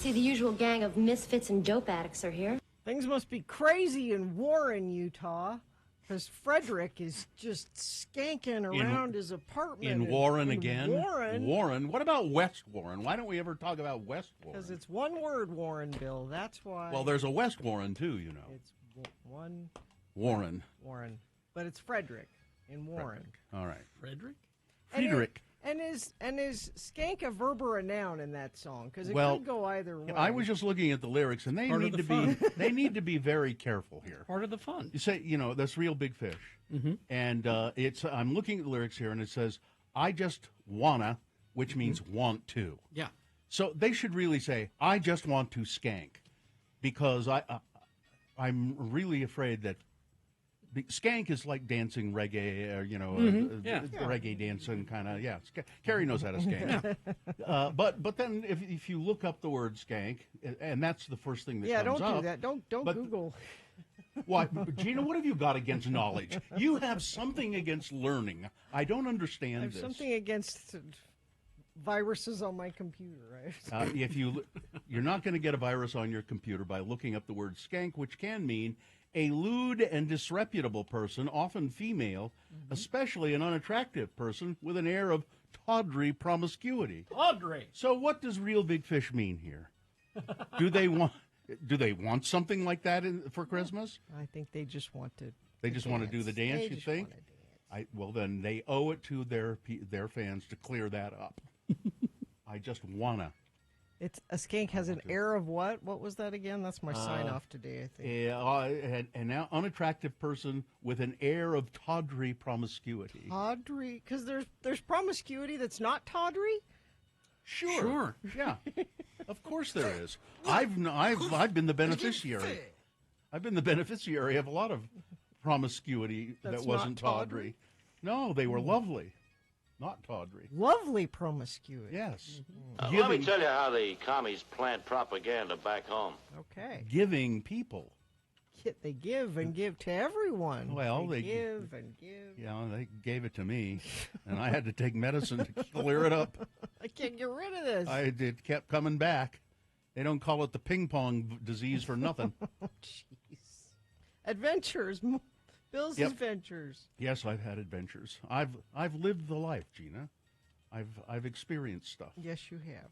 See, the usual gang of misfits and dope addicts are here. Things must be crazy in Warren, Utah, because Frederick is just skanking around his apartment. In Warren again? Warren. What about West Warren? Why don't we ever talk about West Warren? Because it's one word, Warren, Bill. That's why. Well, there's a West Warren, too, you know. It's one Warren. But it's Frederick in Warren. Frederick. All right. Frederick? Friedrich. And is skank a verb or a noun in that song? Because it could go either way. I was just looking at the lyrics, and they need to be very careful here. Part of the fun. You say, that's Real Big Fish, and I'm looking at the lyrics here, and it says, "I just wanna," which means want to. Yeah. So they should really say, "I just want to skank," because I'm really afraid that. Skank is like dancing reggae, reggae dancing kind of, Carrie knows how to skank. But then if you look up the word skank, and that's the first thing that comes up. Yeah, don't do that. Don't Google. Why, Gina, what have you got against knowledge? You have something against learning. I don't understand this. I have something against viruses on my computer, right? You're not going to get a virus on your computer by looking up the word skank, which can mean a lewd and disreputable person, often female, especially an unattractive person with an air of tawdry promiscuity. Tawdry. So what does Real Big Fish mean here? Do they want something like that for Christmas? I think they just want to. They just want to do the dance. You think? Well, then they owe it to their fans to clear that up. I just wanna. It's a skank has an air of what? What was that again? That's my sign off today, I think. And now unattractive person with an air of tawdry promiscuity. Tawdry, because there's promiscuity that's not tawdry. Sure. Yeah. Of course there is. I've been the beneficiary. I've been the beneficiary of a lot of promiscuity that wasn't tawdry. No, they were lovely. Not tawdry. Lovely promiscuity. Yes. Let me tell you how the commies plant propaganda back home. Okay. Giving people. They give and give to everyone. Well, they give and give. Yeah, they gave it to me, and I had to take medicine to clear it up. I can't get rid of this. It kept coming back. They don't call it the ping pong disease for nothing. Jeez. Adventures. Bill's adventures. Yes, I've had adventures. I've lived the life, Gina. I've experienced stuff. Yes, you have.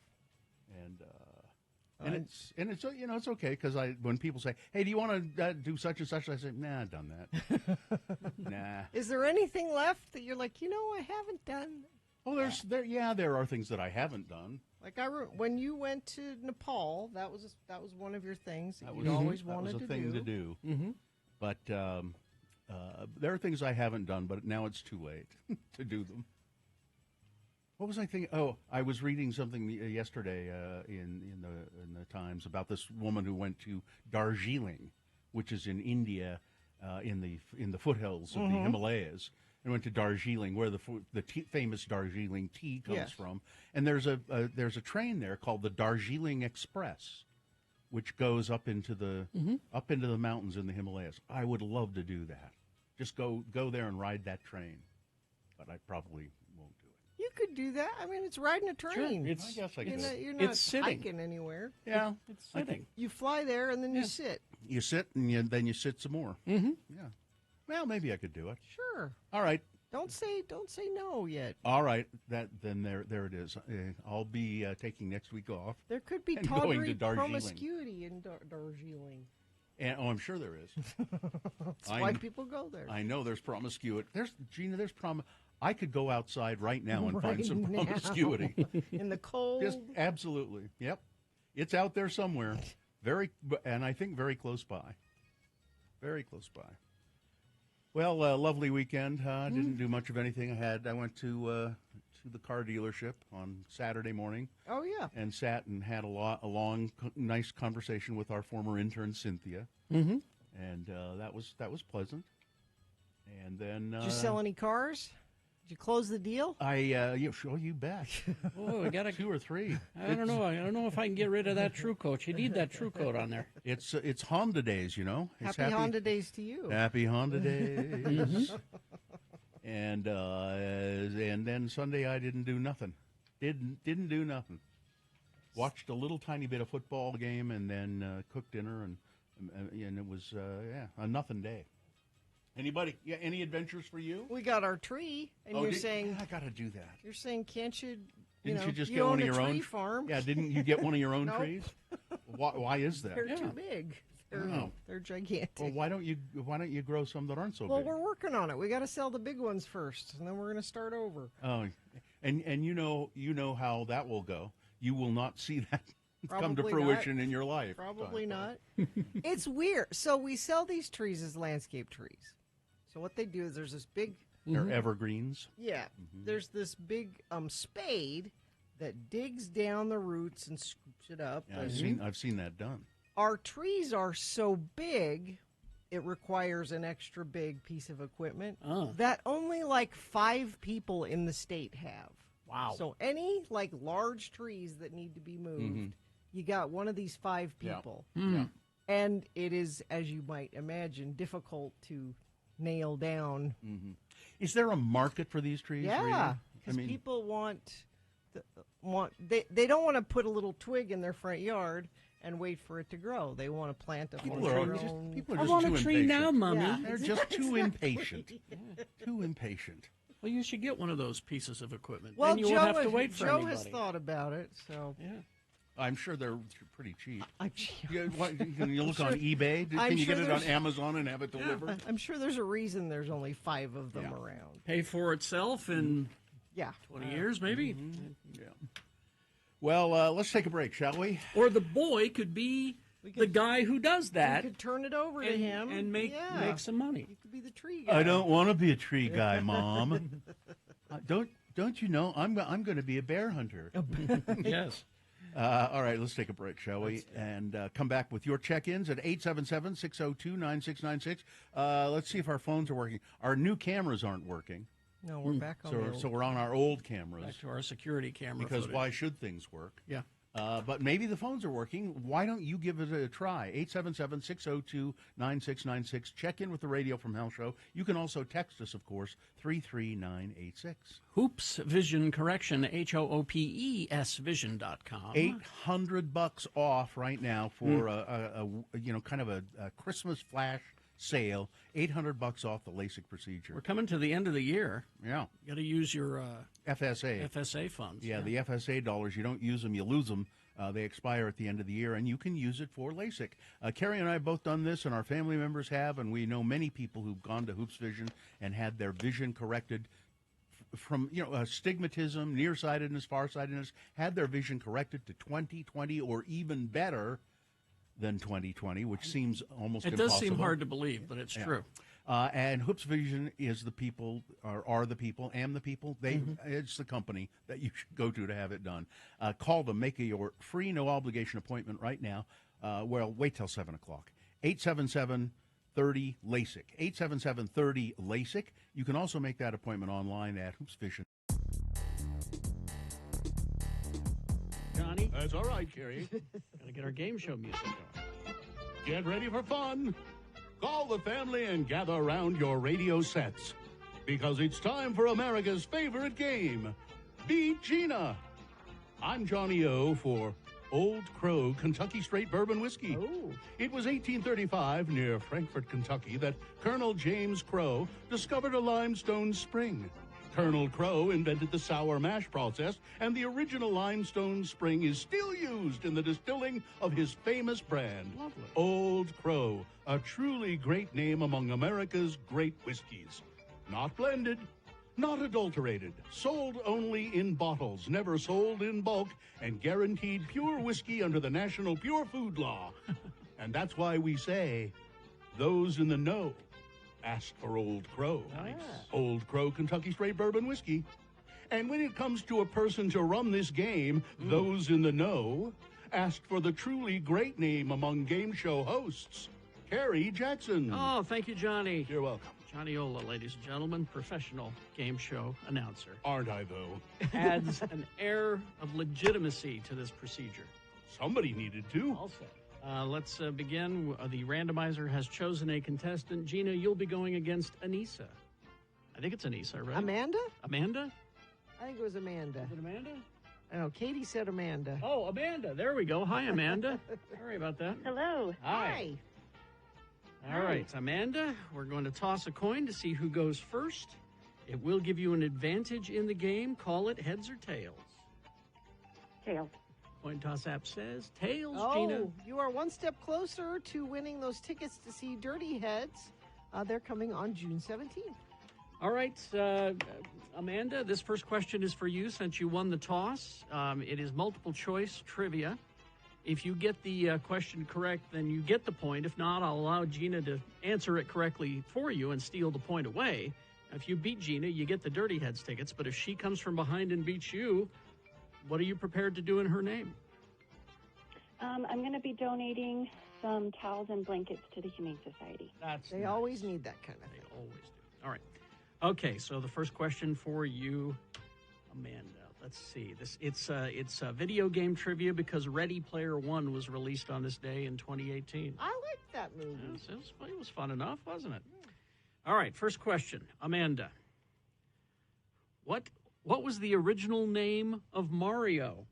And it's it's okay because when people say, "Hey, do you want to do such and such?" I say, "Nah, I've done that." Nah. Is there anything left that you're like, I haven't done? Oh, there are things that I haven't done. Like when you went to Nepal, that was one of your things that you always wanted to do. That was a thing to do. Mm-hmm. But there are things I haven't done, but now it's too late to do them. What was I thinking? Oh, I was reading something yesterday in the Times about this woman who went to Darjeeling, which is in India, in the foothills of the Himalayas, and went to Darjeeling, where the famous Darjeeling tea comes from. And there's a train there called the Darjeeling Express, which goes up into the mountains in the Himalayas. I would love to do that. Just go there and ride that train, but I probably won't do it. You could do that. I mean, it's riding a train. Sure, I guess I could. You're not sitting. hiking anywhere. Yeah, it's sitting. You fly there and then you sit. You sit and then you sit some more. Mm-hmm. Yeah. Well, maybe I could do it. Sure. All right. Don't say no yet. All right. Then there it is. I'll be taking next week off. There could be tawdry promiscuity in Darjeeling. And I'm sure there is. That's why people go there. I know there's promiscuity. Gina, I could go outside right now and find some promiscuity. In the cold. Just absolutely. Yep. It's out there somewhere. And I think very close by. Very close by. Well, lovely weekend. Didn't do much of anything. I went to the car dealership on Saturday morning. Oh yeah. And sat and had a long, nice conversation with our former intern Cynthia. Mm-hmm. And that was pleasant. And then did you sell any cars? Did you close the deal? You bet. Oh, I got 2 or 3. I don't know. I don't know if I can get rid of that True Coat. You need that True Coat on there. It's Honda days, It's happy Honda days to you. Happy Honda days. And then Sunday I didn't do nothing. Didn't do nothing. watched a little tiny bit of football game, and then cooked dinner, and it was a nothing day. Anybody? Yeah, any adventures for you? We got our tree, and you're saying I got to do that. you're saying can't you? Didn't you just you get own one of a your tree own farm? Yeah, didn't you get one of your own Nope. trees? Why is that? They're too big. They're gigantic. Well, why don't you grow some that aren't so Well, big? we're working on it. We got to sell the big ones first, and then we're going to start over. Oh, and you know how that will go. You will not see that come to Probably fruition in your life. Probably not. It's weird. So we sell these trees as landscape trees. So what they do is there's this big, They're evergreens. there's this big spade that digs down the roots and scoops it up. Yeah, I've seen that done. Our trees are so big, it requires an extra big piece of equipment that only like 5 people in the state have. Wow. So any like large trees that need to be moved, you got one of these 5 people. Yeah. And it is, as you might imagine, difficult to nail down. Is there a market for these trees? Yeah, Rita? because people they don't want to put a little twig in their front yard and wait for it to grow. They want to plant a People are just I want too a tree impatient. now, Mommy. Yeah. They're just too impatient. Too impatient. Well, you should get one of those pieces of equipment. Well, then you Joe, won't have to wait for Joe anybody. has thought about it, so Yeah. I'm sure they're pretty cheap. I'm, Can you look on eBay? I'm Can you sure get it on there's- Amazon and have it delivered? I'm sure there's a reason there's only 5 of them around. Pay for itself in Yeah. 20 years, maybe. Yeah. Well, let's take a break, shall we? Or the boy could be the guy who does You that could turn it over to him and make some money. You could be the tree guy. I don't want to be a tree guy, Mom. Don't you know I'm going to be a bear hunter? Yes. All right, let's take a break, shall we? And come back with your check-ins at 877-602-9696. Let's see if our phones are working. Our new cameras aren't working, No, we're back on the so we're on our old cameras. Back to our security camera. Because footage. why should things work? Yeah. But maybe the phones are working. Why don't you give it a try? 877-602-9696. Check in with the Radio from Hell show. You can also text us, of course, 33986. Hoops Vision Correction, HOOPES Vision.com. $800 off right now for a kind of a Christmas flash sale. $800 off the LASIK procedure. We're coming to the end of the year. Yeah. You got to use your FSA. FSA funds. Yeah, the FSA dollars, you don't use them, you lose them. They expire at the end of the year, and you can use it for LASIK. Carrie and I have both done this, and our family members have, and we know many people who've gone to Hoops Vision and had their vision corrected from astigmatism, nearsightedness, farsightedness, had their vision corrected to 20/20 or even better than 20/20, which seems almost impossible. It does seem hard to believe, but it's true. And Hoops Vision is the people, or are the people, and the people. It's the company that you should go to have it done. Call them, make your free, no obligation appointment right now. Wait till 7 o'clock. 877-30-LASIK. 877-30-LASIK. You can also make that appointment online at Hoops Vision. Johnny, That's all right, Carrie. got to get our game show music going. Get ready for fun. Call the family and gather around your radio sets. Because it's time for America's favorite game, Beat Gina. I'm Johnny O for Old Crow Kentucky Straight Bourbon Whiskey. Oh. It was 1835 near Frankfort, Kentucky, that Colonel James Crow discovered a limestone spring. Colonel Crow invented the sour mash process, and the original limestone spring is still used in the distilling of his famous brand, Old Crow, a truly great name among America's great whiskeys. Not blended, not adulterated, sold only in bottles, never sold in bulk, and guaranteed pure whiskey under the National Pure Food Law. And that's why we say, those in the know ask for Old Crow. Nice. Old Crow Kentucky Straight Bourbon Whiskey. And when it comes to a person to run this game, those in the know ask for the truly great name among game show hosts, Carrie Jackson. Oh, thank you, Johnny. You're welcome. Johnny Ola, ladies and gentlemen, professional game show announcer. Aren't I, though? Adds an air of legitimacy to this procedure. Somebody needed to. I'll say. Let's begin. The randomizer has chosen a contestant. Gina, you'll be going against Anissa. I think it's Anissa, right? Amanda? Amanda? I think it was Amanda. Is it Amanda? Oh, Katie said Amanda. Oh, Amanda. There we go. Hi, Amanda. Sorry about that. Hello. Hi. All right, Amanda, we're going to toss a coin to see who goes first. It will give you an advantage in the game. Call it heads or tails. Tails. Coin toss app says tails, Oh, Gina. you are one step closer to winning those tickets to see Dirty Heads. They're coming on June 17th. All right, Amanda, this first question is for you since you won the toss. It is multiple choice trivia. If you get the question correct, then you get the point. If not, I'll allow Gina to answer it correctly for you and steal the point away. If you beat Gina, you get the Dirty Heads tickets. But if she comes from behind and beats you, what are you prepared to do in her name? I'm going to be donating some towels and blankets to the Humane Society. They always need that kind of thing. They always do. All right. Okay, so the first question for you, Amanda. Let's see. It's video game trivia because Ready Player One was released on this day in 2018. I liked that movie. It was fun enough, wasn't it? All right, first question, Amanda. What was the original name of Mario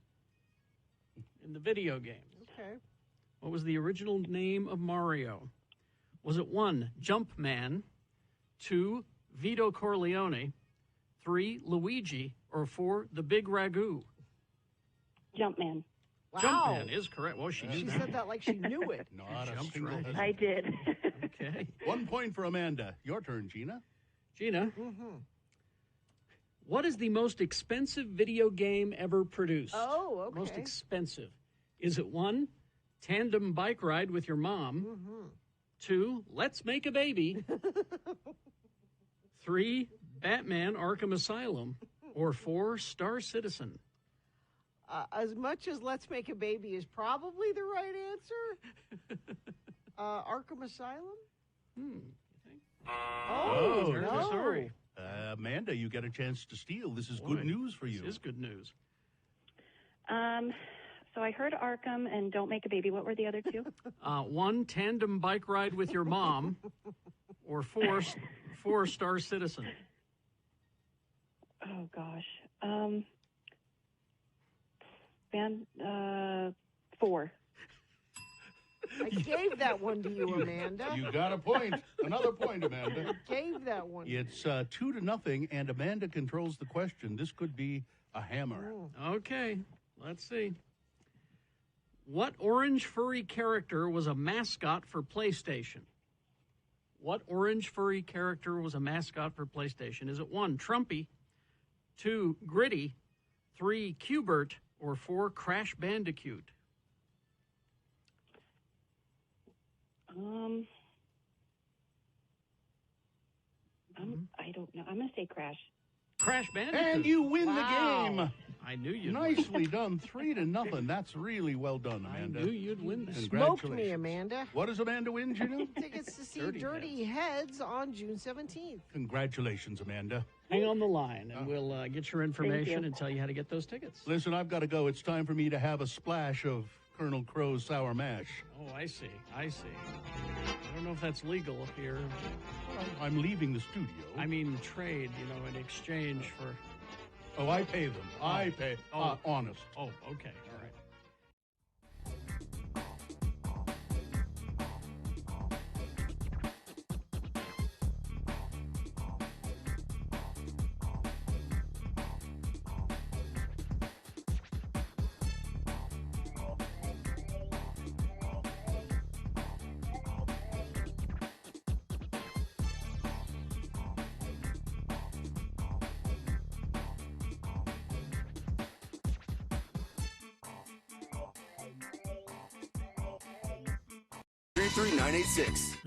in the video game? Okay. What was the original name of Mario? Was it 1, Jumpman, 2, Vito Corleone, 3, Luigi, or 4, the Big Ragu? Jumpman. Wow. Jumpman is correct. Well, she knew She that. said that like she knew it. Not a Jumped single right. hesitation. I did. Okay. 1 point for Amanda. Your turn, Gina. Gina, Mm-hmm. what is the most expensive video game ever produced? Oh, okay. Most expensive. Is it 1, Tandem Bike Ride with Your Mom, Mm-hmm. 2, Let's Make a Baby, 3, Batman Arkham Asylum, or 4, Star Citizen? As much as Let's Make a Baby is probably the right answer, Arkham Asylum? You think? Oh, Very no. sorry. Amanda, you get a chance to steal. This is Boy, good news for you. This is good news. So I heard Arkham and Don't Make a Baby. What were the other two? 1, Tandem Bike Ride with Your Mom, or 4, Star Citizen? Oh, gosh. 4. I gave that one to you, Amanda. You got a point. Another point, Amanda. Gave that one. It's 2-0, and Amanda controls the question. This could be a hammer. Okay, let's see. What orange furry character was a mascot for PlayStation? What orange furry character was a mascot for PlayStation? Is it 1, Trumpy, 2, Gritty, 3, Q*bert, or 4, Crash Bandicoot? I don't know. I'm going to say Crash. Crash Bandicoot. And you win Wow. the game. I knew you'd Nicely done. 3-0. That's really well done, win. I Amanda. knew you'd win this. Smoked me, Amanda. What does Amanda win, Gina? Tickets to see Dirty Dirty Heads on June 17th. Congratulations, Amanda. Hang on the line, and we'll get your information you. and tell you how to get those tickets. Listen, I've got to go. It's time for me to have a splash of Colonel Crow's sour mash. Oh, I see. I don't know if that's legal here. I'm leaving the studio. I mean, trade, in exchange for... Oh, I pay them. I pay. Honest. Oh, okay. All right.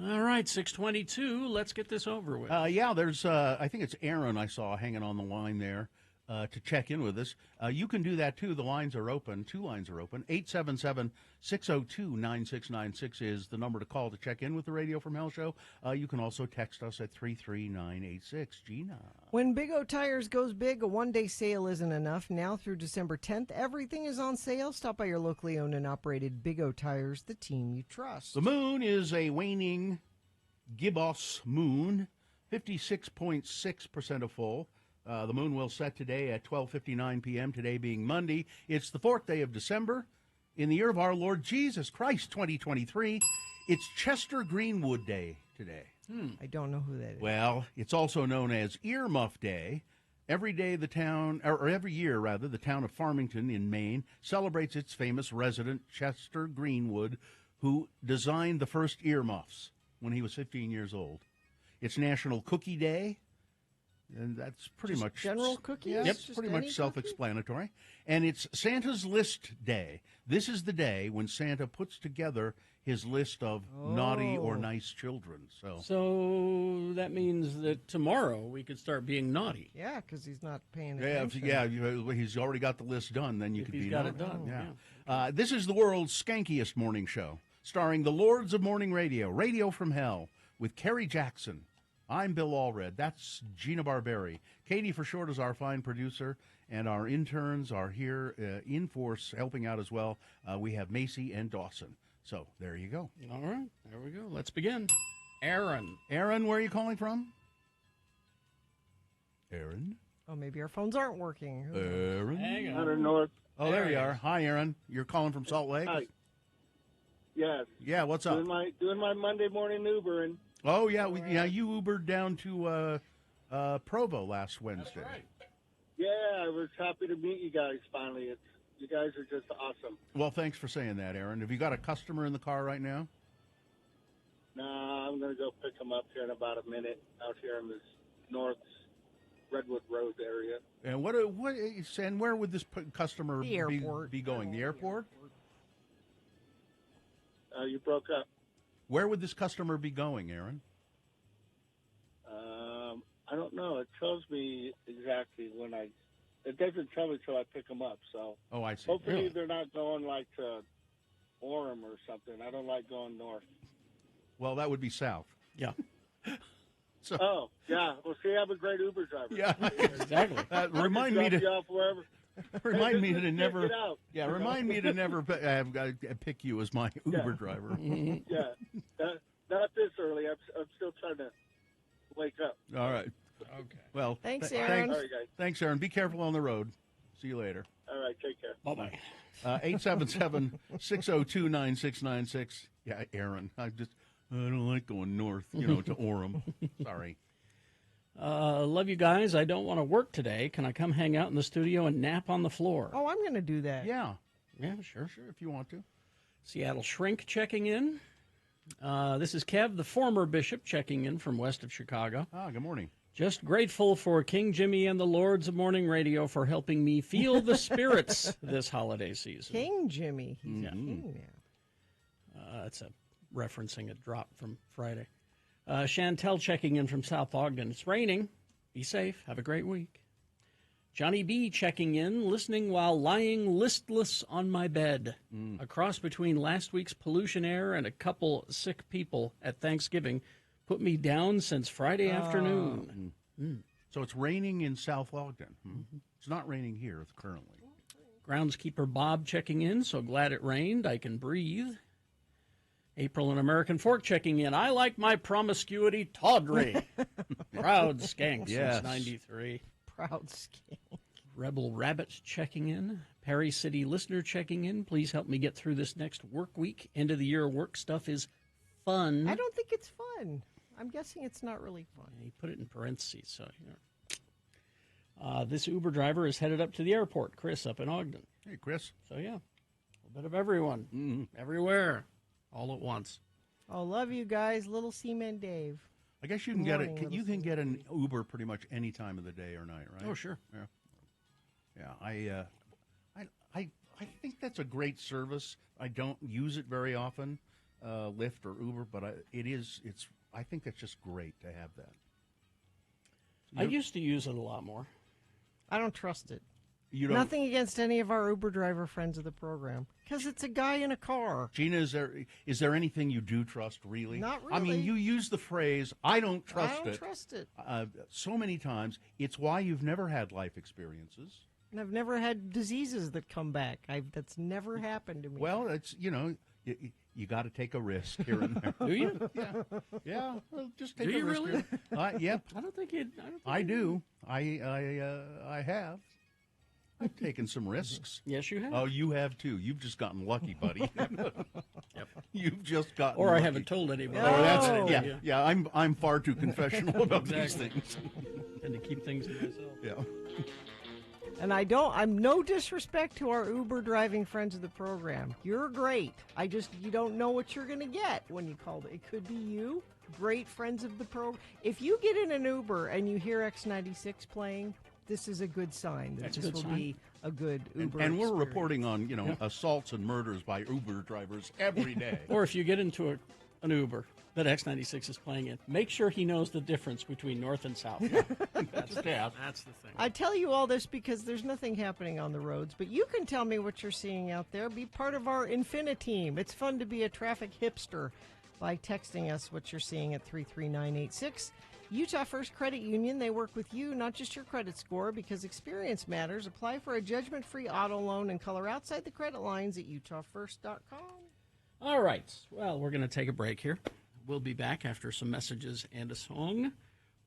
All right, 622. Let's get this over with. Yeah, there's, I think it's Aaron I saw hanging on the line there to check in with us. You can do that, too. The lines are open. 2 lines are open. 877-602-9696 is the number to call to check in with the Radio from Hell show. You can also text us at 33986. Gina. When Big O Tires goes big, a one-day sale isn't enough. Now through December 10th, everything is on sale. Stop by your locally owned and operated Big O Tires, the team you trust. The moon is a waning gibbous moon, 56.6% of full. The moon will set today at 12:59 p.m., today being Monday. It's the 4th day of December in the year of our Lord Jesus Christ, 2023. It's Chester Greenwood Day today. I don't know who that is. Well, it's also known as Earmuff Day. Every year, the town of Farmington in Maine celebrates its famous resident, Chester Greenwood, who designed the first earmuffs when he was 15 years old. It's National Cookie Day, and that's pretty much general cookies. Yep, Just pretty any much self-explanatory. And it's Santa's List Day. This is the day when Santa puts together his list of naughty or nice children. So that means that tomorrow we could start being naughty. Yeah, because he's not paying Yeah, attention. he's already got the list done. Then you If could he's be got naughty. it done, Yeah. This is the world's skankiest morning show, starring the Lords of Morning Radio, Radio from Hell, with Kerry Jackson. I'm Bill Allred. That's Gina Barberi. Katie for short is our fine producer, and our interns are here in force helping out as well. We have Macy and Dawson. So there you go. All right, there we go. Let's begin. Aaron. Aaron, where are you calling from? Aaron? Oh, maybe our phones aren't working. Who knows? Aaron? Hang on. Hunter North. Oh, there you are. Hi, Aaron. You're calling from Salt Lake? Hi. Yes. Yeah, what's up? Doing my Monday morning Ubering. Oh, yeah. You Ubered down to Provo last Wednesday. That's right. Yeah, I was happy to meet you guys finally. You guys are just awesome. Well, thanks for saying that, Aaron. Have you got a customer in the car right now? Nah, I'm going to go pick them up here in about a minute out here in this North Redwood Road area. And where would this customer The airport. be going? The airport? You broke up. Where would this customer be going, Aaron? I don't know. It tells me exactly when it doesn't tell me till I pick them up. So Oh, I see. hopefully Really? they're not going like to Orem or something. I don't like going north. Well, that would be south. Yeah, So, Oh, yeah. Well, see, I'm a great Uber driver. yeah. exactly. Remind me Drop you to off wherever. remind me Just to never. get out. Yeah, remind me to never pick you as my Uber driver. Yeah, not this early. I'm still trying to wake up. All right. Okay. Well, Thanks, Aaron. All right, guys. Thanks, Aaron. Be careful on the road. See you later. All right, take care. Bye-bye. 877-602-9696. Yeah, Aaron. I don't like going north, to Orem. Sorry. Love you guys. I don't want to work today. Can I come hang out in the studio and nap on the floor? Oh, I'm going to do that. Yeah, Yeah, sure. sure, if you want to. Seattle Shrink checking in. This is Kev, the former bishop, checking in from west of Chicago. Good morning. Just grateful for King Jimmy and the Lords of Morning Radio for helping me feel the spirits this holiday season. King Jimmy. He's Mm-hmm. a king now. That's referencing a drop from Friday. Chantel checking in from South Ogden. It's raining. Be safe. Have a great week. Johnny B checking in, listening while lying listless on my bed. A cross between last week's pollution air and a couple sick people at Thanksgiving put me down since Friday afternoon. So it's raining in South Ogden. It's not raining here currently. Groundskeeper Bob checking in. So glad it rained. I can breathe. April and American Fork checking in. I like my promiscuity tawdry. Proud skank Yes. since 93. Proud skin. Rebel Rabbit checking in. Perry City listener checking in. Please help me get through this next work week. End of the year work stuff is fun. I don't think it's fun. I'm guessing it's not really fun. He put it in parentheses. So, this Uber driver is headed up to the airport. Chris up in Ogden. Hey, Chris. So, yeah, a little bit of everyone. Everywhere. All at once. Oh, love you guys. Little Seaman Dave. I guess you can Good get morning, it. You little can get an Uber pretty much any time of the day or night, right? Oh, sure. Yeah. I think that's a great service. I don't use it very often, Lyft or Uber, but I think that's just great to have that. I used to use it a lot more. I don't trust it. You don't, Nothing against any of our Uber driver friends of the program, because it's a guy in a car. Gina, is there anything you do trust, really? Not I mean, really. you use the phrase, I don't trust I don't it. trust it. So many times. It's why you've never had life experiences. And I've never had diseases that come back. That's never happened to me. Well, it's, you got to take a risk here and there. Do you? Yeah, well, just take Do a you risk. really? Yep, I don't think you. I do. I have. I've taken some risks. Yes, you have. Oh, you have too. You've just gotten lucky, buddy. Yep. You've just gotten Or lucky. I haven't told anybody. Oh, that's Oh. it. Yeah. I'm far too confessional about these Exactly. things. Tend to keep things to myself. Yeah. And I'm no disrespect to our Uber driving friends of the program. You're great. You don't know what you're going to get when you call it. It could be you, great friends of the program. If you get in an Uber and you hear X96 playing, this is a good sign that That's a this good will sign. be a good Uber And we're experience. reporting on, assaults and murders by Uber drivers every day. Or if you get into an Uber that X96 is playing in, make sure he knows the difference between north and south. That's the thing. I tell you all this because there's nothing happening on the roads, but you can tell me what you're seeing out there. Be part of our Infiniteam. It's fun to be a traffic hipster by texting us what you're seeing at 33986. Utah First Credit Union, they work with you, not just your credit score, because experience matters. Apply for a judgment-free auto loan and color outside the credit lines at utahfirst.com. All right. Well, we're going to take a break here. We'll be back after some messages and a song.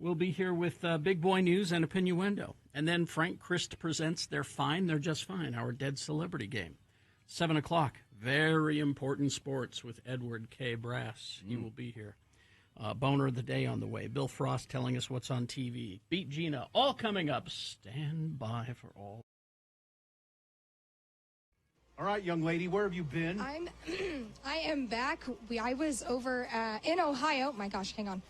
We'll be here with Big Boy News and a Pinuendo. And then Frank Christ presents They're Fine, They're Just Fine, our Dead Celebrity Game. 7 o'clock, very important sports with Edward K. Brass. He will be here. Boner of the Day on the way. Bill Frost telling us what's on TV. Beat Gina, all coming up. Stand by for all. All right, young lady, where have you been? I am back. I was over in Ohio. My gosh, hang on.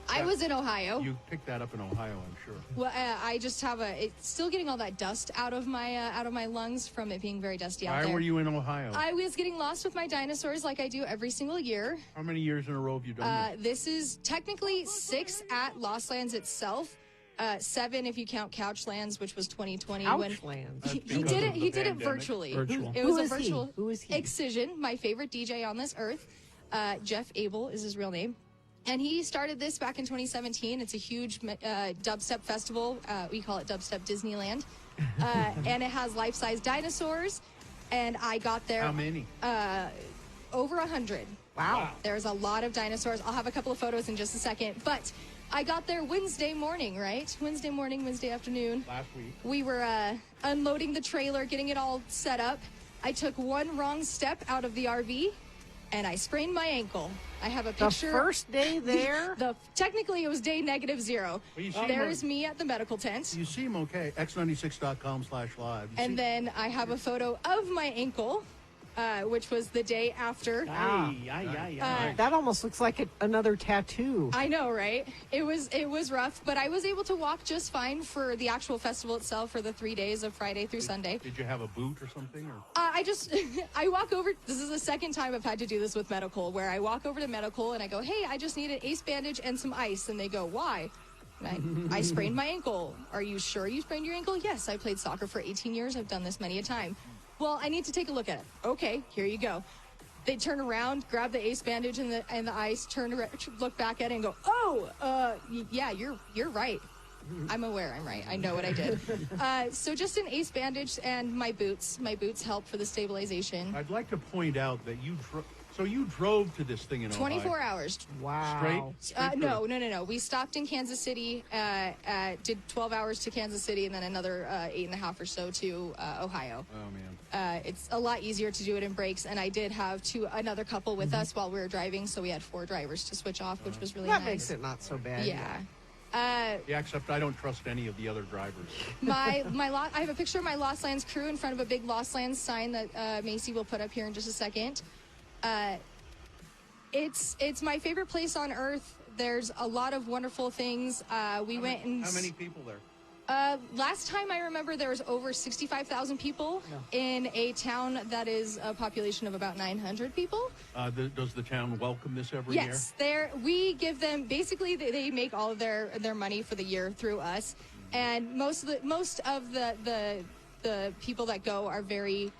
I was in Ohio. You picked that up in Ohio, I'm sure. Well, I just have it's still getting all that dust out of my lungs from it being very dusty out Why there. were you in Ohio? I was getting lost with my dinosaurs like I do every single year. How many years in a row have you done This is technically 6 at Lost Lands itself. 7 if you count Couchlands, which was 2020. Couchlands. He because did it. of the He did it pandemic. virtually. Virtual. It was Who a is he? virtual. Who is he? Excision, my favorite DJ on this earth. Jeff Abel is his real name. And he started this back in 2017. It's a huge dubstep festival. We call it Dubstep Disneyland. And it has life-size dinosaurs. And I got there. How many? Over 100. Wow. There's a lot of dinosaurs. I'll have a couple of photos in just a second. But I got there Wednesday morning, right? Wednesday morning, Wednesday afternoon. Last week. We were unloading the trailer, getting it all set up. I took one wrong step out of the RV, and I sprained my ankle. I have a The picture. first day there? Technically, it was day -0. Well, you see There's me at the medical tent. You seem okay. X96.com/live. And then I have a photo of my ankle, which was the day after. That almost looks like another tattoo. I know, right? It was rough, but I was able to walk just fine for the actual festival itself for the 3 days of Friday through Sunday. Did you have a boot or something? Or? I walk over. This is the second time I've had to do this with medical, where I walk over to medical and I go, "Hey, I just need an ACE bandage and some ice," and they go, "Why?" And I sprained my ankle. Are you sure you sprained your ankle? Yes, I played soccer for 18 years. I've done this many a time. Well, I need to take a look at it. Okay, here you go. They turn around, grab the ACE bandage and the ice, look back at it and go, "Oh, yeah, you're right. I'm aware I'm right. I know what I did." So just an ACE bandage and my boots. My boots help for the stabilization. I'd like to point out that you drove to this thing in 24 Ohio. hours. Wow. Straight? No. We stopped in Kansas City, did 12 hours to Kansas City, and then another 8.5 or so to Ohio. Oh, man. It's a lot easier to do it in breaks, and I did have another couple with us while we were driving, so we had 4 drivers to switch off, which was really That nice. makes it not so bad. Yeah. Yeah, except I don't trust any of the other drivers. I have a picture of my Lost Lands crew in front of a big Lost Lands sign that Macy will put up here in just a second. It's my favorite place on earth. There's a lot of wonderful things. We went and How many people there? last time I remember there was over 65,000 people in a town that is a population of about 900 people. Does the town welcome this every year? Yes, we give them basically they make all of their money for the year through us, and most of the people that go are very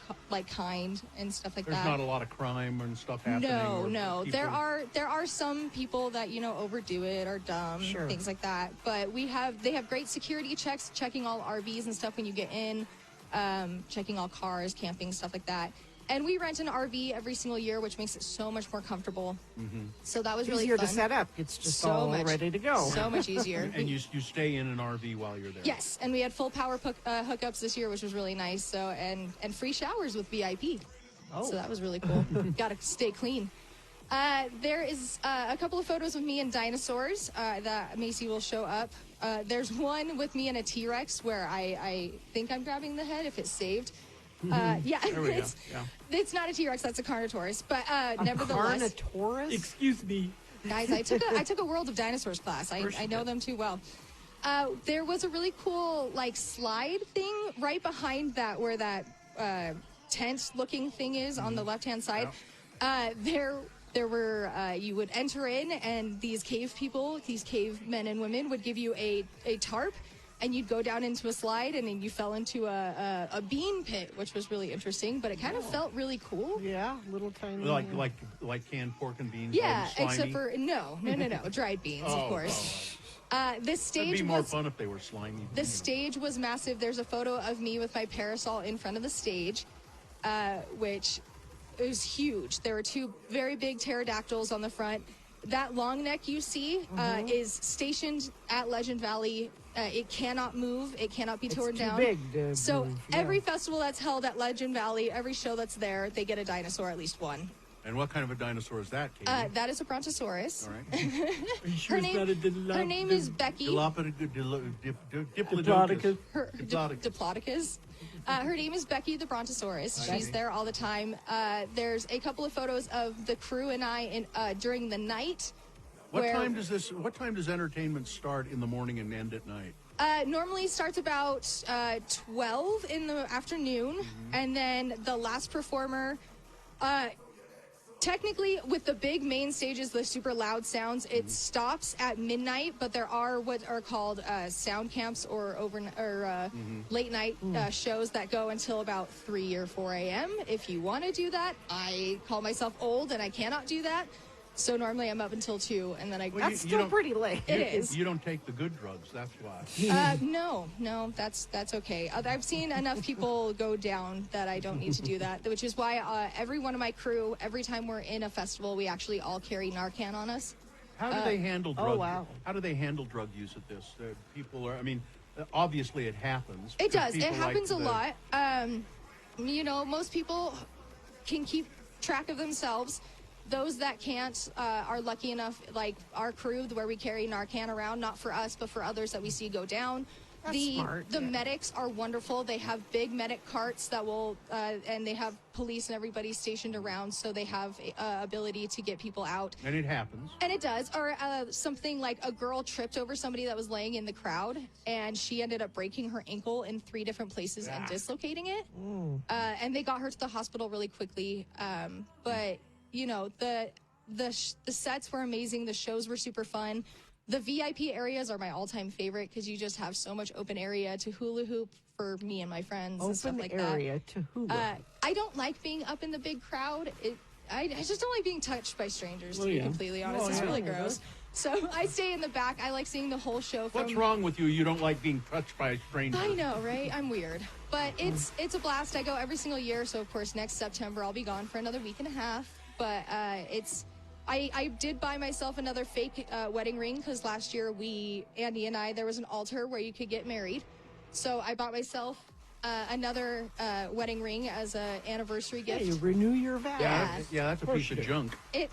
kind and stuff like There's that. not a lot of crime and stuff happening. No. or There people- are some people that overdo it or dumb, Sure. things like that. But they have great security checks, checking all RVs and stuff when you get in, checking all cars, camping, stuff like that. And we rent an RV every single year, which makes it so much more comfortable. So that was really Easier fun. to set up. It's just So all much- ready to go. So much easier. And you stay in an RV while you're there. Yes, and we had full power hookups this year, which was really nice. So and free showers with VIP. Oh. So that was really cool. Got to stay clean. There is a couple of photos of me and dinosaurs that Macy will show up. There's one with me and a T-Rex where I think I'm grabbing the head if it's saved. Yeah, There we go. Yeah. it's not a T-Rex, that's a Carnotaurus. But nevertheless, Carnotaurus? Excuse me. guys, I took a World of Dinosaurs class. I know them too well. There was a really cool like slide thing right behind that where that tent looking thing is on the left hand side. There were you would enter in and these cave people, these cave men and women would give you a tarp and you'd go down into a slide and then you fell into a bean pit, which was really interesting, but it kind of felt really cool. Yeah, little tiny. Like canned pork and beans. Yeah, all slimy? except for no, dried beans, of course. This stage It'd be more was fun if they were slimy. the stage was massive. There's a photo of me with my parasol in front of the stage, which is huge. There were two very big pterodactyls on the front. That long neck you see is stationed at Legend Valley. It cannot move. It cannot be torn too down. big to so move, yeah. every festival that's held at Legend Valley, every show that's there, they get a dinosaur, at least one. And what kind of a dinosaur is that, Katie? That is a Brontosaurus. All right. Are you sure it's not a Her name is Becky. Diplodocus. Diplodocus. Her name is Becky the Brontosaurus. She's there all the time. There's a couple of photos of the crew and I during the night. What time does entertainment start in the morning and end at night? Normally starts about 12 in the afternoon, and then the last performer. Technically, with the big main stages, the super loud sounds, it stops at midnight. But there are what are called sound camps or late night shows that go until about 3 or 4 a.m. If you want to do that, I call myself old and I cannot do that. So normally I'm up until 2, and then I. That's still pretty late. It is. You don't take the good drugs, that's why. No, that's okay. I've seen enough people go down that I don't need to do that, which is why every one of my crew, every time we're in a festival, we actually all carry Narcan on us. How do they handle drug? wow. How do they handle drug use at this? People are. I mean, obviously it happens. It does. It People happens a like lot. Most people can keep track of themselves. Those that can't are lucky enough, like our crew, where we carry Narcan around, not for us, but for others that we see go down. That's smart, The yeah. medics are wonderful. They have big medic carts that will, and they have police and everybody stationed around, so they have ability to get people out. And it happens. And it does. Or something like a girl tripped over somebody that was laying in the crowd, and she ended up breaking her ankle in 3 different places and dislocating it. And they got her to the hospital really quickly. But the sets were amazing. The shows were super fun. The VIP areas are my all-time favorite because you just have so much open area to hula hoop for me and my friends and stuff Open like area to hula. I don't like being up in the big crowd. I just don't like being touched by strangers, to Well, be yeah. completely honest. It's really gross. So I stay in the back. I like seeing the whole show. What's wrong with you? You don't like being touched by a stranger. I know, right? I'm weird. But it's a blast. I go every single year. So, of course, next September, I'll be gone for another week and a half. But I did buy myself another fake wedding ring because last year Andy and I, there was an altar where you could get married. So I bought myself another wedding ring as an anniversary Yeah, gift. you renew your vows. Yeah. Yeah, that's a piece of junk. I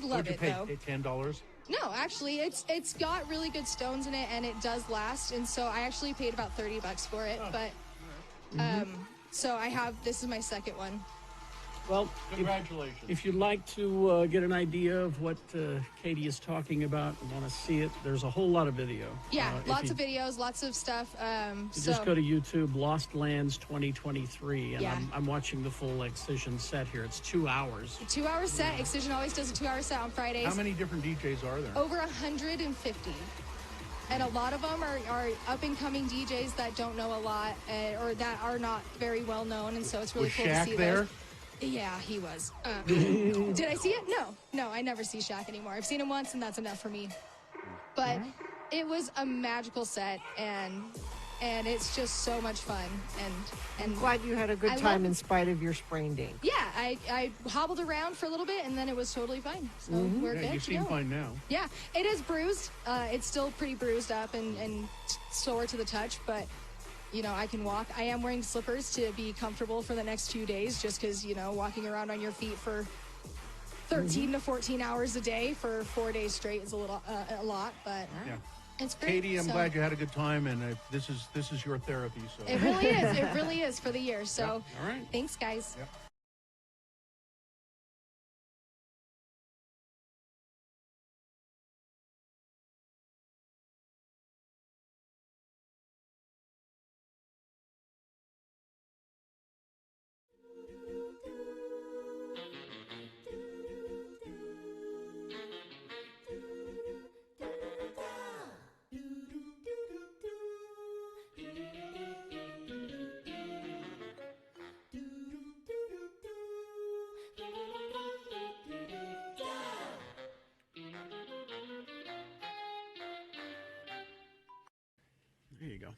love What'd you it pay? though. $10? No, actually, it's got really good stones in it, and it does last. And so I actually paid about $30 for it. But so this is my second one. Well, Congratulations. if you'd like to get an idea of what Katie is talking about and want to see it, there's a whole lot of video. Yeah, If lots you of videos, lots of stuff. Just go to YouTube, Lost Lands 2023, and Yeah. I'm watching the full Excision set here. It's 2 hours. 2-hour set. Excision always does a 2-hour set on Fridays. How many different DJs are there? Over 150. And a lot of them are up-and-coming DJs that don't know a lot or that are not very well known, and so it's really Was cool to Shaq see there? those. Yeah, he was. Did I see it? No, I never see Shaq anymore. I've seen him once, and that's enough for me. But it was a magical set, and and it's just so much fun. And Glad you had a good I time love- in spite of your sprained ankle. Yeah, I hobbled around for a little bit, and then it was totally fine. So we're Yeah, good you to seem go. fine now. Yeah, it is bruised. It's still pretty bruised up and sore to the touch, but I can walk. I am wearing slippers to be comfortable for the next few days, just because walking around on your feet for 13 to 14 hours a day for 4 days straight is a lot, but Yeah. it's great. Katie, I'm So- glad you had a good time, and this is your therapy. So It really is. It really is for the year. So, all right. thanks, guys. Yep. There you go.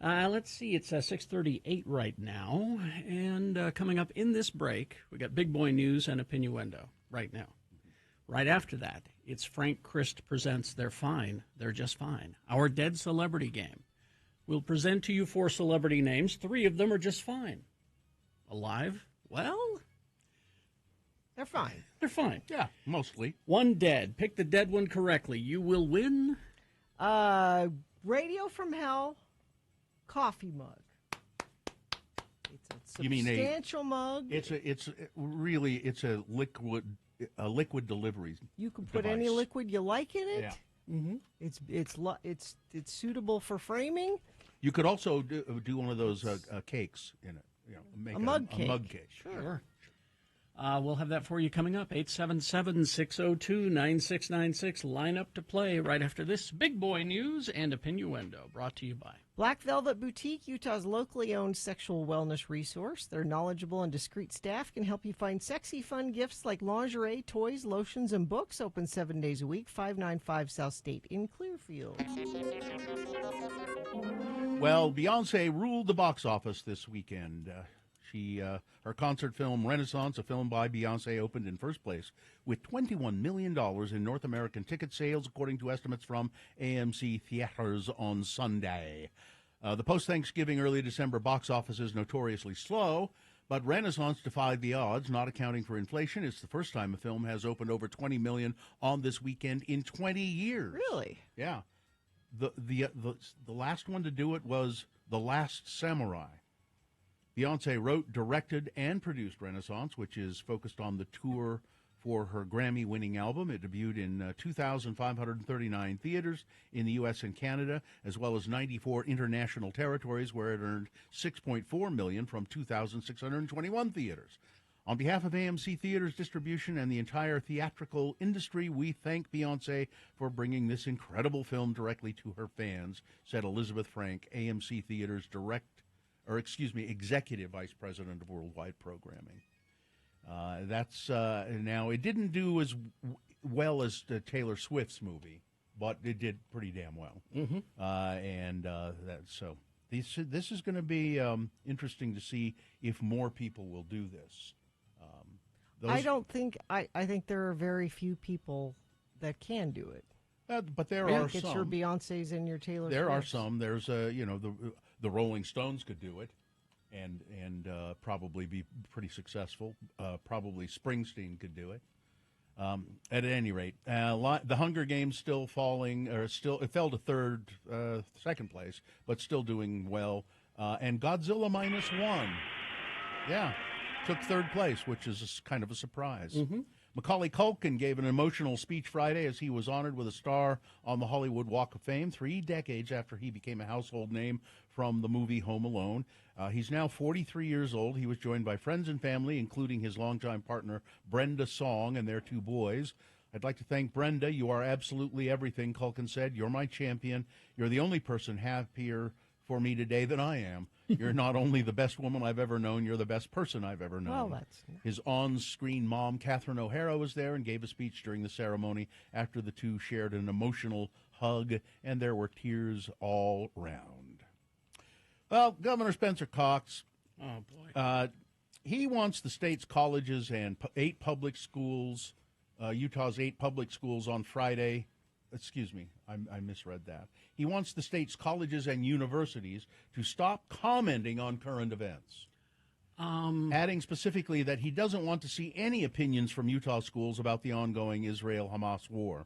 Let's see. It's 6:38 right now, and coming up in this break, we got Big Boy News and Opinioendo right now. Right after that, it's Frank Christ presents They're Fine, They're Just Fine, our Dead Celebrity Game. We'll present to you 4 celebrity names. 3 of them are just fine. Alive? Well, They're fine. they're fine. Yeah, mostly. 1 dead. Pick the dead one correctly. You will win. Radio from Hell coffee mug. It's a You mean substantial mug. It's a liquid delivery. You can put any device. liquid you like in it. Yeah. Mm-hmm. It's suitable for framing. You could also do one of those cakes in it. Make A mug cake. A mug cake. Sure. We'll have that for you coming up. 877-602-9696. Line up to play right after this Big Boy News and Opinioendo, brought to you by Black Velvet Boutique, Utah's locally owned sexual wellness resource. Their knowledgeable and discreet staff can help you find sexy, fun gifts like lingerie, toys, lotions, and books. Open 7 days a week, 595 South State in Clearfield. Well, Beyonce ruled the box office this weekend. Her concert film Renaissance, a film by Beyonce, opened in first place with $21 million in North American ticket sales, according to estimates from AMC Theaters on Sunday. The post-Thanksgiving, early December box office is notoriously slow, but Renaissance defied the odds, not accounting for inflation. It's the first time a film has opened over $20 million on this weekend in 20 years. Really? Yeah. The last one to do it was The Last Samurai. Beyonce wrote, directed, and produced Renaissance, which is focused on the tour for her Grammy-winning album. It debuted in 2,539 theaters in the U.S. and Canada, as well as 94 international territories, where it earned $6.4 million from 2,621 theaters. On behalf of AMC Theaters Distribution and the entire theatrical industry, we thank Beyonce for bringing this incredible film directly to her fans, said Elizabeth Frank, AMC Theaters Executive Vice President of Worldwide Programming. Now, it didn't do as well as Taylor Swift's movie, but it did pretty damn well. Mm-hmm. This is going to be interesting to see if more people will do this. I think there are very few people that can do it. But there are Get some. your Beyonces and your Taylor There are Swifts. some. There's the Rolling Stones could do it, and probably be pretty successful. Probably Springsteen could do it. At any rate, the Hunger Games still falling, it fell to second place, but still doing well. And Godzilla -1, took third place, which is kind of a surprise. Mm-hmm. Macaulay Culkin gave an emotional speech Friday as he was honored with a star on the Hollywood Walk of Fame 3 decades after he became a household name from the movie Home Alone. He's now 43 years old. He was joined by friends and family, including his longtime partner, Brenda Song, and their 2 boys. I'd like to thank Brenda. You are absolutely everything, Culkin said. You're my champion. You're the only person happier for me today than I am. You're not only the best woman I've ever known, you're the best person I've ever known. Well, that's nice. His on-screen mom, Catherine O'Hara, was there and gave a speech during the ceremony after the two shared an emotional hug, and there were tears all round. Well, Governor Spencer Cox, Oh, boy. he wants the state's colleges and 8 public schools, Utah's 8 public schools on Friday. Excuse me, I misread that. He wants the state's colleges and universities to stop commenting on current events. Adding specifically that he doesn't want to see any opinions from Utah schools about the ongoing Israel-Hamas war.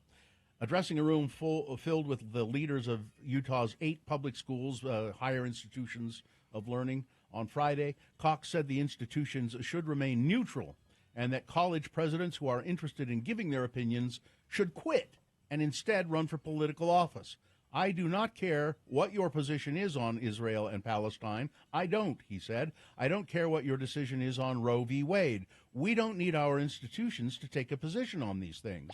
Addressing a room filled with the leaders of Utah's 8 public schools, higher institutions of learning, on Friday, Cox said the institutions should remain neutral and that college presidents who are interested in giving their opinions should quit and instead run for political office. I do not care what your position is on Israel and Palestine. I don't, he said. I don't care what your decision is on Roe v. Wade. We don't need our institutions to take a position on these things.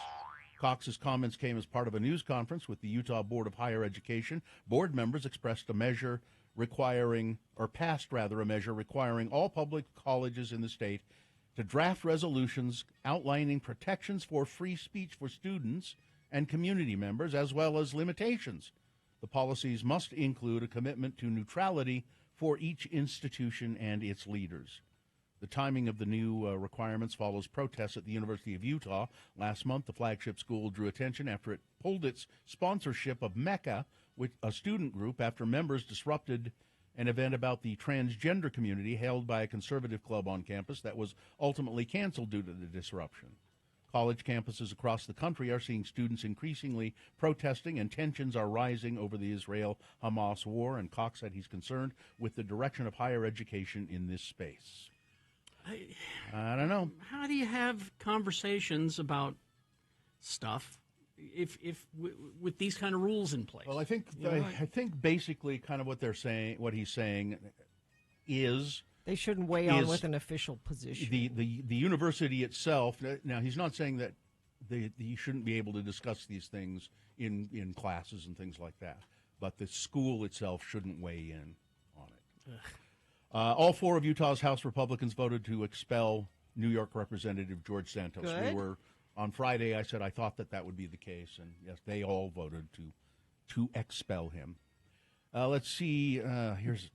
Cox's comments came as part of a news conference with the Utah Board of Higher Education. Board members expressed a measure requiring all public colleges in the state to draft resolutions outlining protections for free speech for students and community members, as well as limitations. The policies must include a commitment to neutrality for each institution and its leaders. The timing of the new requirements follows protests at the University of Utah. Last month, the flagship school drew attention after it pulled its sponsorship of Mecca, a student group, after members disrupted an event about the transgender community held by a conservative club on campus that was ultimately canceled due to the disruption. College campuses across the country are seeing students increasingly protesting, and tensions are rising over the Israel-Hamas war, and Cox said he's concerned with the direction of higher education in this space. I don't know. How do you have conversations about stuff if with these kind of rules in place? Well, I think basically kind of what he's saying is they shouldn't weigh on with an official position. The university itself. Now, he's not saying that you shouldn't be able to discuss these things in classes and things like that, but the school itself shouldn't weigh in on it. All 4 of Utah's House Republicans voted to expel New York Representative George Santos. Good. On Friday, I said I thought that would be the case, and yes, they all voted to expel him. Let's see. Here's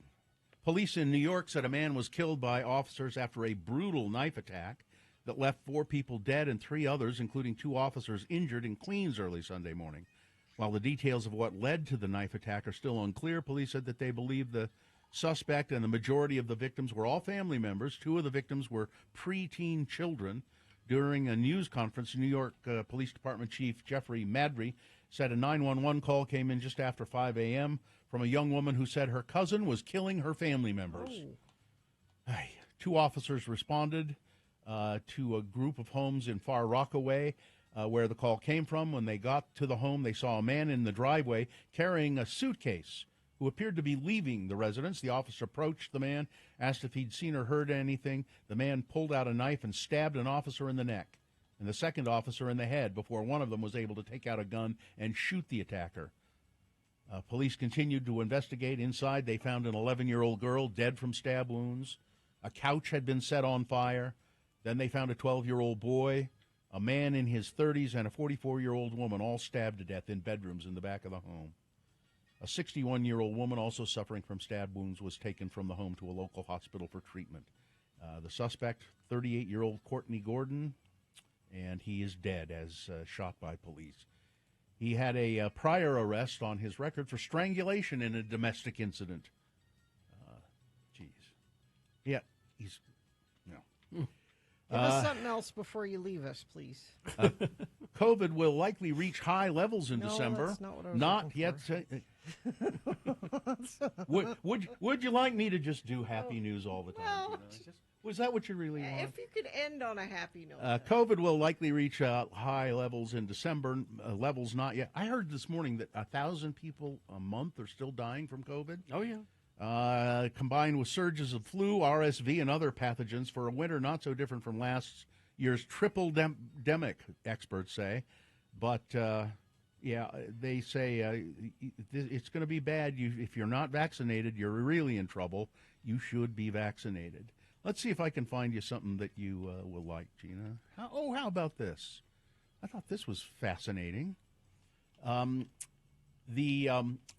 police in New York said a man was killed by officers after a brutal knife attack that left 4 people dead and 3 others, including 2 officers, injured in Queens early Sunday morning. While the details of what led to the knife attack are still unclear, police said that they believe the suspect and the majority of the victims were all family members. 2 of the victims were preteen children. During a news conference, New York Police Department Chief Jeffrey Madry said a 911 call came in just after 5 a.m. from a young woman who said her cousin was killing her family members. 2 officers responded to a group of homes in Far Rockaway where the call came from. When they got to the home, they saw a man in the driveway carrying a suitcase who appeared to be leaving the residence. The officer approached the man, asked if he'd seen or heard anything. The man pulled out a knife and stabbed an officer in the neck and the second officer in the head before one of them was able to take out a gun and shoot the attacker. Police continued to investigate. Inside, they found an 11-year-old girl dead from stab wounds. A couch had been set on fire. Then they found a 12-year-old boy, a man in his 30s, and a 44-year-old woman, all stabbed to death in bedrooms in the back of the home. A 61-year-old woman, also suffering from stab wounds, was taken from the home to a local hospital for treatment. The suspect, 38-year-old Courtney Gordon, and he is dead as shot by police. He had a prior arrest on his record for strangulation in a domestic incident. Yeah, he's, no. Give us something else before you leave us, please. COVID will likely reach high levels in December. That's not what I was looking yet. Would you like me to just do happy news all the time? Well, was that what you really want? If you could end on a happy note. COVID will likely reach high levels in December. Levels not yet. I heard this morning that 1,000 people a month are still dying from COVID. Oh, yeah. Combined with surges of flu, RSV, and other pathogens for a winter not so different from last year's triple-demic, experts say. But, they say it's going to be bad. If you're not vaccinated, you're really in trouble. You should be vaccinated. Let's see if I can find you something that you will like, Gina. How about this? I thought this was fascinating.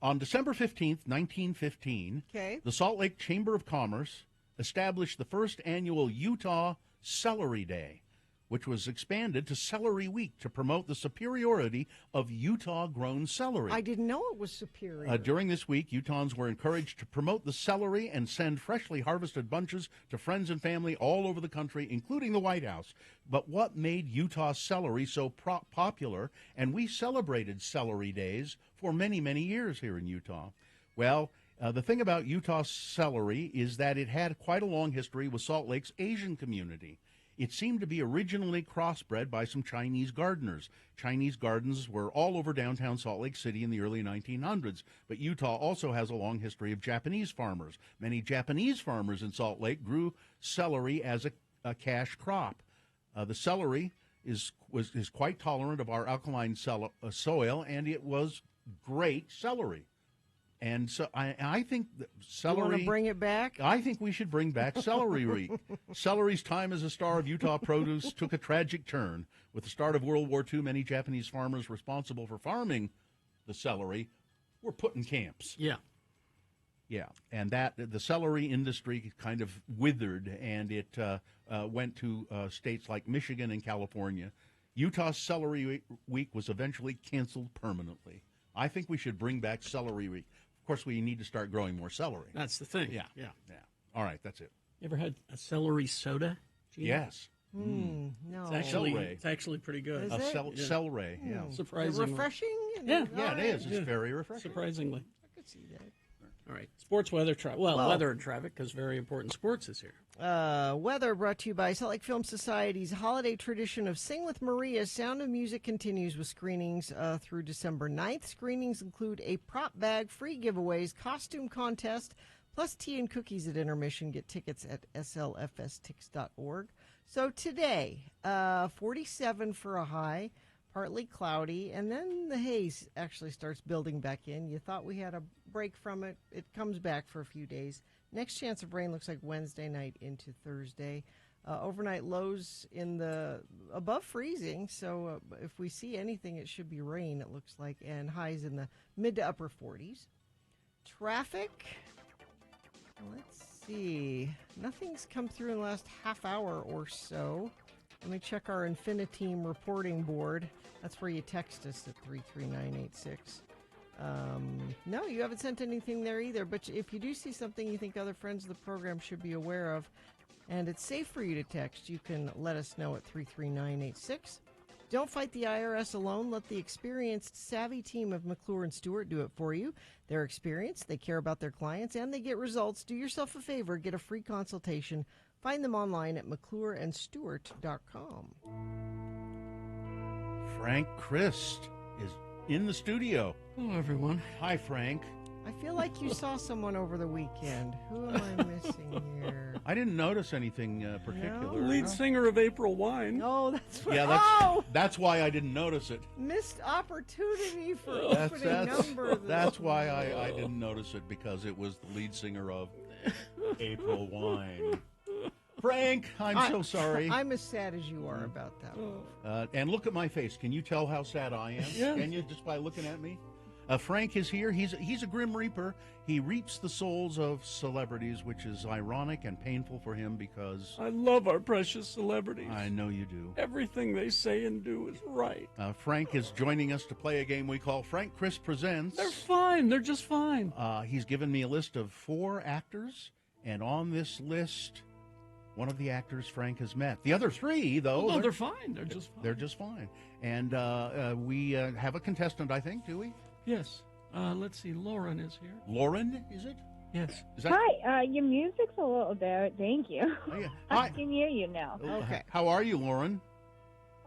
On December 15th, 1915, Okay. the Salt Lake Chamber of Commerce established the first annual Utah Celery Day, which was expanded to Celery Week to promote the superiority of Utah-grown celery. I didn't know it was superior. During this week, Utahns were encouraged to promote the celery and send freshly harvested bunches to friends and family all over the country, including the White House. But what made Utah celery so popular? And we celebrated Celery Days for many, many years here in Utah. Well, the thing about Utah celery is that it had quite a long history with Salt Lake's Asian community. It seemed to be originally crossbred by some Chinese gardeners. Chinese gardens were all over downtown Salt Lake City in the early 1900s, but Utah also has a long history of Japanese farmers. Many Japanese farmers in Salt Lake grew celery as a cash crop. The celery is quite tolerant of our alkaline soil, and it was great celery. And so I think that celery. You want to bring it back? I think we should bring back Celery Week. Celery's time as a star of Utah produce took a tragic turn. With the start of World War II, many Japanese farmers responsible for farming the celery were put in camps. Yeah. Yeah, and that the celery industry kind of withered, and it went to states like Michigan and California. Utah's Celery Week was eventually canceled permanently. I think we should bring back Celery Week. Of course, we need to start growing more celery. That's the thing. Yeah. All right, that's it. You ever had a celery soda, Gene? Yes. No. It's actually pretty good. Is it? Celery, yeah. Surprisingly. Refreshing? Yeah. Yeah, it is. It's very refreshing. Surprisingly. I could see that. All right. Sports, weather, weather and traffic, because very important sports is here. Weather brought to you by Salt Lake Film Society's holiday tradition of Sing with Maria. Sound of Music continues with screenings through December 9th. Screenings include a prop bag, free giveaways, costume contest, plus tea and cookies at intermission. Get tickets at slfstix.org. So today, 47 for a high, partly cloudy, and then the haze actually starts building back in. You thought we had a break from it. It comes back for a few days. Next chance of rain looks like Wednesday night into Thursday. Overnight lows in the above freezing, so if we see anything, it should be rain, it looks like, and highs in the mid to upper 40s. Traffic, let's see. Nothing's come through in the last half hour or so. Let me check our Infiniteam reporting board. That's where you text us at 33986. No, you haven't sent anything there either, but if you do see something you think other friends of the program should be aware of, and it's safe for you to text, you can let us know at 33986. Don't fight the IRS alone. Let the experienced, savvy team of McClure and Stewart do it for you. They're experienced, they care about their clients, and they get results. Do yourself a favor, get a free consultation. Find them online at McClureandStewart.com. Frank Christ is in the studio. Hello, everyone. Hi, Frank. I feel like you saw someone over the weekend. Who am I missing here? I didn't notice anything particular. Lead singer of April Wine. Oh, that's what. Yeah, that's why I didn't notice it. Missed opportunity for opening number. That's why I didn't notice it, because it was the lead singer of April Wine. Frank, I'm so sorry. I'm as sad as you are about that. And look at my face. Can you tell how sad I am? Yeah. Can you, just by looking at me? Frank is here. He's a Grim Reaper. He reaps the souls of celebrities, which is ironic and painful for him because... I love our precious celebrities. I know you do. Everything they say and do is right. Frank is joining us to play a game we call Frank Chris Presents. They're fine. They're just fine. He's given me a list of 4 actors, and on this list, one of the actors Frank has met. The other 3, though... No, they're fine. They're just fine. They're just fine. And we have a contestant, I think, do we? Yes. Let's see. Lauren is here. Lauren, is it? Yes. Is that... Hi. Your music's a little bit. Thank you. Oh, yeah. I Hi. can hear you now. Okay. How are you, Lauren?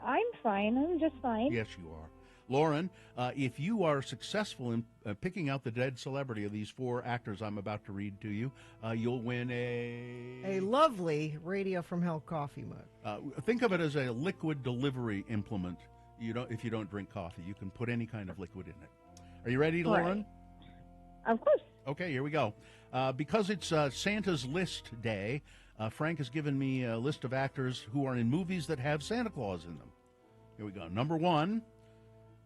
I'm fine. I'm just fine. Yes, you are. Lauren, if you are successful in picking out the dead celebrity of these 4 actors I'm about to read to you, you'll win a lovely Radio from Hell coffee mug. Think of it as a liquid delivery implement. If you don't drink coffee, you can put any kind of liquid in it. Are you ready, Lauren? Of course. Okay, here we go. Because it's Santa's List Day, Frank has given me a list of actors who are in movies that have Santa Claus in them. Here we go. Number 1,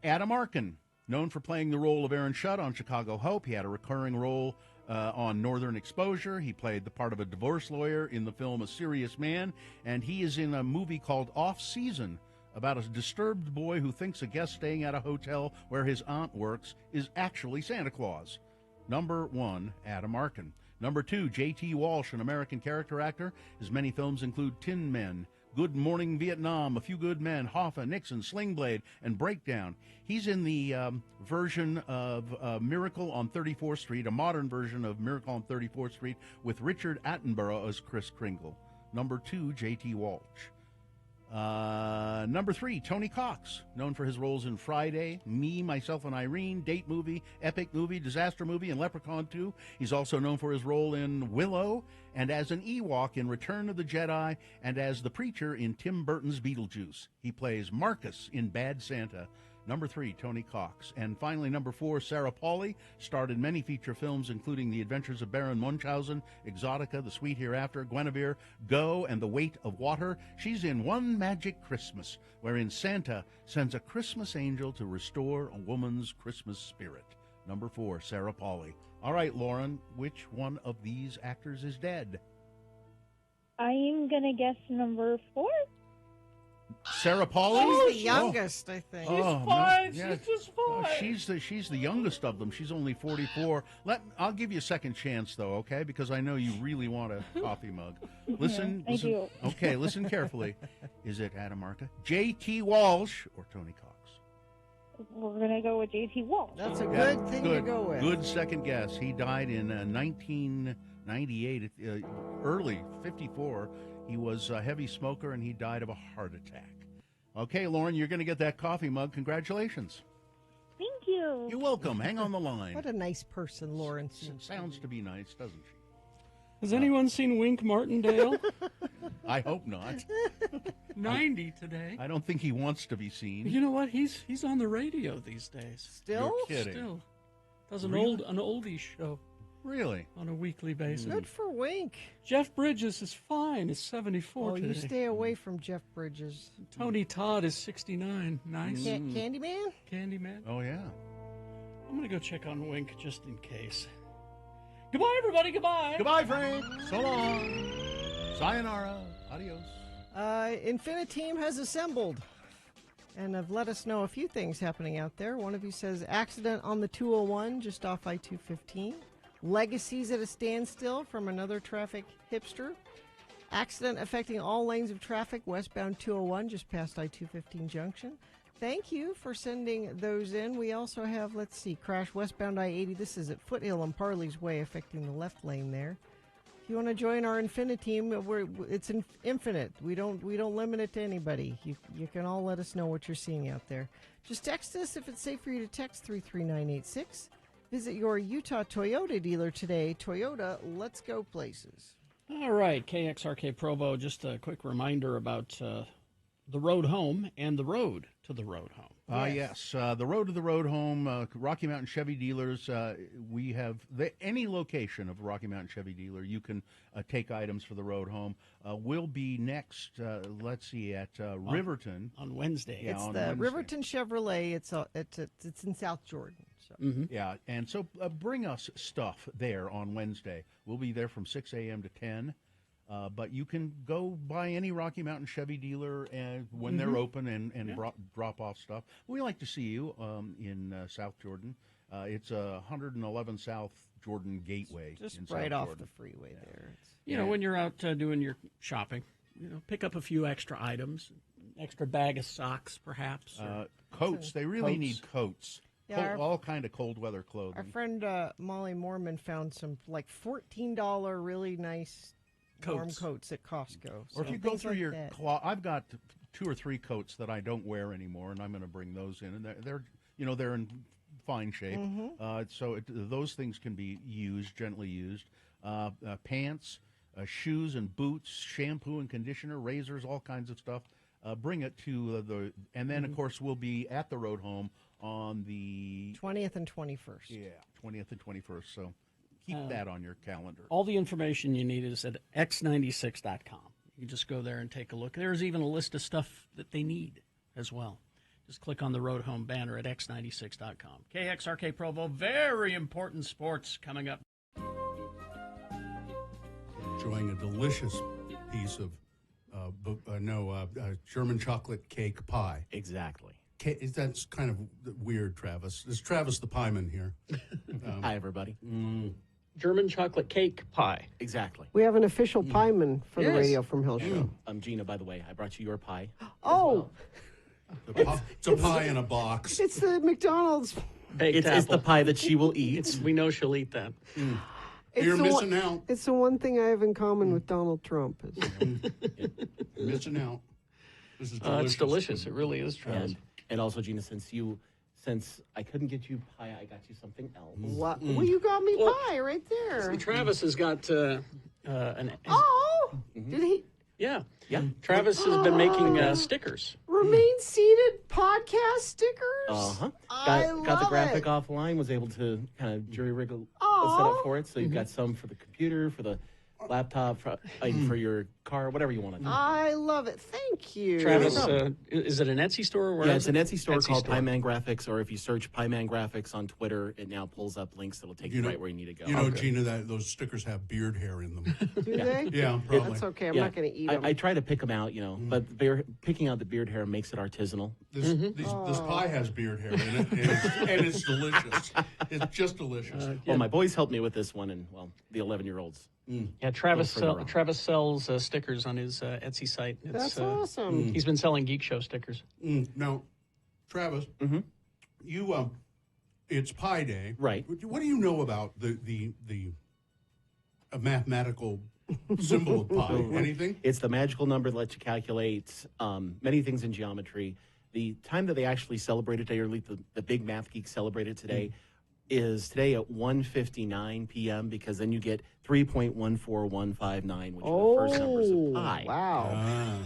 Adam Arkin. Known for playing the role of Aaron Shutt on Chicago Hope, he had a recurring role on Northern Exposure. He played the part of a divorce lawyer in the film A Serious Man, and he is in a movie called Off Season about a disturbed boy who thinks a guest staying at a hotel where his aunt works is actually Santa Claus. Number 1, Adam Arkin. Number 2, J.T. Walsh, an American character actor. His many films include Tin Men, Good Morning Vietnam, A Few Good Men, Hoffa, Nixon, Sling Blade, and Breakdown. He's in the version of Miracle on 34th Street, a modern version of Miracle on 34th Street, with Richard Attenborough as Kris Kringle. Number 2, J.T. Walsh. Number 3, Tony Cox, known for his roles in Friday, Me, Myself, and Irene, Date Movie, Epic Movie, Disaster Movie, and Leprechaun 2. He's also known for his role in Willow, and as an Ewok in Return of the Jedi, and as the preacher in Tim Burton's Beetlejuice. He plays Marcus in Bad Santa. Number 3, Tony Cox. And finally, number 4, Sarah Polley, starred in many feature films, including The Adventures of Baron Munchausen, Exotica, The Sweet Hereafter, Guinevere, Go, and The Weight of Water. She's in One Magic Christmas, wherein Santa sends a Christmas angel to restore a woman's Christmas spirit. Number 4, Sarah Polley. All right, Lauren, which one of these actors is dead? I'm going to guess number 4. Sarah Polley? She's the youngest, I think. She's Oh, fine. no. Yeah. She's just Oh, fine. she's the youngest of them. She's only 44. I'll give you a second chance, though, okay? Because I know you really want a coffee mug. Listen. I listen. do. Okay, listen carefully. Is it Adam Arkin, J.T. Walsh, or Tony Cox? We're going to go with J.T. Walsh. That's a Yeah, good thing good, to go with. Good second guess. He died in 1998, early 54. He was a heavy smoker, and he died of a heart attack. Okay, Lauren, you're going to get that coffee mug. Congratulations. Thank you. You're welcome. Hang on the line. What a nice person Lauren seems. Sounds to be nice, doesn't she? Has anyone seen Wink Martindale? I hope not. 90 today. I don't think he wants to be seen. You know what? He's on the radio these days. Still? You're kidding. Still. Does an Really? an oldie show Really? on a weekly basis. Good for Wink. Jeff Bridges is fine. Is 74 Oh, today. you stay away from Jeff Bridges. Tony Todd is 69. Nice. Candyman? Candyman. Oh, yeah. I'm going to go check on Wink just in case. Goodbye, everybody. Goodbye. Goodbye, Frank. So long. Sayonara. Adios. Infiniteam has assembled and have let us know a few things happening out there. One of you says accident on the 201 just off I-215. Legacies at a standstill from another traffic hipster. Accident affecting all lanes of traffic westbound 201 just past I-215 junction. Thank you for sending those in. We also have, let's see, crash westbound I-80. This is at Foothill and Parley's Way, affecting the left lane there. If you want to join our Infiniteam, it's infinite. We don't limit it to anybody. You can all let us know what you're seeing out there. Just text us if it's safe for you to text 33986. Visit your Utah Toyota dealer today. Toyota, let's go places. All right, KXRK Provo, just a quick reminder about the road home and the road to the road home. Yes. The road to the road home, Rocky Mountain Chevy dealers. We have any location of a Rocky Mountain Chevy dealer. You can take items for the road home. We'll be next, let's see, at Riverton. On Wednesday. Yeah, It's on the Wednesday. Riverton Chevrolet. It's in South Jordan. So. Yeah, and so bring us stuff there on Wednesday. We'll be there from 6 a.m. to 10. But you can go by any Rocky Mountain Chevy dealer when they're open and drop off stuff. We like to see you in South Jordan. It's 111 South Jordan Gateway. Just in right South off Jordan. the freeway there. You know, when you're out doing your shopping, pick up a few extra items, extra bag of socks, perhaps. Coats. They really need coats. Yeah, All kind of cold weather clothing. Our friend Molly Mormon found some like $14 really nice warm coats at Costco. Or if you go through your that. closet, I've got 2 or 3 coats that I don't wear anymore, and I'm going to bring those in, and they're in fine shape. So those things can be gently used. Pants, shoes and boots, shampoo and conditioner, razors, all kinds of stuff. Bring it to and then of course we'll be at the road home on the 20th and 21st. Yeah, 20th and 21st. So keep that on your calendar. All the information you need is at x96.com. You can just go there and take a look. There's even a list of stuff that they need as well. Just click on the Road Home banner at x96.com. KXRK Provo, very important sports coming up. Enjoying a delicious piece of German chocolate cake pie. Exactly. That's kind of weird, Travis. Is Travis the pieman here? Hi, everybody. German chocolate cake pie. Exactly. We have an official pieman for the Radio from Hill show. Gina, by the way, I brought you your pie. Oh, It's a pie in a box. it's the McDonald's. Baked It's the apple. pie that she will eat. We know she'll eat that. You're the missing one, out. It's the one thing I have in common with Donald Trump. You're missing out. This is delicious. It's delicious. It really is, Travis. And also, Gina, since I couldn't get you pie, I got you something else. What? Well, you got me pie right there. See, Travis has got an. Did he? Yeah. Yeah. Travis has been making stickers. Remain seated podcast stickers? Uh-huh. I Got the love graphic it. offline, was able to kind of jury rig a Aw. setup for it. So you've got some for the computer, for the laptop, for your car, whatever you want to do. I love it. Thank you. Travis, is it an Etsy store? Or Yeah, it's an Etsy store Etsy called store. Pieman Graphics, or if you search Pieman Graphics on Twitter, it now pulls up links that'll take you right where you need to go. You know, Gina, that those stickers have beard hair in them. Do they? Yeah, probably. That's okay. I'm Yeah. not going to eat them. I try to pick them out, but picking out the beard hair makes it artisanal. This pie has beard hair in it, and it's delicious. It's just delicious. Well, my boys helped me with this one, and, the 11-year-olds. Yeah, Travis Go further on. Travis sells stickers on his Etsy site. That's awesome. He's been selling Geek Show stickers. Now, Travis, you it's Pi Day, Right? What do you know about the mathematical symbol of pi? Anything? It's the magical number that lets you calculate many things in geometry. The time that they actually celebrate it today, or at least the big math geeks celebrate it today, is today at 1:59 p.m. because then you get 3.14159, which are the first numbers of pi. Wow.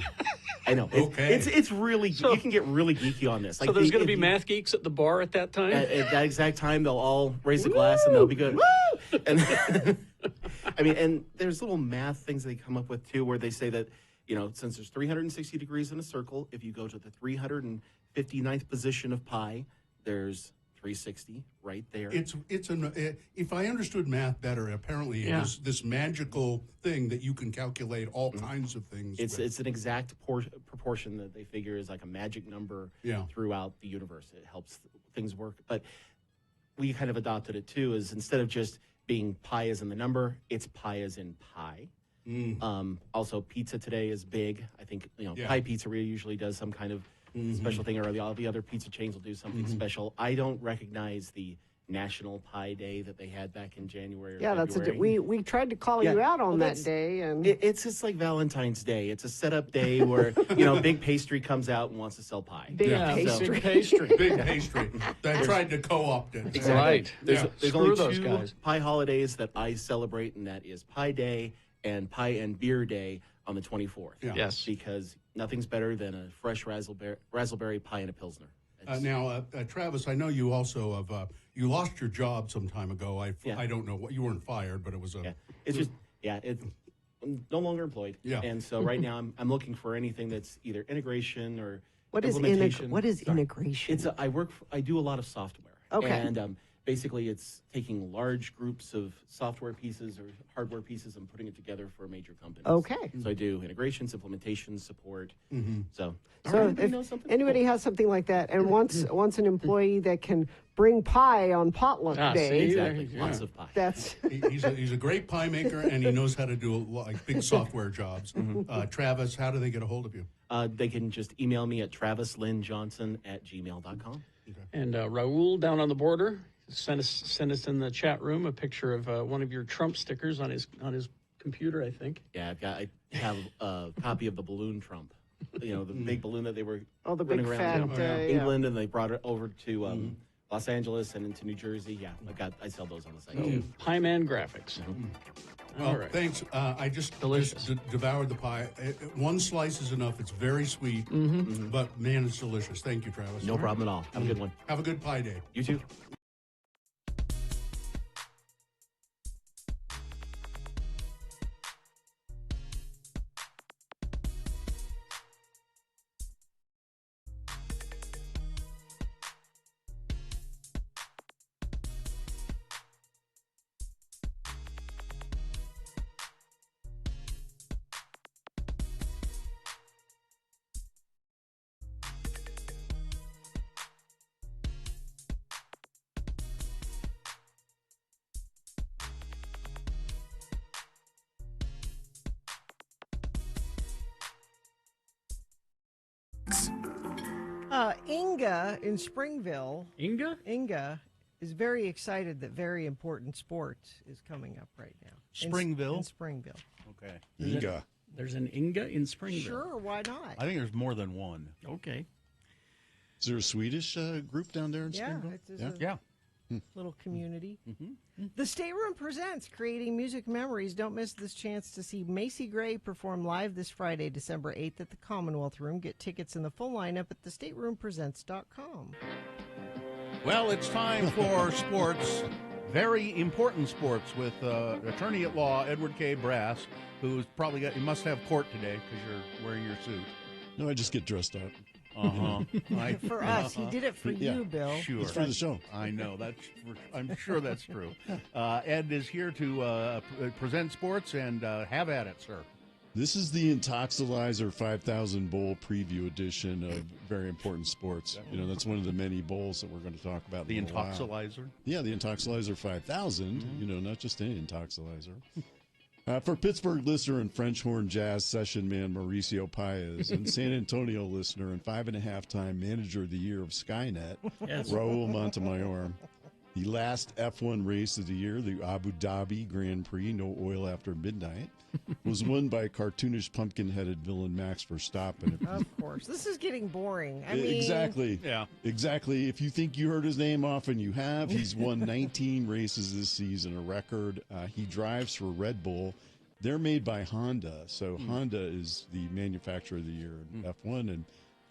I know. Okay. It's really you can get really geeky on this. So there's going to be math geeks at the bar at that time? At that exact time, they'll all raise a glass and they'll be good. And I mean, and there's little math things they come up with too, where they say that since there's 360 degrees in a circle, if you go to the 359th position of pi, there's 360 right there. If I understood math better, apparently it is this magical thing that you can calculate all kinds of things. It's an exact proportion that they figure is like a magic number throughout the universe. It helps things work. But we kind of adopted it too, is instead of just being pi as in the number, it's pi as in pie. Also, pizza today is big. I think Pie Pizzeria usually does some kind of special thing, or all the other pizza chains will do something special. I don't recognize the National Pie Day that they had back in January. Or February. We tried to call you out on that day, and it's just like Valentine's Day. It's a setup day where big pastry comes out and wants to sell pie. Big pastry. Big pastry. Big pastry. They tried to co-opt it. Exactly. Right. There's Screw only those two guys. pie holidays that I celebrate, and that is Pie Day and Pie and Beer Day on the 24th. Yeah. Yes. Because nothing's better than a fresh raspberry pie and a Pilsner. Now, Travis, I know you also have you lost your job some time ago. I don't know what you weren't fired, but it was a. Yeah. I'm no longer employed. Yeah. And so right now I'm looking for anything that's either integration or what is implementation. what is integration? I do a lot of software. Okay. And basically it's taking large groups of software pieces or hardware pieces and putting it together for a major company. Okay. So I do integrations, implementations, support. So if anybody has something like that and wants an employee that can bring pie on potluck day, exactly, lots of pie. That's he's a great pie maker, and he knows how to do big software jobs. Travis, how do they get a hold of you? They can just email me at travislynnjohnson@gmail.com. Okay. And Raul down on the border sent us in the chat room a picture of one of your Trump stickers on his computer, I think. Yeah, I have a copy of the balloon Trump. The big balloon that they were the running big around fat England, and they brought it over to Los Angeles and into New Jersey. Yeah, I sell those on the site too. Pieman Graphics. Well, All right. thanks. I just devoured the pie. One slice is enough. It's very sweet, but man, it's delicious. Thank you, Travis. No problem at all. Have a good one. Have a good pie day. You too. Inga in Springville. Inga? Inga is very excited that Very Important Sports is coming up right now. Springville? In Springville. Okay. Inga. There's an Inga in Springville. Sure, why not? I think there's more than one. Okay. Is there a Swedish group down there in Springville? It's a little community. The Stateroom presents Creating Music Memories. Don't miss this chance to see Macy Gray perform live this Friday, December 8th at the Commonwealth Room. Get tickets in the full lineup at thestateroompresents.com. Well, it's time for sports, very important sports, with attorney at law Edward K. Brass, who's probably you must have court today because you're wearing your suit. No, I just get dressed up. For us, he did it for you, Bill. Sure, it's for the show. I know I'm sure that's true. Ed is here to present sports and have at it, sir. This is the Intoxilizer 5000 Bowl preview edition of Very Important Sports. That's one of the many bowls that we're going to talk about. The in a while. Intoxilizer? Yeah, the Intoxilizer 5000. Not just any Intoxilizer. For Pittsburgh listener and French horn jazz session man Mauricio Paez, and San Antonio listener and 5.5-time manager of the year of Skynet, Raul Montemayor. The last F1 race of the year, the Abu Dhabi Grand Prix, no oil after midnight, was won by cartoonish pumpkin-headed villain Max Verstappen. Of course. This is getting boring. I mean, exactly. Yeah. Exactly. If you think you heard his name often, you have. He's won 19 races this season, a record. He drives for Red Bull. They're made by Honda, so Honda is the manufacturer of the year in F1, and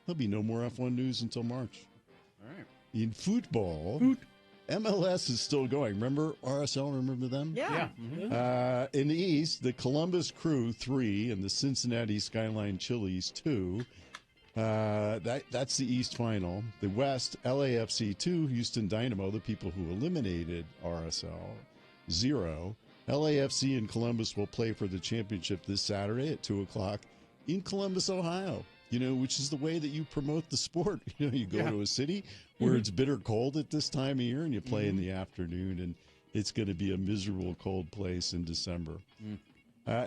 there'll be no more F1 news until March. All right. In football, MLS is still going. Remember RSL? Remember them? Yeah. In the East, the Columbus Crew 3 and the Cincinnati Skyline Chili's 2. That's the East final. The West, LAFC 2, Houston Dynamo, the people who eliminated RSL, 0. LAFC and Columbus will play for the championship this Saturday at 2 o'clock in Columbus, Ohio. Which is the way that you promote the sport. You go to a city where it's bitter cold at this time of year and you play in the afternoon, and it's going to be a miserable cold place in December.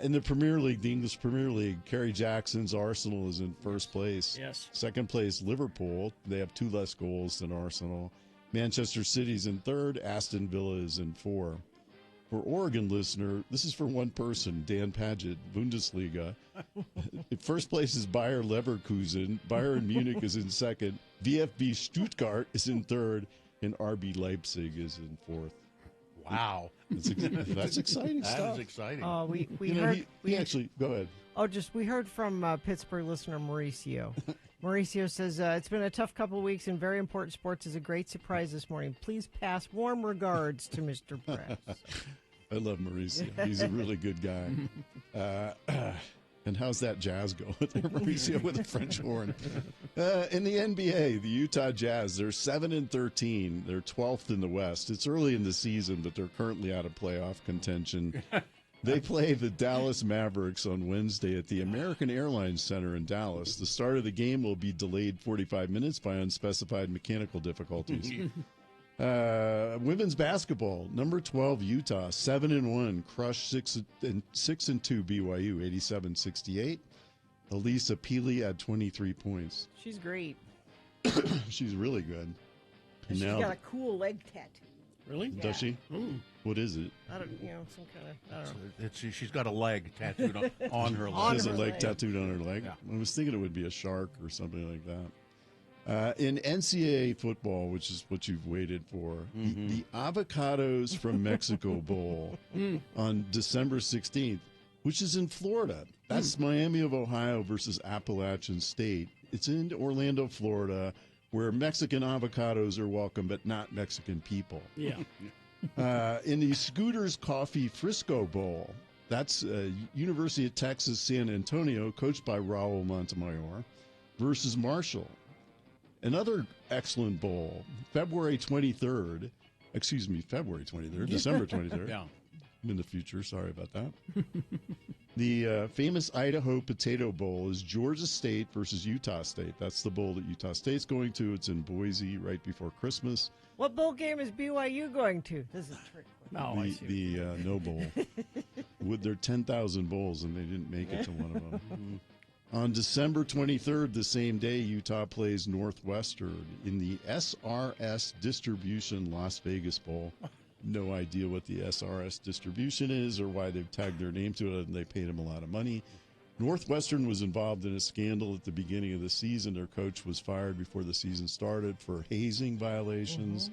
In the Premier League, the English Premier League, Kerry Jackson's Arsenal is in first place. Yes. Second place, Liverpool. They have 2 less goals than Arsenal. Manchester City's in third. Aston Villa is in 4. For Oregon listener, this is for one person, Dan Paget, Bundesliga. First place is Bayer Leverkusen. Bayern Munich is in second. VfB Stuttgart is in third. And RB Leipzig is in fourth. Wow. That's exciting stuff. That is exciting. We actually, go ahead. We heard from Pittsburgh listener Mauricio. Mauricio says, it's been a tough couple of weeks and Very Important Sports is a great surprise this morning. Please pass warm regards to Mr. Press. I love Mauricio. He's a really good guy. And how's that jazz going there, Mauricio, with a French horn? In the NBA, the Utah Jazz, they're 7-13. They're 12th in the West. It's early in the season, but they're currently out of playoff contention. They play the Dallas Mavericks on Wednesday at the American Airlines Center in Dallas. The start of the game will be delayed 45 minutes by unspecified mechanical difficulties. Women's basketball, number 12 Utah, 7-1, crushed 6-2 BYU, 87-68. Elisa Peely had 23 points. She's great. She's really good. And she's got a cool leg tattoo. Really? Yeah. Does she? Ooh. What is it? I don't, some kind of, I don't know. She's got a leg tattooed on her leg. On She has a her leg leg. tattooed on her leg. Yeah. I was thinking it would be a shark or something like that. In NCAA football, which is what you've waited for, the Avocados from Mexico Bowl on December 16th, which is in Florida. That's Miami of Ohio versus Appalachian State. It's in Orlando, Florida, where Mexican avocados are welcome, but not Mexican people. Yeah. In the Scooters Coffee Frisco Bowl, that's University of Texas San Antonio, coached by Raul Montemayor, versus Marshall. Another excellent bowl, December 23rd. Yeah. I'm in the future, sorry about that. The famous Idaho Potato Bowl is Georgia State versus Utah State. That's the bowl that Utah State's going to. It's in Boise right before Christmas. What bowl game is BYU going to? This is a trick question. No, I see. The No Bowl. With their 10,000 bowls, and they didn't make it to one of them. On December 23rd, the same day, Utah plays Northwestern in the SRS Distribution Las Vegas Bowl. No idea what the SRS Distribution is or why they've tagged their name to it, and they paid them a lot of money. Northwestern was involved in a scandal at the beginning of the season. Their coach was fired before the season started for hazing violations,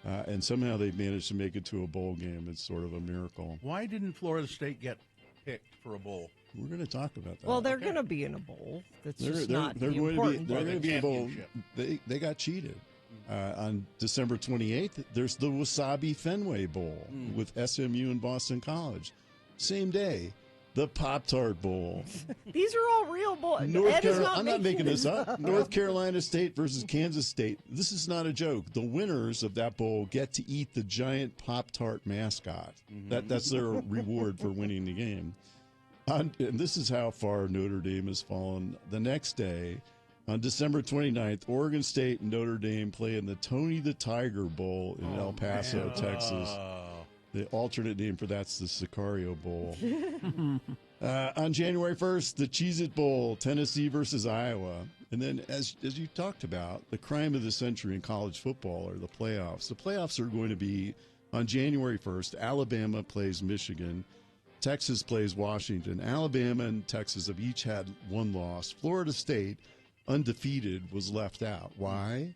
and somehow they managed to make it to a bowl game. It's sort of a miracle. Why didn't Florida State get picked for a bowl? We're going to talk about that. Well, they're going to be in a bowl. That's just not the going important to be in a bowl. Championship. They got cheated. On December 28th, there's the Wasabi Fenway Bowl with SMU and Boston College. Same day, the Pop-Tart Bowl. These are all real bowls. I'm not making this up. North Carolina State versus Kansas State. This is not a joke. The winners of that bowl get to eat the giant Pop-Tart mascot. That's their reward for winning the game. And this is how far Notre Dame has fallen. The next day, on December 29th, Oregon State and Notre Dame play in the Tony the Tiger Bowl in El Paso, Texas. The alternate name for that's the Sicario Bowl. On January 1st, the Cheez-It Bowl, Tennessee versus Iowa. And then, as you talked about, the crime of the century in college football are the playoffs. The playoffs are going to be on January 1st. Alabama plays Michigan. Texas plays Washington. Alabama and Texas have each had one loss. Florida State, undefeated, was left out. Why?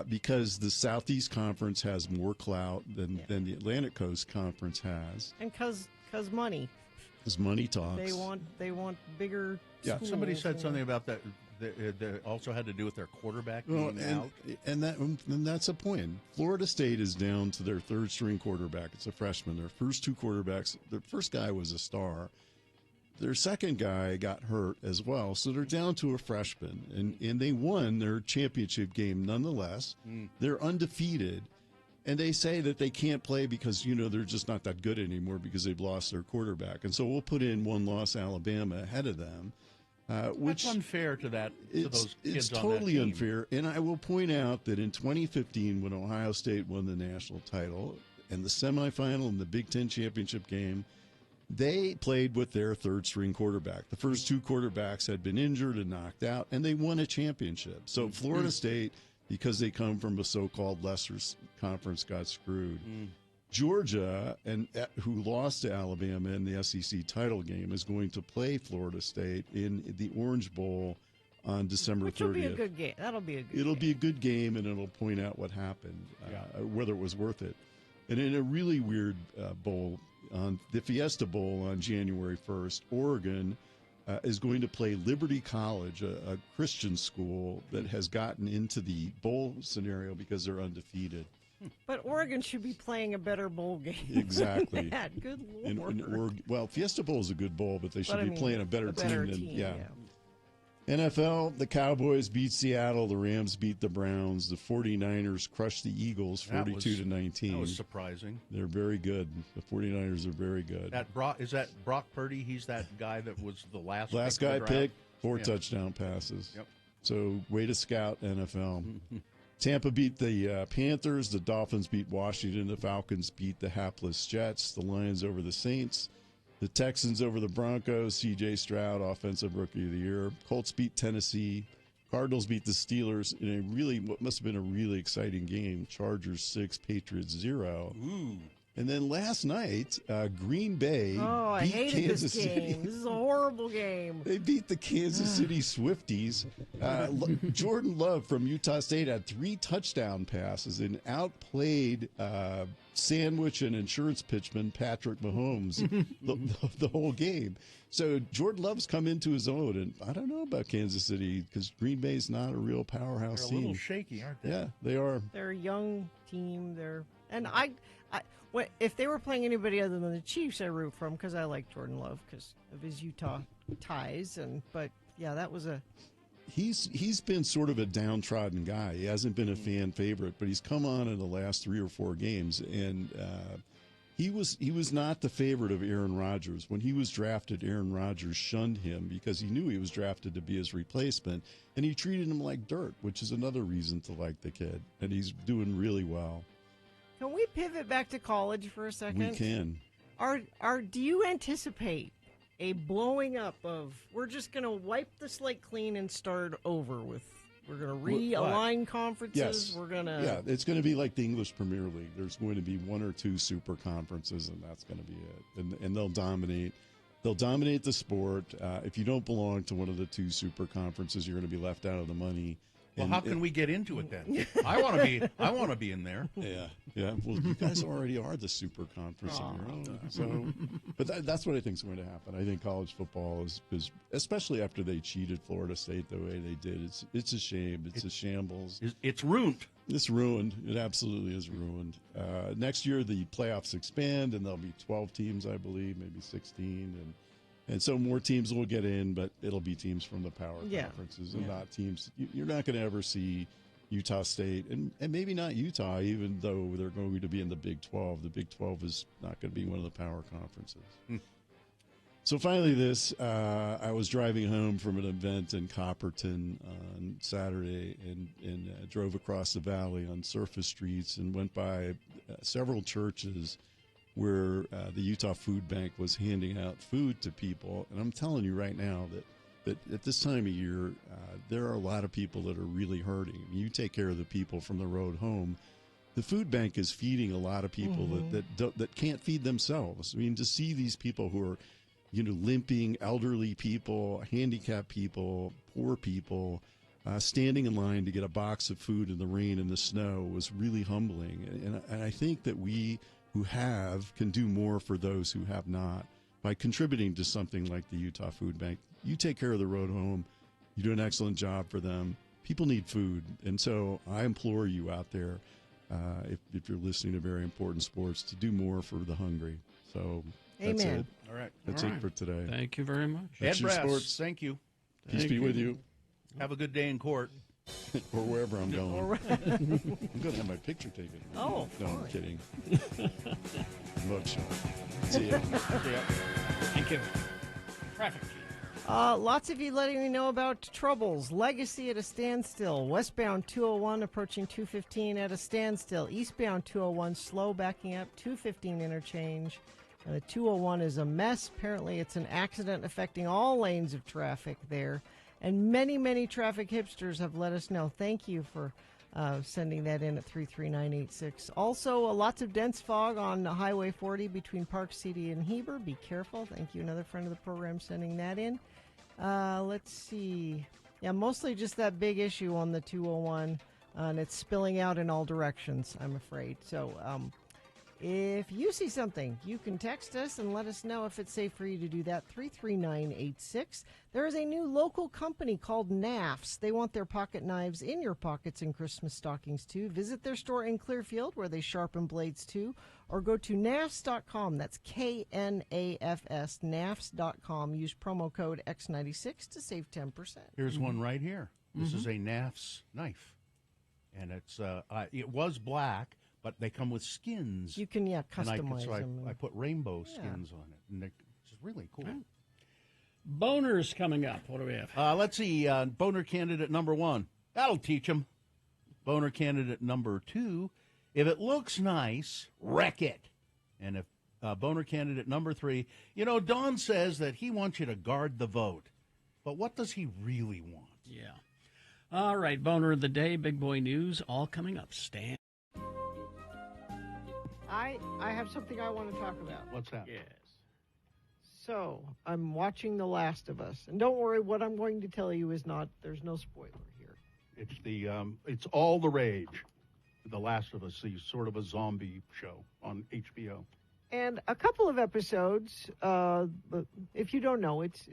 Because the Southeast Conference has more clout than the Atlantic Coast Conference has. And because money. Because money talks. They want bigger. schools. Somebody said something about that. That also had to do with their quarterback being out. And that's a point. Florida State is down to their third string quarterback. It's a freshman. Their first two quarterbacks, the first guy was a star. Their second guy got hurt as well, so they're down to a freshman. And they won their championship game nonetheless. They're undefeated. And they say that they can't play because, they're just not that good anymore because they've lost their quarterback. And so we'll put in one-loss Alabama ahead of them. Which That's unfair to those kids. It's on totally that team. unfair. And I will point out that in 2015, when Ohio State won the national title and the semifinal in the Big Ten championship game, they played with their third string quarterback. The first two quarterbacks had been injured and knocked out, and they won a championship. So Florida State, because they come from a so-called lesser conference, got screwed. Georgia, who lost to Alabama in the SEC title game, is going to play Florida State in the Orange Bowl on December 30th. Which will be a good game. That'll be a good game. It'll be a good game, and it'll point out what happened, whether it was worth it. And in a really weird bowl, on the Fiesta Bowl on January 1st, Oregon is going to play Liberty College, a Christian school that has gotten into the bowl scenario because they're undefeated. But Oregon should be playing a better bowl game. Exactly. Than that. Good Lord. Well, Fiesta Bowl is a good bowl, but they should be playing a better team. Yeah. NFL, the Cowboys beat Seattle. The Rams beat the Browns. The 49ers crushed the Eagles 42-19. That was surprising. They're very good. The 49ers are very good. Is that Brock Purdy? He's that guy that was the last guy picked, 4 touchdown passes. Yep. So way to scout, NFL. Tampa beat the Panthers. The Dolphins beat Washington. The Falcons beat the hapless Jets. The Lions over the Saints. The Texans over the Broncos. C.J. Stroud, Offensive Rookie of the Year. Colts beat Tennessee. Cardinals beat the Steelers in what must have been a really exciting game. Chargers 6, Patriots 0. Ooh. And then last night, Green Bay I beat hated Kansas this City. game. This is a horrible game. They beat the Kansas City Swifties. Jordan Love from Utah State had 3 touchdown passes and outplayed sandwich and insurance pitchman Patrick Mahomes the whole game. So Jordan Love's come into his own, and I don't know about Kansas City because Green Bay's not a real powerhouse They're a team. little shaky, aren't they? Yeah, they are. They're a young team. If they were playing anybody other than the Chiefs, I root for them because I like Jordan Love because of his Utah ties. But that was a. He's been sort of a downtrodden guy. He hasn't been a fan favorite, but he's come on in the last 3 or 4 games, and he was not the favorite of Aaron Rodgers. When he was drafted, Aaron Rodgers shunned him because he knew he was drafted to be his replacement, and he treated him like dirt, which is another reason to like the kid. And he's doing really well. Can we pivot back to college for a second? We can. Do you anticipate a blowing up of, we're just going to wipe the slate clean and start over with, we're going to realign conferences. Yes. We're going to. Yeah, it's going to be like the English Premier League. There's going to be one or two super conferences, and that's going to be it. And they'll dominate. They'll dominate the sport. If you don't belong to one of the two super conferences, you're going to be left out of the money. Well, how can we get into it then? I want to be in there. Yeah. Well, you guys already are the super conference on your own. So, but that's what I think is going to happen. I think college football is especially after they cheated Florida State the way they did. It's a shame. It's a shambles. It's ruined. It's ruined. It absolutely is ruined. Next year the playoffs expand, and there'll be 12 teams, I believe, maybe 16, and so more teams will get in, but it'll be teams from the power conferences and not teams. You're not going to ever see Utah State, and maybe not Utah, even though they're going to be in the Big 12. The Big 12 is not going to be one of the power conferences. So finally I was driving home from an event in Copperton on Saturday and drove across the valley on surface streets and went by several churches where the Utah Food Bank was handing out food to people. And I'm telling you right now that at this time of year, there are a lot of people that are really hurting. You take care of the people from the road home. The food bank is feeding a lot of people that can't feed themselves. I mean, to see these people who are, limping, elderly people, handicapped people, poor people, standing in line to get a box of food in the rain and the snow was really humbling. And I think that we who have can do more for those who have not by contributing to something like the Utah Food Bank. You take care of the road home. You do an excellent job for them. People need food. And so I implore you out there, if you're listening to Very Important Sports, to do more for the hungry. So that's Amen. it. All right. That's it for today. Thank you very much. That's Ed your Brass, sports. thank you. Peace be with you. Have a good day in court. Or wherever I'm going. I'm going to have my picture taken. Oh, no, I'm kidding. Mugshot. See ya. Thank you. Traffic. Lots of you letting me know about troubles. Legacy at a standstill. Westbound 201 approaching 215 at a standstill. Eastbound 201 slow backing up 215 interchange. And the 201 is a mess. Apparently it's an accident affecting all lanes of traffic there. And many, many traffic hipsters have let us know. Thank you for sending that in at 33986. Also, lots of dense fog on Highway 40 between Park City and Heber. Be careful. Thank you. Another friend of the program sending that in. Let's see. Yeah, mostly just that big issue on the 201. And it's spilling out in all directions, I'm afraid. So if you see something, you can text us and let us know if it's safe for you to do that. 33986. There is a new local company called NAFS. They want their pocket knives in your pockets and Christmas stockings too. Visit their store in Clearfield where they sharpen blades too, or go to nafs.com. That's KNAFS, nafs.com. Use promo code X96 to save 10%. Here's one right here. This is a NAFS knife, and it was black, but they come with skins. You can customize them. I put rainbow skins on it, and it's really cool. Boners coming up. What do we have? Let's see. Boner candidate number 1. That'll teach them. Boner candidate number 2. If it looks nice, wreck it. And if boner candidate number 3, Don says that he wants you to guard the vote. But what does he really want? Yeah. All right. Boner of the day, big boy news, all coming up. Stan. I have something I want to talk about. What's that? Yes. So, I'm watching The Last of Us. And don't worry, what I'm going to tell you there's no spoiler here. It's all the rage. The Last of Us, the sort of a zombie show on HBO. And a couple of episodes, if you don't know, it's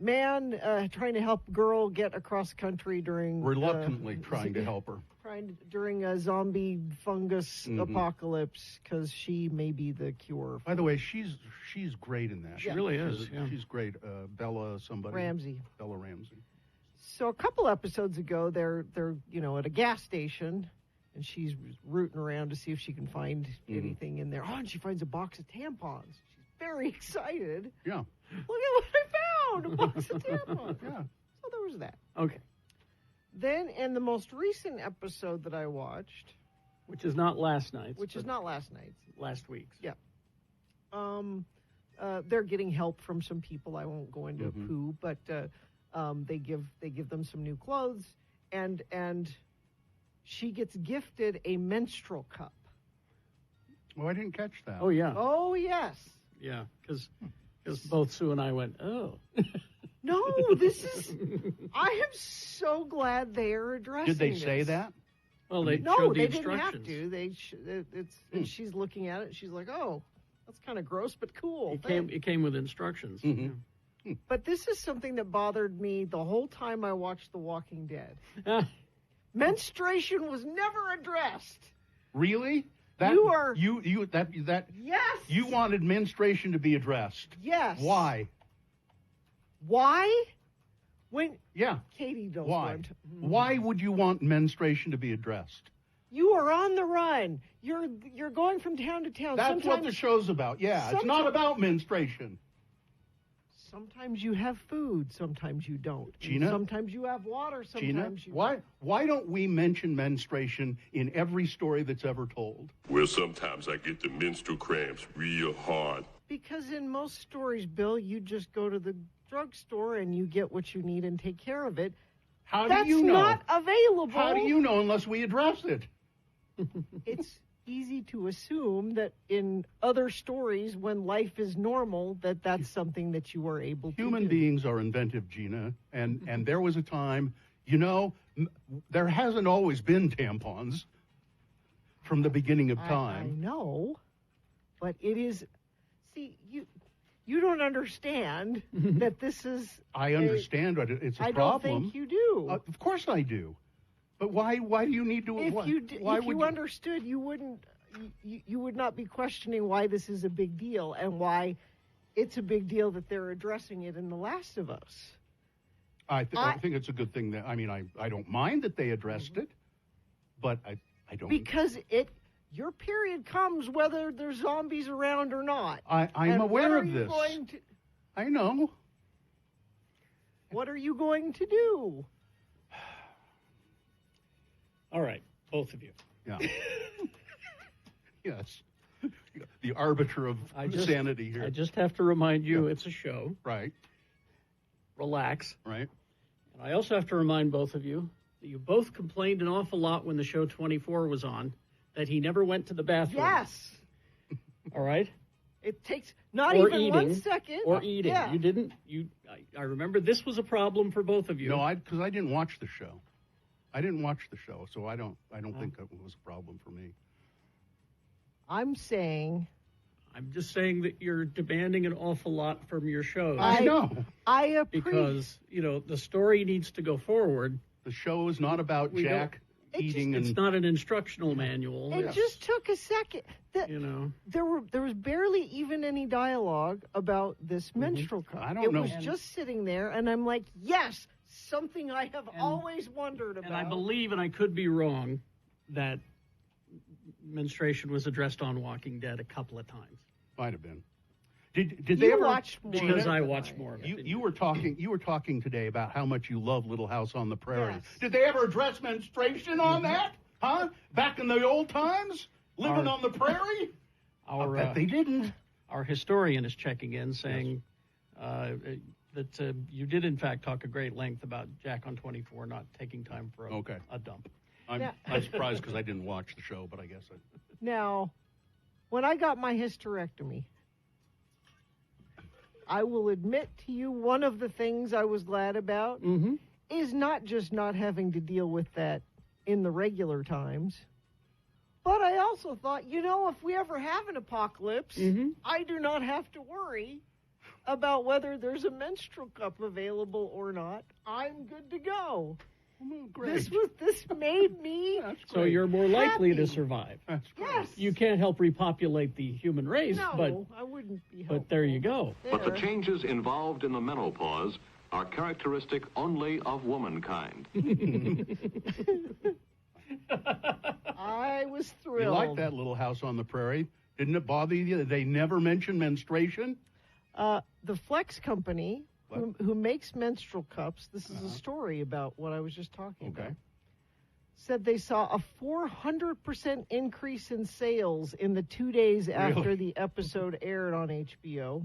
man trying to help girl get across country during... Reluctantly trying to help her. During a zombie fungus apocalypse, because she may be the cure. By the way, she's great in that. She really is. She's great. Bella somebody. Ramsey. Bella Ramsey. So a couple episodes ago, they're at a gas station, and she's rooting around to see if she can find anything in there. Oh, and she finds a box of tampons. She's very excited. Yeah. Look at what I found! A box of tampons. Yeah. So there was that. Okay. Then, in the most recent episode that I watched, which is not last night's. Last week's. Yeah. they're getting help from some people. I won't go into who, but they give them some new clothes, and she gets gifted a menstrual cup. Oh, I didn't catch that. Oh, yeah. Oh, yes. Yeah, because both Sue and I went, oh. No, this is. I am so glad they are addressing. Did they say that? Well, they no, showed the they didn't instructions. have to. And she's looking at it. And she's like, "Oh, that's kind of gross, but cool." It came with instructions. But this is something that bothered me the whole time I watched The Walking Dead. Menstruation was never addressed. Really? Yes. You wanted menstruation to be addressed. Yes. Why? Why? Yeah. Katie knows Why? Why would you want menstruation to be addressed? You are on the run. You're going from town to town. That's what the show's about. Yeah, it's not about menstruation. Sometimes you have food, sometimes you don't. Gina? Sometimes you have water, sometimes Gina, why don't we mention menstruation in every story that's ever told? Well, sometimes I get the menstrual cramps real hard. Because in most stories, Bill, you just go to the drugstore and you get what you need and take care of it. How That's do you know? not available. How do you know unless we address it? It's easy to assume that in other stories, when life is normal, that's something that you are able to do. Human beings are inventive, Gina, and there was a time, there hasn't always been tampons from the beginning of time. I know, but it is. See, you don't understand that this is. I understand, but it's a problem. I don't think you do. Of course I do. But why do you need to? If you understood, you wouldn't. You would not be questioning why this is a big deal and why it's a big deal that they're addressing it in The Last of Us. I think it's a good thing that I don't mind that they addressed it, but I don't because your period comes whether there's zombies around or not. I'm aware of this. I know. What are you going to do? All right, both of you. Yeah. Yes. The arbiter of sanity here. I just have to remind you, it's a show. Right. Relax. Right. And I also have to remind both of you that you both complained an awful lot when the show 24 was on that he never went to the bathroom. Yes. All right? It takes not even eating, 1 second. Or eating. Yeah. You didn't. I remember this was a problem for both of you. No, because I didn't watch the show. I didn't watch the show, so I don't think it was a problem for me. I'm just saying that you're demanding an awful lot from your shows. I know. Because, the story needs to go forward. The show is not about Jack eating It's not an instructional manual. It just took a second. There was barely even any dialogue about this menstrual cup. I don't know. It was just sitting there, and I'm like, yes, something I have always wondered about. And I believe, and I could be wrong, that menstruation was addressed on Walking Dead a couple of times. Might have been. Did they ever watch more? Because I watched more of it. You were talking today about how much you love Little House on the Prairie. Yes. Did they ever address menstruation on that? Huh? Back in the old times, living on the prairie? I bet they didn't. Our historian is checking in, saying that you did in fact talk a great length about Jack on 24 not taking time for a dump. I'm surprised because I didn't watch the show, but I guess I... Now, when I got my hysterectomy, I will admit to you one of the things I was glad about is not just not having to deal with that in the regular times, but I also thought, if we ever have an apocalypse, I do not have to worry about whether there's a menstrual cup available or not. I'm good to go. Great. This made me. So you're more likely to survive. That's great. Yes. You can't help repopulate the human race, No, I wouldn't be helpful. but there you go. But the changes involved in the menopause are characteristic only of womankind. I was thrilled. You like that Little House on the Prairie? Didn't it bother you that they never mentioned menstruation? The Flex Company, who makes menstrual cups, this is a story about what I was just talking about, said they saw a 400% increase in sales in the 2 days after the episode aired on HBO.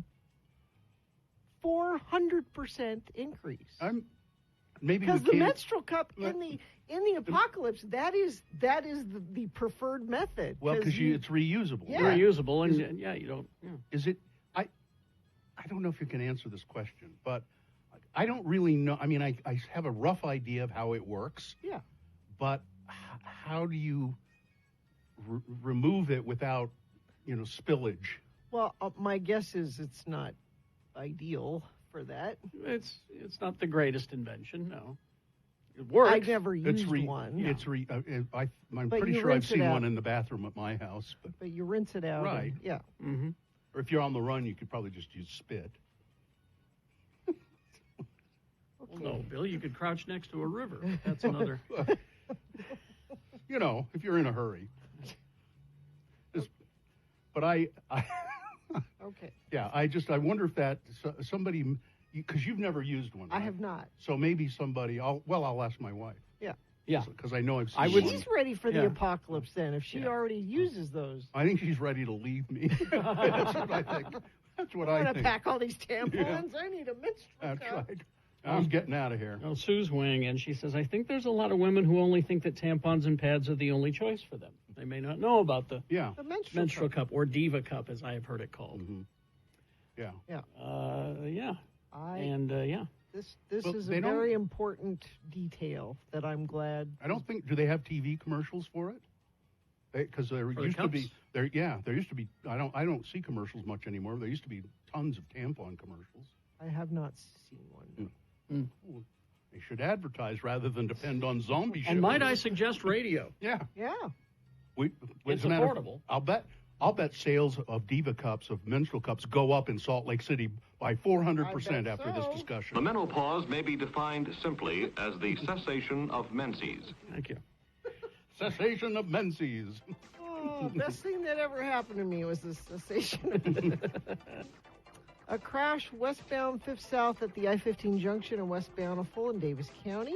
400% increase. Maybe because we the can't- menstrual cup in the apocalypse, that is the preferred method. Well, because it's reusable. Yeah. Reusable, and you don't. Yeah. Is it? I don't know if you can answer this question, but I don't really know. I mean, I have a rough idea of how it works. Yeah. But how do you remove it without, spillage? Well, my guess is it's not ideal for that. It's not the greatest invention, no. It works. I've never used one. I'm But pretty you sure I've rinse it seen out. one in the bathroom at my house. But you rinse it out. Right. And, yeah. Mm-hmm. Or if you're on the run, you could probably just use spit. Well, no, Bill, you could crouch next to a river. That's another. If you're in a hurry. But I Okay. yeah, I wonder if that somebody, because you've never used one. I right? have not. So maybe somebody. I'll ask my wife. Yeah. Yeah. Because I know I've seen one. She's ready for the Yeah. apocalypse then, if she already uses those. I think she's ready to leave me. That's what I think. That's what I'm I going to think. pack all these tampons. I need a menstrual That's cup. right. I'm getting out of here. Well, Sue's weighing in. She says, I think there's a lot of women who only think that tampons and pads are the only choice for them. They may not know about the Yeah. The menstrual, menstrual cup or diva cup, as I have heard it called. Mm-hmm. Yeah. Yeah. Yeah. Yeah. This Well, is they a don't- very important detail that I'm glad. I don't think. Do they have TV commercials for it? Because there the used to be. cups? There used to be. I don't see commercials much anymore. There used to be tons of tampon commercials. I have not seen one. Well, they should advertise rather than depend on zombie shows. And might I suggest radio? Yeah. Yeah. It's as a matter of- affordable. I'll bet sales of Diva cups, of menstrual cups, go up in Salt Lake City by 400% after this The discussion. menopause may be defined simply as the cessation of menses. Thank you. Cessation of menses. Oh, best thing that ever happened to me was the cessation. A crash westbound 5th South at the I-15 junction and westbound Full in Davis County.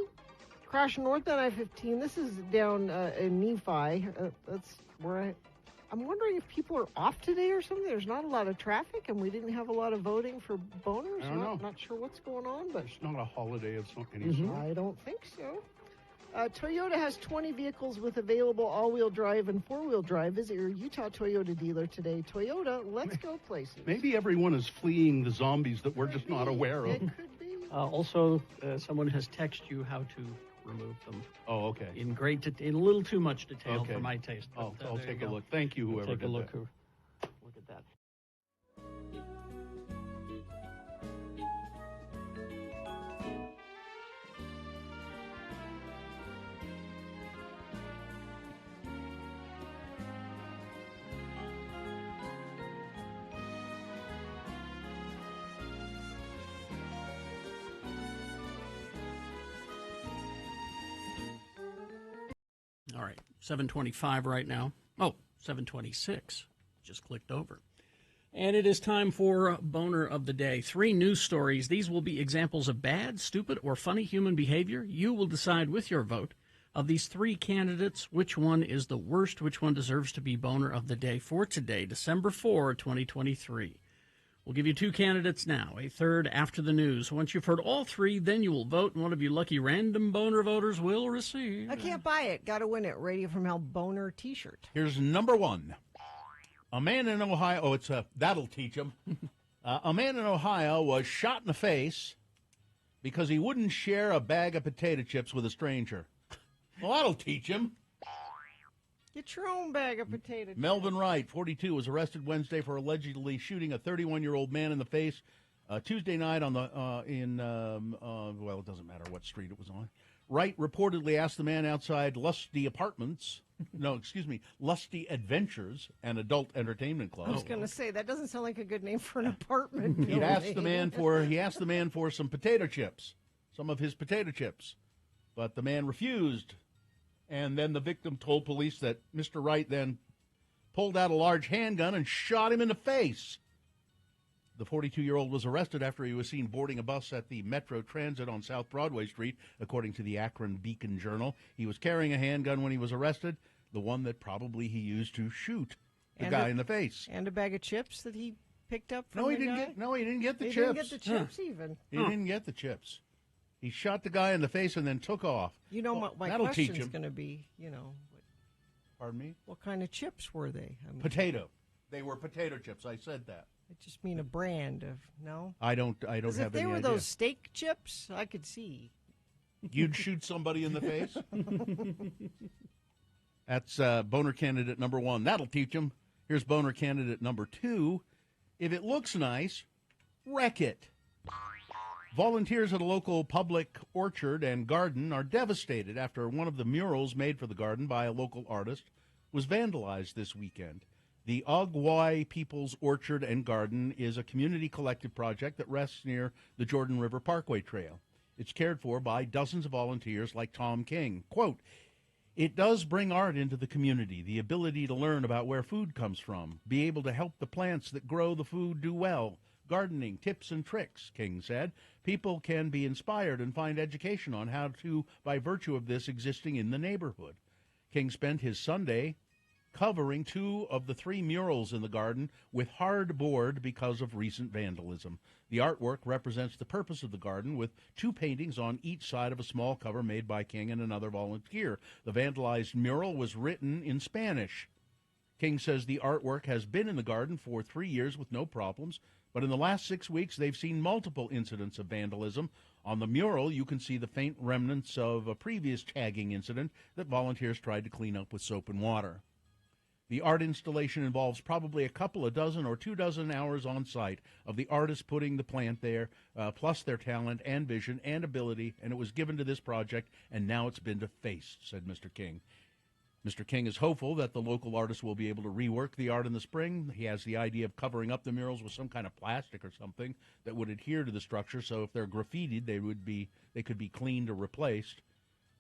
Crash northbound I-15. This is down in Nephi. That's where I'm wondering if people are off today or something. There's not a lot of traffic, and we didn't have a lot of voting for boners. I don't know. Not sure what's going on, but It's not a holiday of any sort. I don't think so. Toyota has 20 vehicles with available all-wheel drive and four-wheel drive. Visit your Utah Toyota dealer today. Toyota, let's go places. Maybe everyone is fleeing the zombies that we're just not aware of. It could be. Also, someone has texted you how to remove them. Oh, okay. In in a little too much detail Okay. for my taste. but, I'll there you take a go. look. Thank you, We'll whoever take a did look. that. Look at that. All right, 7:25 right now. Oh, 7:26. Just clicked over. And it is time for Boner of the Day. 3 news stories. These will be examples of bad, stupid, or funny human behavior. You will decide with your vote of these 3 candidates which one is the worst, which one deserves to be Boner of the Day for today, December 4, 2023. We'll give you 2 candidates now, a third after the news. Once you've heard all 3, then you will vote, and one of you lucky random boner voters will receive. I can't buy it. Got to win it. Radio from Hell boner T-shirt. Here's number 1. A man in Ohio. Oh, that'll teach him. A man in Ohio was shot in the face because he wouldn't share a bag of potato chips with a stranger. Well, that'll teach him. Get your own bag of potato chips. Melvin Wright, 42, was arrested Wednesday for allegedly shooting a 31-year-old man in the face Tuesday night on the well, it doesn't matter what street it was on. Wright reportedly asked the man outside Lusty Adventures, an adult entertainment club. I was going to say that doesn't sound like a good name for an apartment He building. asked the man for some potato chips, some of his potato chips, but the man refused. And then the victim told police that Mr. Wright then pulled out a large handgun and shot him in the face. The 42-year-old was arrested after he was seen boarding a bus at the Metro Transit on South Broadway Street, according to the Akron Beacon Journal. He was carrying a handgun when he was arrested, the one that probably he used to shoot the guy in the face. And a bag of chips that he picked up from No, he the didn't guy? get. No, he didn't get the He chips. didn't get the chips even. He didn't get the chips. He shot the guy in the face and then took off. You know what my that'll teach question's him. going to be, Pardon me? what kind of chips were they? I mean, Potato. They were potato chips. I said that. I just mean a brand of, no? I don't have Because if they any were idea. those steak chips, I could see. You'd shoot somebody in the face? That's boner candidate number 1. That'll teach him. Here's boner candidate number 2. If it looks nice, wreck it. Volunteers at a local public orchard and garden are devastated after one of the murals made for the garden by a local artist was vandalized this weekend. The Ogwai People's Orchard and Garden is a community collective project that rests near the Jordan River Parkway Trail. It's cared for by dozens of volunteers like Tom King. Quote, "It does bring art into the community, the ability to learn about where food comes from, be able to help the plants that grow the food do well, gardening, tips and tricks," King said. People can be inspired and find education on how to, by virtue of this existing in the neighborhood. King spent his Sunday covering 2 of the 3 murals in the garden with hardboard because of recent vandalism. The artwork represents the purpose of the garden, with 2 paintings on each side of a small cover made by King and another volunteer. The vandalized mural was written in Spanish. King says the artwork has been in the garden for 3 years with no problems, but in the last 6 weeks they've seen multiple incidents of vandalism. On the mural, you can see the faint remnants of a previous tagging incident that volunteers tried to clean up with soap and water. The art installation involves probably a couple of dozen or 24 hours on site of the artists putting the plant there, plus their talent and vision and ability, and it was given to this project, and now it's been defaced, said Mr. King. Mr. King is hopeful that the local artists will be able to rework the art in the spring. He has the idea of covering up the murals with some kind of plastic or something that would adhere to the structure, so if they're graffitied, they could be cleaned or replaced.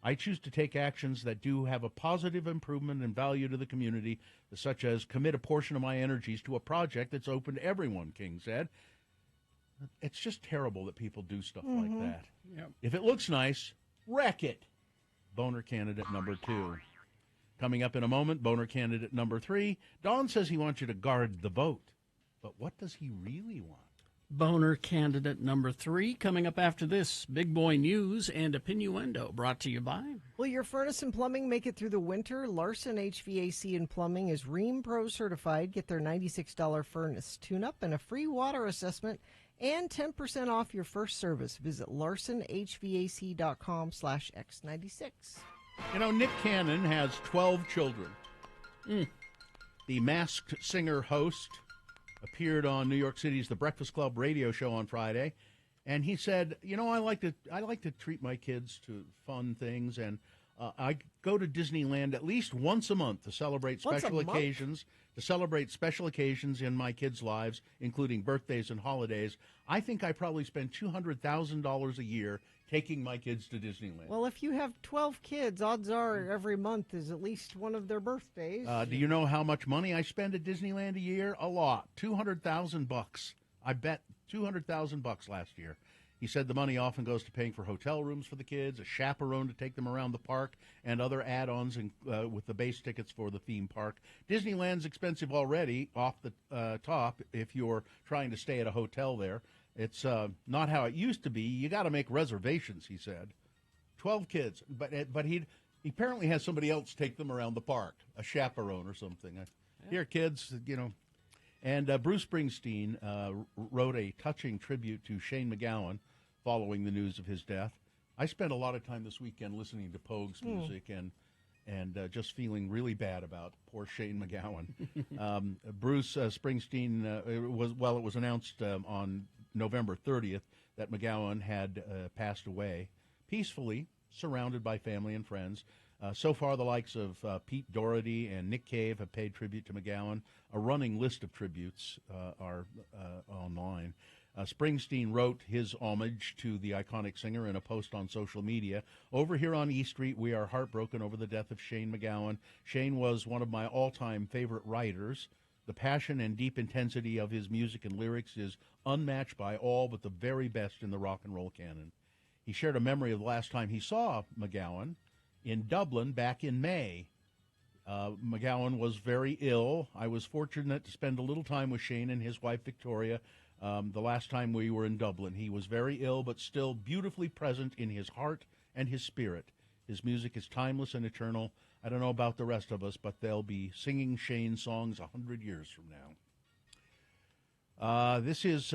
"I choose to take actions that do have a positive improvement and value to the community, such as commit a portion of my energies to a project that's open to everyone," King said. It's just terrible that people do stuff like that. Yep. If it looks nice, wreck it. Boner candidate number 2. Coming up in a moment, boner candidate number 3. Don says he wants you to guard the vote. But what does he really want? Boner candidate number 3 coming up after this. Big Boy News and Opinioendo brought to you by. Will your furnace and plumbing make it through the winter? Larson HVAC and Plumbing is Rheem Pro certified. Get their $96 furnace tune-up and a free water assessment and 10% off your first service. Visit larsonhvac.com/X96. You know, Nick Cannon has 12 children. The Masked Singer host appeared on New York City's The Breakfast Club radio show on Friday, and he said, "You know, I like to treat my kids to fun things, and I go to Disneyland at least once a month to celebrate special occasions. To celebrate special occasions in my kids' lives, including birthdays and holidays. I think I probably spend $200,000 a year taking my kids to Disneyland." Well, if you have 12 kids, odds are every month is at least one of their birthdays. Do you know how much money I spend at Disneyland a year? A lot. $200,000. I bet $200,000 last year. He said the money often goes to paying for hotel rooms for the kids, a chaperone to take them around the park, and other add-ons with the base tickets for the theme park. Disneyland's expensive already off the top if you're trying to stay at a hotel there. It's not how it used to be. You got to make reservations, he said. 12 kids, but he apparently has somebody else take them around the park, a chaperone or something. Here, kids, you know. And Bruce Springsteen wrote a touching tribute to Shane MacGowan following the news of his death. I spent a lot of time this weekend listening to Pogue's music and just feeling really bad about poor Shane MacGowan. Bruce Springsteen, it was announced on November 30th that MacGowan had passed away peacefully, surrounded by family and friends. So far, the likes of Pete Doherty and Nick Cave have paid tribute to MacGowan. A running list of tributes are online. Springsteen wrote his homage to the iconic singer in a post on social media. "Over here on E Street, we are heartbroken over the death of Shane MacGowan. Shane was one of my all-time favorite writers. The passion and deep intensity of his music and lyrics is unmatched by all but the very best in the rock and roll canon." He shared a memory of the last time he saw MacGowan in Dublin back in May. McGowan was very ill. I was fortunate to spend a little time with Shane and his wife, Victoria, the last time we were in Dublin. He was very ill, but still beautifully present in his heart and his spirit. His music is timeless and eternal. I don't know about the rest of us, but they'll be singing Shane songs 100 years from now. This is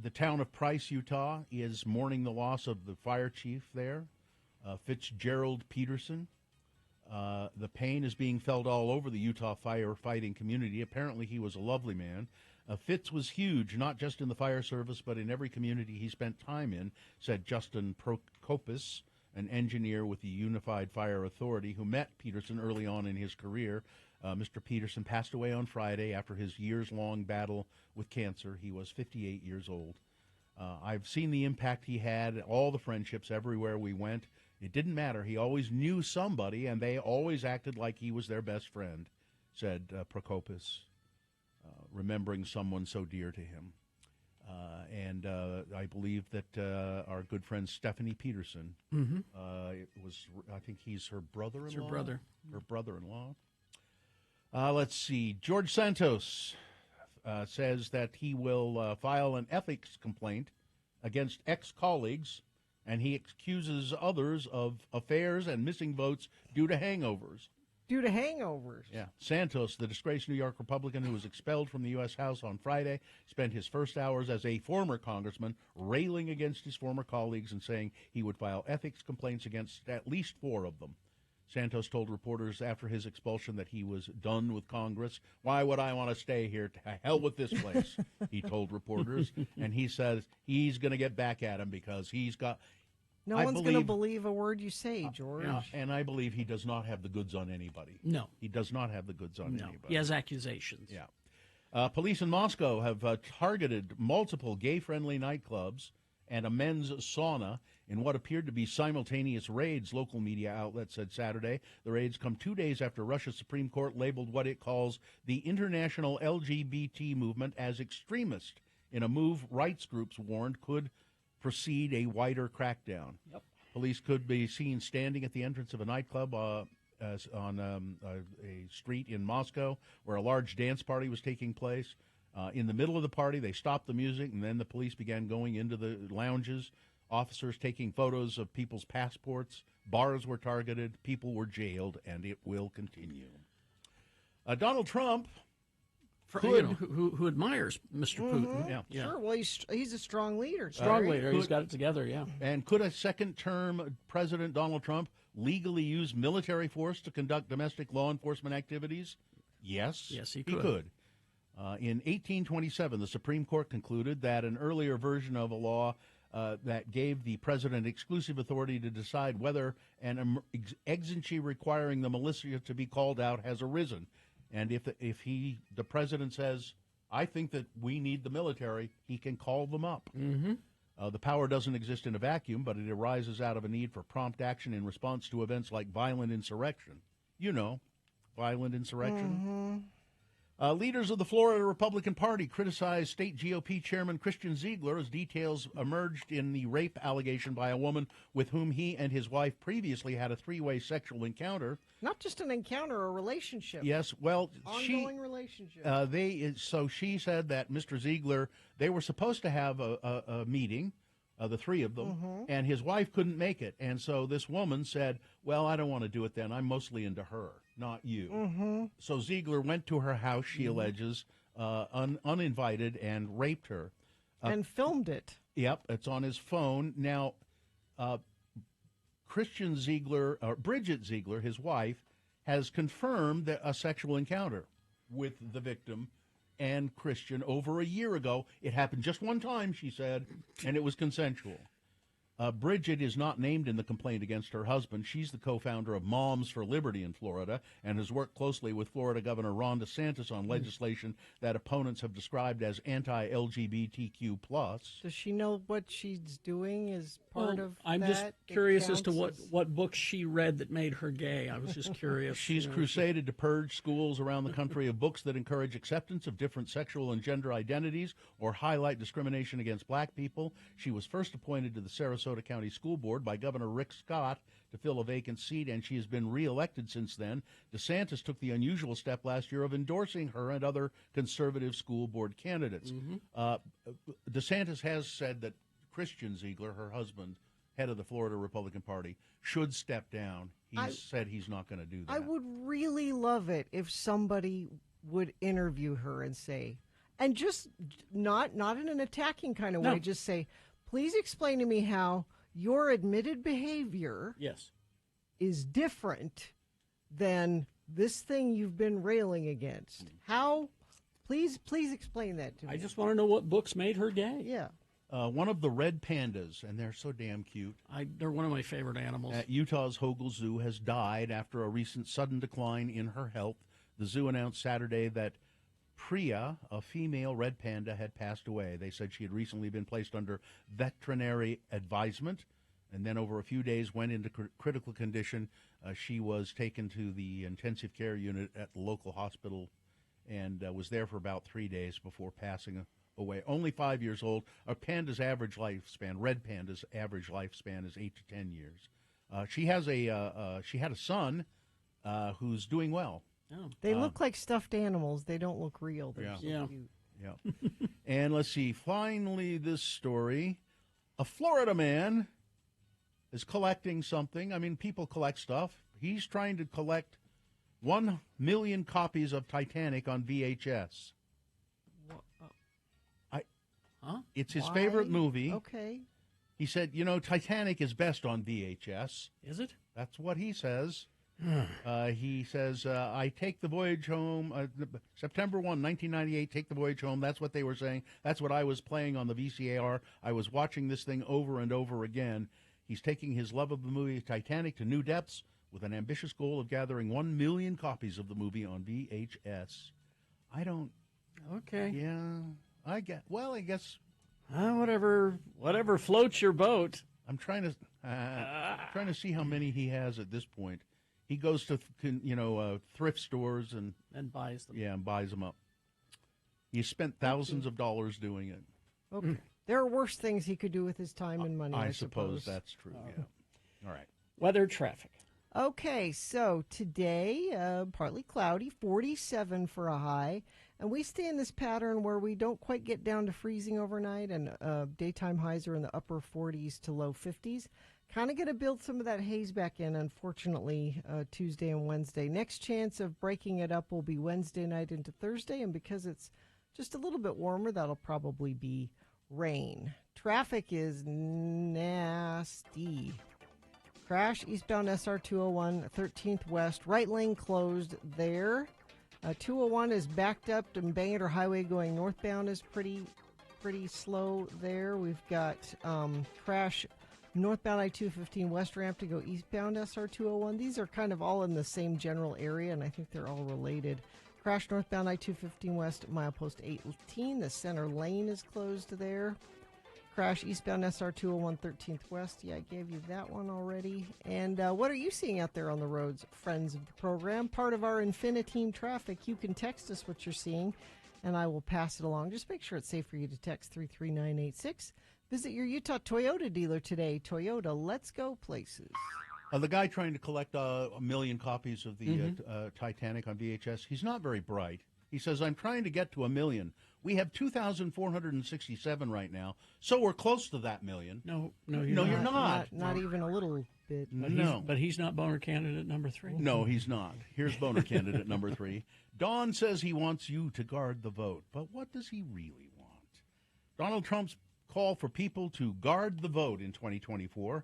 the town of Price, Utah, is mourning the loss of the fire chief there, Fitzgerald Peterson. The pain is being felt all over the Utah firefighting community. Apparently, he was a lovely man. Fitz was huge, not just in the fire service, but in every community he spent time in, said Justin Prokopis, an engineer with the Unified Fire Authority, who met Peterson early on in his career. Mr. Peterson passed away on Friday after his years-long battle with cancer. He was 58 years old. I've seen the impact he had, all the friendships everywhere we went. It didn't matter. He always knew somebody, and they always acted like he was their best friend, said Prokopis, remembering someone so dear to him. And I believe that our good friend Stephanie Peterson, I think he's her brother-in-law. It's her brother. Her brother-in-law. Let's see. George Santos says that he will file an ethics complaint against ex-colleagues, and he accuses others of affairs and missing votes due to hangovers. Due to hangovers. Yeah. Santos, the disgraced New York Republican who was expelled from the U.S. House on Friday, spent his first hours as a former congressman railing against his former colleagues and saying he would file ethics complaints against at least 4 of them. Santos told reporters after his expulsion that he was done with Congress. Why would I want to stay here? To hell with this place, he told reporters. And he says he's going to get back at him because he's got... No one's going to believe a word you say, George. And I believe he does not have the goods on anybody. No. He does not have the goods on anybody. He has accusations. Yeah. Police in Moscow have targeted multiple gay-friendly nightclubs and a men's sauna in what appeared to be simultaneous raids, local media outlets said Saturday. The raids come 2 days after Russia's Supreme Court labeled what it calls the international LGBT movement as extremist, in a move rights groups warned could precede a wider crackdown. Yep. Police could be seen standing at the entrance of a nightclub on a street in Moscow where a large dance party was taking place. In the middle of the party, they stopped the music, and then the police began going into the lounges, officers taking photos of people's passports. Bars were targeted, people were jailed, and it will continue. Donald Trump... who admires Mr. Putin. Yeah. Sure, well, he's a strong leader. Strong leader. He's got it together, yeah. And could a second-term President Donald Trump legally use military force to conduct domestic law enforcement activities? Yes. Yes, he could. In 1827, the Supreme Court concluded that an earlier version of a law that gave the president exclusive authority to decide whether an exigency requiring the militia to be called out has arisen. And if the president says, I think that we need the military, he can call them up. Mm-hmm. The power doesn't exist in a vacuum, but it arises out of a need for prompt action in response to events like violent insurrection. You know, violent insurrection. Mm-hmm. Leaders of the Florida Republican Party criticized state GOP chairman Christian Ziegler as details emerged in the rape allegation by a woman with whom he and his wife previously had a 3-way sexual encounter. Not just an encounter, a relationship. Yes, well, ongoing relationship. So she said that Mr. Ziegler, they were supposed to have a meeting, the 3 of them, and his wife couldn't make it. And so this woman said, well, I don't want to do it then. I'm mostly into her, not you. So Ziegler went to her house, she alleges, uninvited, and raped her. And filmed it. Yep, it's on his phone. Now, Christian Ziegler, or Bridget Ziegler, his wife, has confirmed that a sexual encounter with the victim and Christian over a year ago. It happened just one time, she said, and it was consensual. Bridget is not named in the complaint against her husband. She's the co-founder of Moms for Liberty in Florida and has worked closely with Florida Governor Ron DeSantis on legislation that opponents have described as anti-LGBTQ+. Does she know what she's doing as part of I'm that? just curious as to what books she read that made her gay. I was just curious. She's crusaded to purge schools around the country of books that encourage acceptance of different sexual and gender identities or highlight discrimination against black people. She was first appointed to the Sarasota County School Board by Governor Rick Scott to fill a vacant seat, and she has been reelected since then. DeSantis took the unusual step last year of endorsing her and other conservative school board candidates. DeSantis has said that Christian Ziegler, her husband, head of the Florida Republican Party, should step down. He's said he's not going to do that. I would really love it if somebody would interview her and say, and just not in an attacking kind of way, just say, please explain to me how your admitted behavior is different than this thing you've been railing against. How? Please explain that to me. I just want to know what books made her gay. Yeah. One of the red pandas, and they're so damn cute. They're one of my favorite animals. At Utah's Hogle Zoo has died after a recent sudden decline in her health. The zoo announced Saturday that Priya, a female red panda, had passed away. They said she had recently been placed under veterinary advisement, and then over a few days went into critical condition. She was taken to the intensive care unit at the local hospital and was there for about 3 days before passing away. Only 5 years old. A panda's average lifespan, red panda's average lifespan, is 8 to 10 years. She had a son who's doing well. Oh. They look like stuffed animals. They don't look real. They're so cute. Yeah. And let's see. Finally, this story. A Florida man is collecting something. I mean, people collect stuff. He's trying to collect 1 million copies of Titanic on VHS. It's his favorite movie. Okay. He said, Titanic is best on VHS. Is it? That's what he says. He says, I take the voyage home, September 1, 1998, take the voyage home. That's what they were saying. That's what I was playing on the VCR. I was watching this thing over and over again. He's taking his love of the movie Titanic to new depths with an ambitious goal of gathering 1 million copies of the movie on VHS. Okay. Yeah, I guess. Whatever floats your boat. I'm trying to see how many he has at this point. He goes to thrift stores and buys them. Yeah, and buys them up. He spent thousands of dollars doing it. Okay. There are worse things he could do with his time and money, I suppose that's true, yeah. All right. Weather, traffic. Okay, so today, partly cloudy, 47 for a high. And we stay in this pattern where we don't quite get down to freezing overnight, and daytime highs are in the upper 40s to low 50s. Kind of going to build some of that haze back in, unfortunately, Tuesday and Wednesday. Next chance of breaking it up will be Wednesday night into Thursday, and because it's just a little bit warmer, that'll probably be rain. Traffic is nasty. Crash eastbound SR 201, 13th West, right lane closed there. 201 is backed up, and Bangor Highway going northbound is pretty slow there. We've got crash northbound I-215 west ramp to go eastbound SR 201. These are kind of all in the same general area, and I think they're all related. Crash northbound I-215 west, milepost 18. The center lane is closed there. Crash eastbound SR 201 13th West. Yeah, I gave you that one already. And what are you seeing out there on the roads, friends of the program? Part of our Infiniteam traffic. You can text us what you're seeing, and I will pass it along. Just make sure it's safe for you to text 33986. Visit your Utah Toyota dealer today. Toyota, let's go places. The guy trying to collect 1 million copies of the Titanic on VHS, he's not very bright. He says, I'm trying to get to 1 million. We have 2,467 right now, so we're close to that million. No, you're not. Not even a little bit. But he's not boner candidate number 3. No, he's not. Here's boner candidate number 3. Don says he wants you to guard the vote, but what does he really want? Donald Trump's call for people to guard the vote in 2024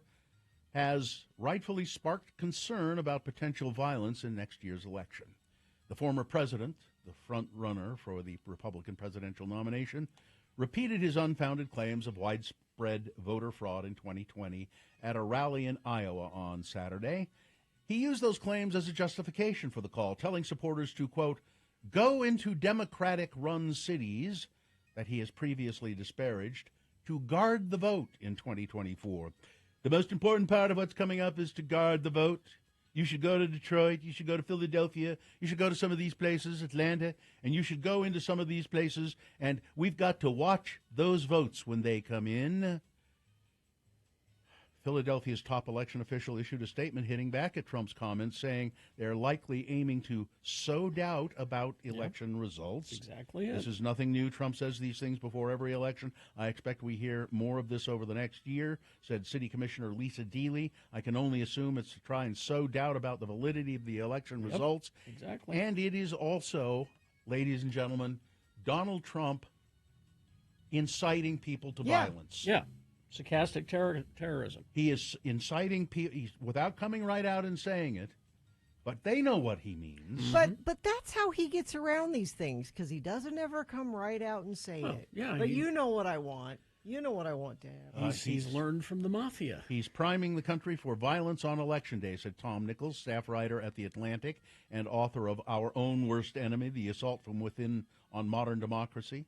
has rightfully sparked concern about potential violence in next year's election. The former president, the front runner for the Republican presidential nomination, repeated his unfounded claims of widespread voter fraud in 2020 at a rally in Iowa on Saturday. He used those claims as a justification for the call, telling supporters to, quote, go into Democratic-run cities that he has previously disparaged to guard the vote in 2024. The most important part of what's coming up is to guard the vote. You should go to Detroit. You should go to Philadelphia. You should go to some of these places, Atlanta, and you should go into some of these places, and we've got to watch those votes when they come in. Philadelphia's top election official issued a statement hitting back at Trump's comments, saying they're likely aiming to sow doubt about election results. Exactly This it. is nothing new. Trump says these things before every election. I expect we hear more of this over the next year, said City Commissioner Lisa Deeley. I can only assume it's to try and sow doubt about the validity of the election results. Exactly. And it is also, ladies and gentlemen, Donald Trump inciting people to violence. Yeah. Stochastic terrorism. He is inciting people without coming right out and saying it, but they know what he means. But that's how he gets around these things, because he doesn't ever come right out and say it. yeah, but you know what I want. You know what I want to have. He's learned from the mafia. He's priming the country for violence on Election Day, said Tom Nichols, staff writer at The Atlantic and author of Our Own Worst Enemy, The Assault from Within on Modern Democracy.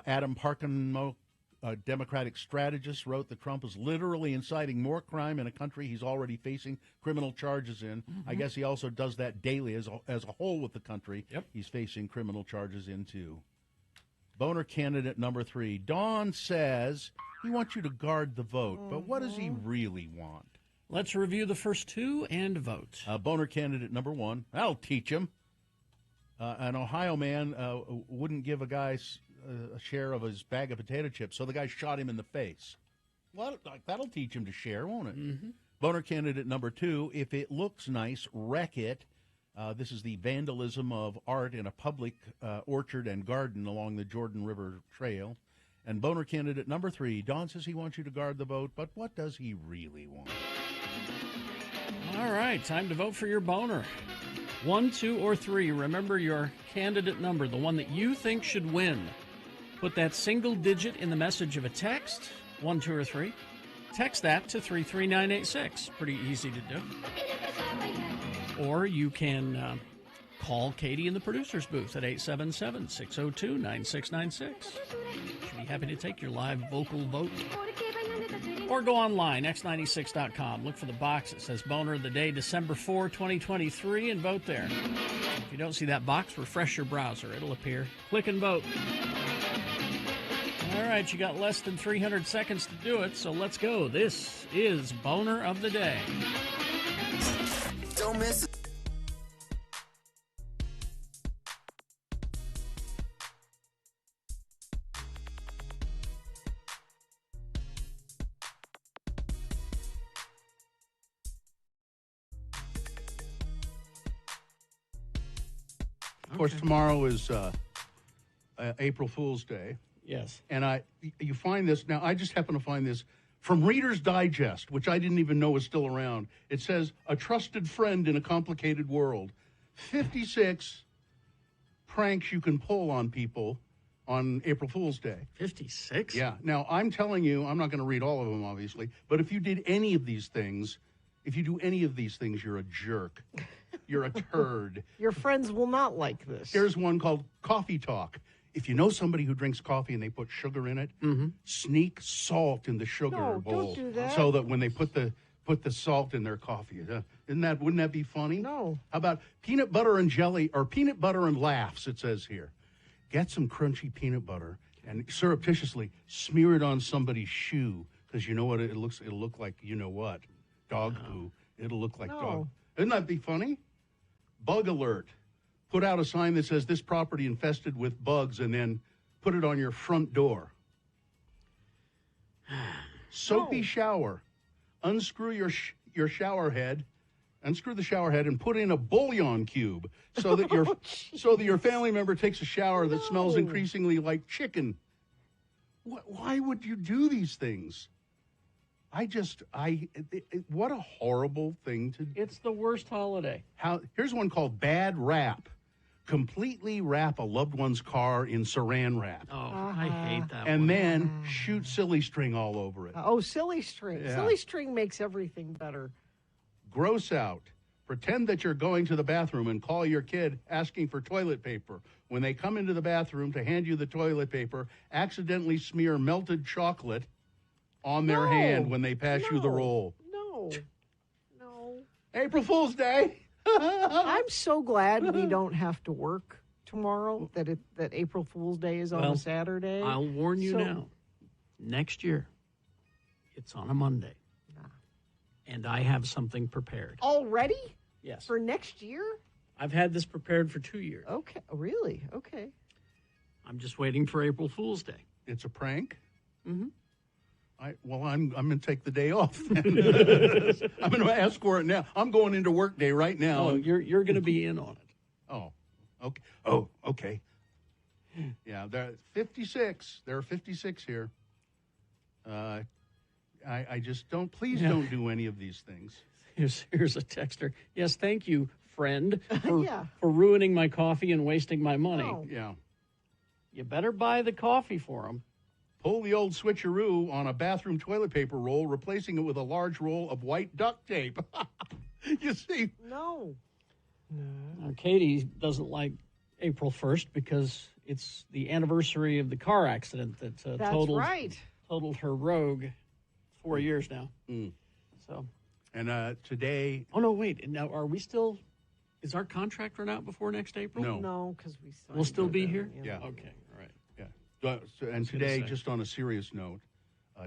Adam Parkinmo, a Democratic strategist, wrote that Trump is literally inciting more crime in a country he's already facing criminal charges in. I guess he also does that daily as a whole with the country. He's facing criminal charges in, too. Boner candidate number 3. Don says he wants you to guard the vote, but what does he really want? Let's review the first two and vote. Boner candidate number 1. That'll teach him. An Ohio man wouldn't give a guy a share of his bag of potato chips, so the guy shot him in the face. Well, that'll teach him to share, won't it? Boner candidate number 2, if it looks nice, wreck it. This is the vandalism of art in a public orchard and garden along the Jordan River Trail. And Boner candidate number 3, Don says he wants you to guard the vote, but what does he really want? All right, time to vote for your boner. 1, 2, or 3. Remember your candidate number, the one that you think should win. Put that single digit in the message of a text, 1, 2, or 3. Text that to 33986. Pretty easy to do. Or you can call Katie in the producer's booth at 877-602-9696. She'll be happy to take your live vocal vote. Or go online, x96.com. Look for the box that says Boner of the Day, December 4, 2023, and vote there. If you don't see that box, refresh your browser. It'll appear. Click and vote. All right, you got less than 300 seconds to do it, so let's go. This is Boner of the Day. Don't miss it. Of course, tomorrow is April Fool's Day. Yes. And you find this, now I just happen to find this from Reader's Digest, which I didn't even know was still around. It says, a trusted friend in a complicated world. 56 pranks you can pull on people on April Fool's Day. 56? Yeah. Now, I'm telling you, I'm not going to read all of them, obviously, but if you did any of these things, you're a jerk. You're a turd. Your friends will not like this. Here's one called Coffee Talk. If you know somebody who drinks coffee and they put sugar in it, sneak salt in the sugar bowl. Don't do that. So that when they put the salt in their coffee. Wouldn't that be funny? No. How about peanut butter and jelly, or peanut butter and laughs, it says here. Get some crunchy peanut butter and surreptitiously smear it on somebody's shoe, because you know what it'll look like, you know what? Dog poo. It'll look like dog. Isn't that be funny? Bug alert. Put out a sign that says this property infested with bugs, and then put it on your front door. Soapy shower. Unscrew your shower head. Unscrew the shower head and put in a bouillon cube so that your family member takes a shower that smells increasingly like chicken. Why would you do these things? What a horrible thing to do. It's the worst holiday. Here's one called Bad Wrap. Completely wrap a loved one's car in saran wrap. Oh, I hate that and one. then shoot silly string all over it. Silly string. Yeah. Silly string makes everything better. Gross out. Pretend that you're going to the bathroom and call your kid asking for toilet paper. When they come into the bathroom to hand you the toilet paper, accidentally smear melted chocolate on their hand when they pass you the roll. No. April Fool's Day. I'm so glad we don't have to work tomorrow, that April Fool's Day is on a Saturday. I'll warn you now. Next year, it's on a Monday. And I have something prepared. Already? Yes. For next year? I've had this prepared for 2 years. Okay. Really? Okay. I'm just waiting for April Fool's Day. It's a prank? Mm-hmm. I'm going to take the day off then. I'm going to ask for it now. I'm going into work day right now. No, you're going to be in on it. Oh, okay. Oh, okay. Yeah, there are 56. There are 56 here. I just please don't do any of these things. Here's a texter. Yes, thank you, friend, for, Yeah. for ruining my coffee and wasting my money. Oh. Yeah. You better buy the coffee for him. Pull the old switcheroo on a bathroom toilet paper roll, replacing it with a large roll of white duct tape. You see? No. Now, Katie doesn't like April 1st because it's the anniversary of the car accident that That's totaled her Rogue 4 years now. Mm. So, and today. Oh no! Wait. Now, are we still? Is our contract run out before next April? No. No, because we. We'll still be here. Yeah. Okay. All right. Yeah. And was gonna today, say. just on a serious note,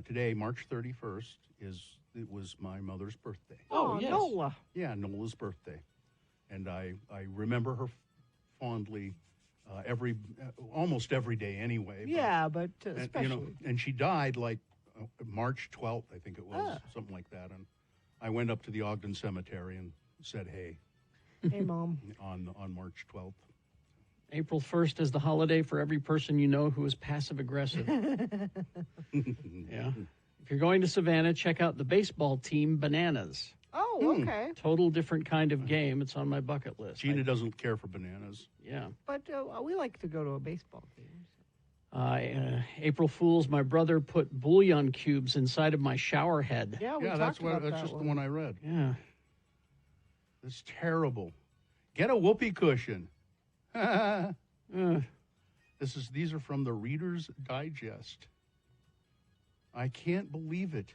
today, March 31st, it was my mother's birthday. Oh, yes. Nola. Yeah, Nola's birthday, and I remember her fondly almost every day anyway. Yeah, but And, especially. and she died like March 12th, I think it was, something like that. And I went up to the Ogden Cemetery and said, "Hey, Hey, Mom. on March 12th." April 1st is the holiday for every person you know who is passive aggressive. Yeah. If you're going to Savannah, check out the baseball team Bananas. Oh, okay. Total different kind of game. It's on my bucket list. Gina doesn't care for bananas. Yeah. But we like to go to a baseball game. April Fools, my brother put bouillon cubes inside of my shower head. Yeah, we Yeah, talked that's about that just one. the one I read. Yeah. It's terrible. Get a whoopee cushion. These are from the Reader's Digest. I can't believe it.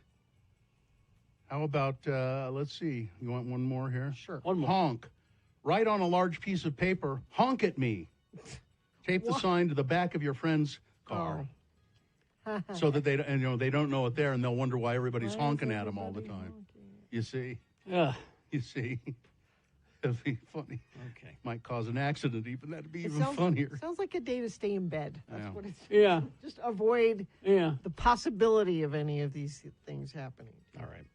How about, let's see, you want one more here? Sure. One more. Honk. Write on a large piece of paper, honk at me. Tape the sign to the back of your friend's car. So that they don't know it there, and they'll wonder why everybody's honking at them all the time. You see? Yeah. You see? It'd be funny. Okay. Might cause an accident even. That'd be It even sounds, funnier. Sounds like a day to stay in bed. That's Yeah. what it's. Yeah. Just avoid Yeah. the possibility of any of these things happening. All right.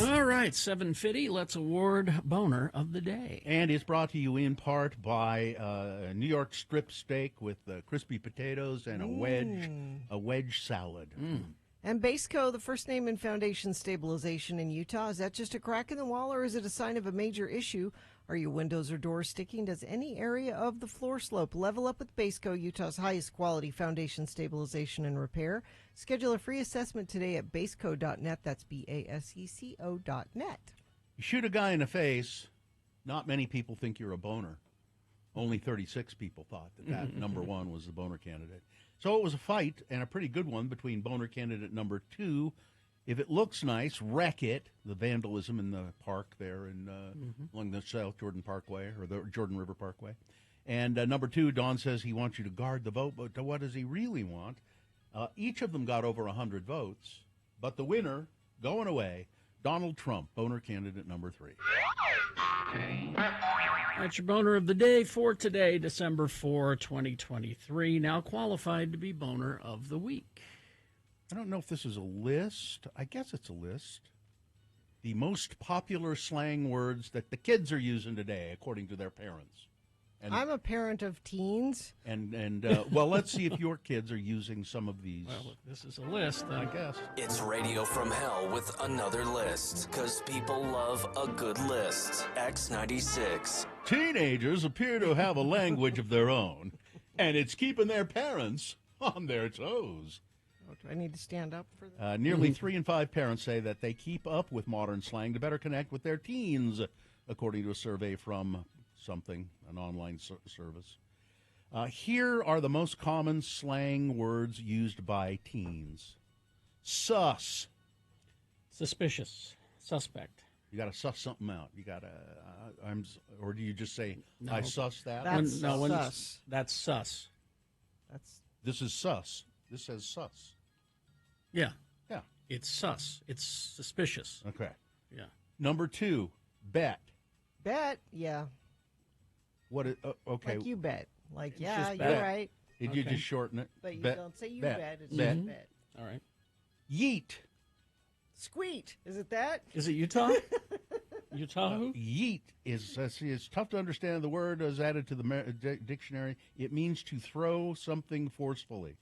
All right, 7:50. Let's award Boner of the Day. And it's brought to you in part by New York strip steak with crispy potatoes and a wedge salad. And Baseco, the first name in foundation stabilization in Utah, is that just a crack in the wall or is it a sign of a major issue? Are your windows or doors sticking? Does any area of the floor slope? Level up with Baseco, Utah's highest quality foundation stabilization and repair. Schedule a free assessment today at baseco.net. That's BASECO.net. You shoot a guy in the face, not many people think you're a boner. Only 36 people thought that number one was the boner candidate. So it was a fight, and a pretty good one, between boner candidate number 2. If it looks nice, wreck it. The vandalism in the park there along the South Jordan Parkway, or the Jordan River Parkway. And number 2, Don says he wants you to guard the vote, but what does he really want? Each of them got over 100 votes, but the winner, going away, Donald Trump, boner candidate number 3. That's your Boner of the Day for today, December 4, 2023. Now qualified to be Boner of the Week. I don't know if this is a list. I guess it's a list. the most popular slang words that the kids are using today, according to their parents. And, I'm a parent of teens. And well, let's see if your kids are using some of these. Well, if this is a list, then I guess. It's Radio from Hell with another list, because people love a good list. X96. Teenagers appear to have a language of their own, and it's keeping their parents on their toes. Oh, do I need to stand up for that? Nearly 3 in 5 parents say that they keep up with modern slang to better connect with their teens, according to a survey from something, an online service. Here are the most common slang words used by teens. Sus. Suspicious. Suspect. You got to suss something out. You got to, or do you just say, No. I suss that? That's sus. That's sus. This is sus. This says sus. Yeah. Yeah. It's sus. It's suspicious. Okay. Yeah. Number 2, bet. Bet, yeah. What? Okay. Like you bet. Like, It's yeah, just you're bet. right. Did you just shorten it? But you Bet. don't say you Bet. bet. It's Bet. just bet. All right. Yeet. Squeet. Is it that? Is it Utah? Utah who? Yeet is, it's tough to understand. The word is added to the dictionary. It means to throw something forcefully.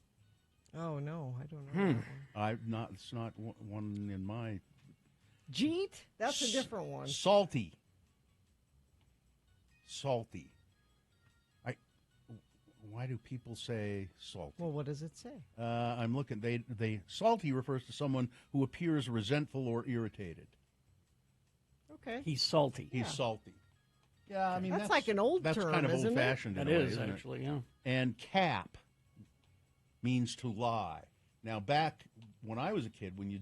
Oh, no. I don't know. That one. It's not one in my. Jeet? That's a different one. Salty. Salty. Why do people say salty? Well, what does it say? I'm looking. They salty refers to someone who appears resentful or irritated. Okay. He's salty. He's salty. Yeah, I mean that's like an old that's term, kind of isn't it? old-fashioned. That in a way, is, isn't it? actually, yeah. And cap means to lie. Now, back when I was a kid, when you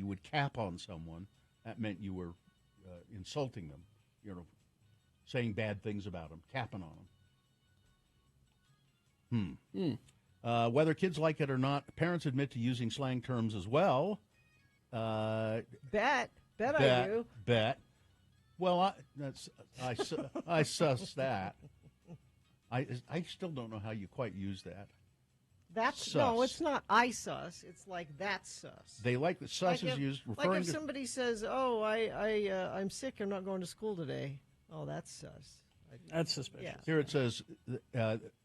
would cap on someone, that meant you were insulting them, saying bad things about them, capping on them. Whether kids like it or not, parents admit to using slang terms as well. Bet I do. Bet. Well, I suss that. I still don't know how you quite use that. That's sus. No, it's not I sus. It's like that's sus. They like that sus is used referring like if to somebody says, "Oh, I'm sick. I'm not going to school today." Oh, that's sus. That's suspicious. Yeah. Here it says,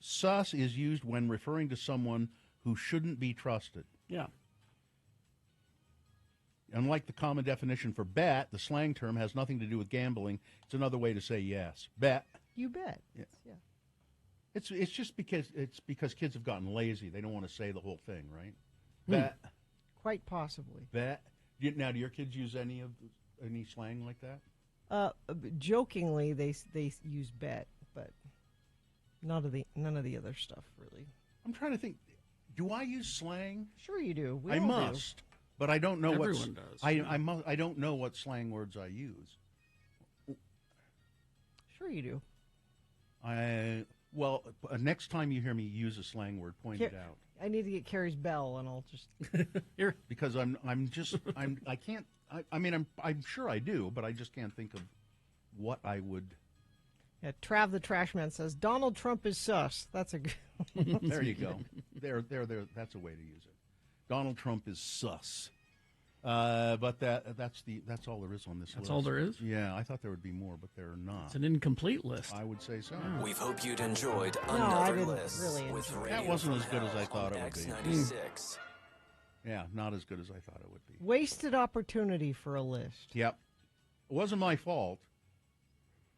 sus is used when referring to someone who shouldn't be trusted. Yeah. Unlike the common definition for bet, the slang term has nothing to do with gambling. It's another way to say yes. Bet. You bet. Yeah. Yeah. It's just because kids have gotten lazy. They don't want to say the whole thing, right? Bet. Quite possibly. Bet. Now, do your kids use any slang like that? Jokingly, they use bet, but none of the other stuff really. I'm trying to think. Do I use slang? Sure, you do. I must, but I don't know what. Everyone does. I don't know what slang words I use. Sure, you do. Well, next time you hear me use a slang word, point it out. I need to get Carrie's bell, and I'll just here because I can't. I mean, I'm sure I do, but I just can't think of what I would. Yeah, Trav the Trash Man says Donald Trump is sus. That's a good. There you go. There. That's a way to use it. Donald Trump is sus. But that's all there is on this list. That's all there is? Yeah, I thought there would be more, but there are not. It's an incomplete list. I would say so. We hope you'd enjoyed I another didn't list really with enjoy it. Radio That wasn't from as good as I Hell thought on it would be. X96. Yeah, not as good as I thought it would be. Wasted opportunity for a list. Yep. It wasn't my fault.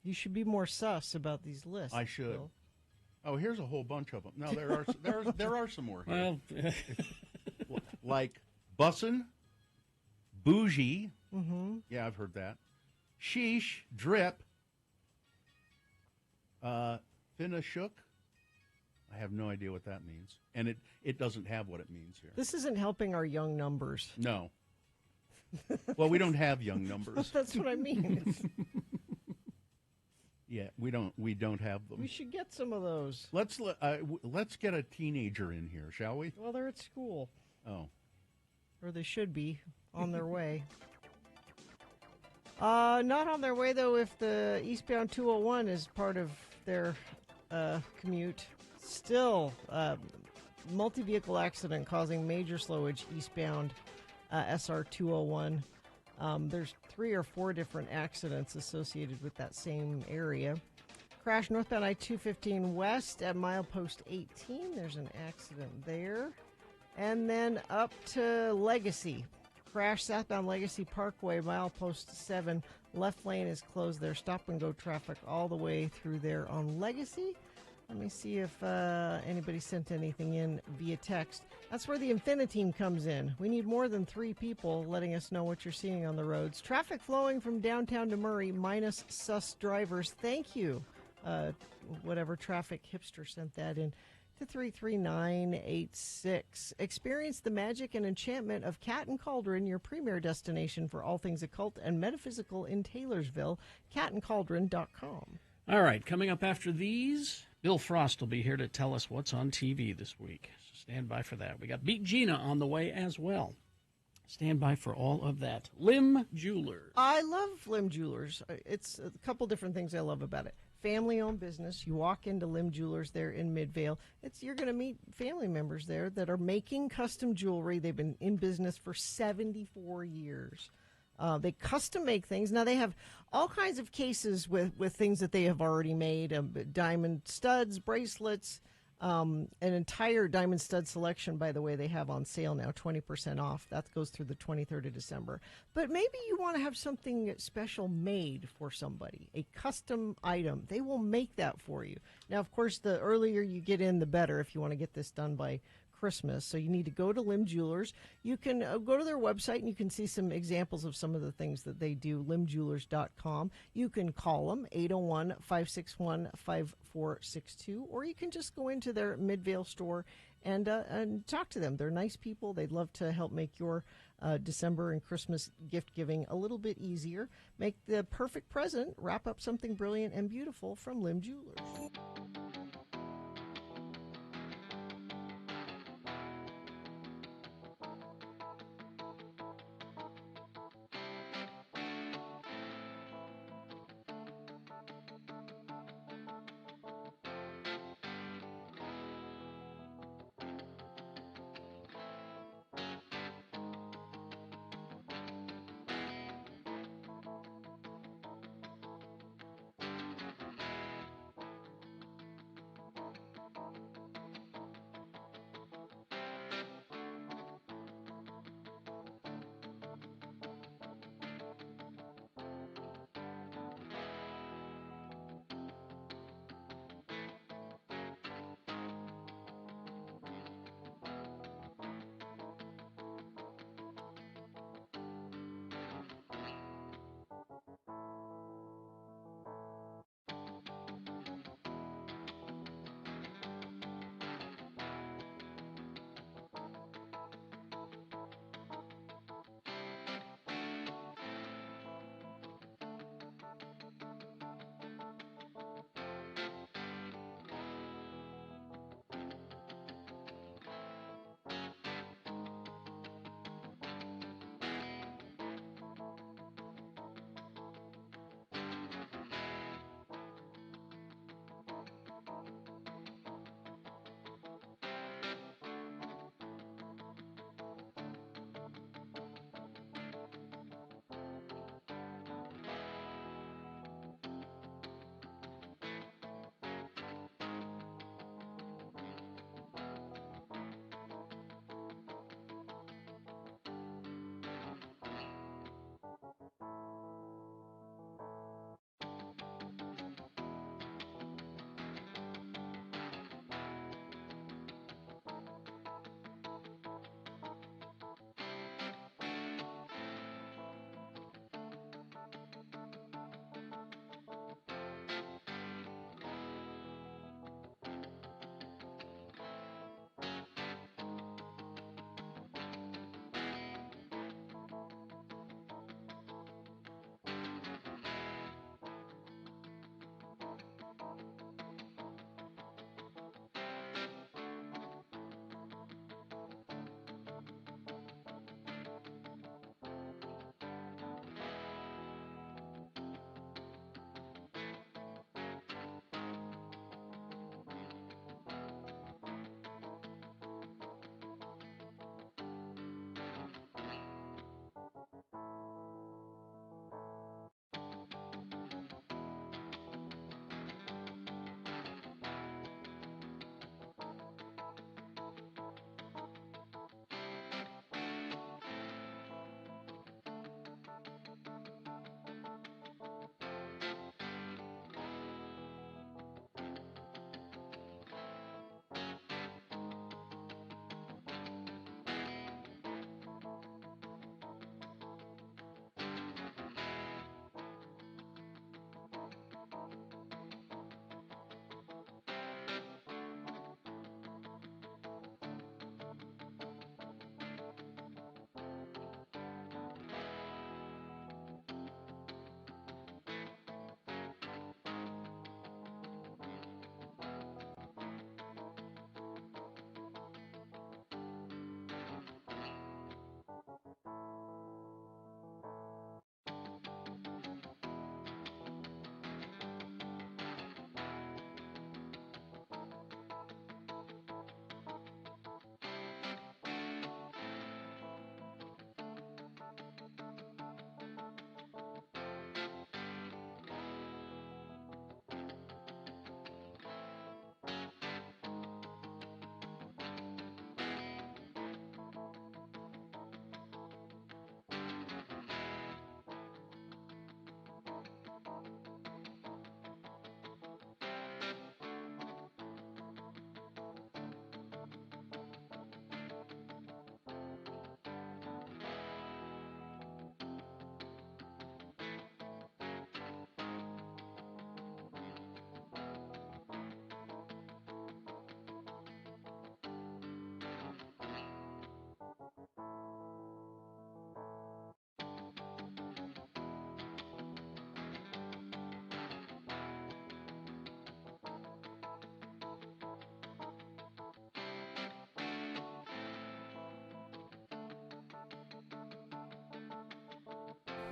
You should be more sus about these lists. I should. Bill. Oh, here's a whole bunch of them. No, there are some more here. Well, like bussin', bougie. Mm-hmm. Yeah, I've heard that. Sheesh, drip. Finna shook. I have no idea what that means, and it doesn't have what it means here. This isn't helping our young numbers. No. Well, we don't have young numbers. That's what I mean. Yeah, we don't have them. We should get some of those. Let's get a teenager in here, shall we? Well, they're at school. Oh. Or they should be on their way. Not on their way, though, if the eastbound 201 is part of their commute. Still, multi-vehicle accident causing major slowage eastbound SR 201. There's 3 or 4 different accidents associated with that same area. Crash northbound I-215 west at milepost 18. There's an accident there. And then up to Legacy. Crash southbound Legacy Parkway, milepost 7. Left lane is closed there. Stop and go traffic all the way through there on Legacy. Let me see if anybody sent anything in via text. That's where the Infiniteam comes in. We need more than 3 people letting us know what you're seeing on the roads. Traffic flowing from downtown to Murray, minus sus drivers. Thank you. Whatever traffic hipster sent that in to 33986. Experience the magic and enchantment of Cat and Cauldron, your premier destination for all things occult and metaphysical in Taylorsville. catandcauldron.com. All right, coming up after these, Bill Frost will be here to tell us what's on TV this week. So stand by for that. We got Beat Gina on the way as well. Stand by for all of that. Lim Jewelers. I love Lim Jewelers. It's a couple different things I love about it. Family-owned business. You walk into Lim Jewelers there in Midvale. You're going to meet family members there that are making custom jewelry. They've been in business for 74 years. They custom make things. Now, they have all kinds of cases with things that they have already made, diamond studs, bracelets, an entire diamond stud selection, by the way, they have on sale now, 20% off. That goes through the 23rd of December. But maybe you want to have something special made for somebody, a custom item. They will make that for you. Now, of course, the earlier you get in, the better if you want to get this done by Christmas. So you need to go to Lim Jewelers. You can go to their website and you can see some examples of some of the things that they do, limjewelers.com. You can call them, 801-561-5462, or you can just go into their Midvale store and talk to them. They're nice people. They'd love to help make your December and Christmas gift giving a little bit easier. Make the perfect present. Wrap up something brilliant and beautiful from Lim Jewelers.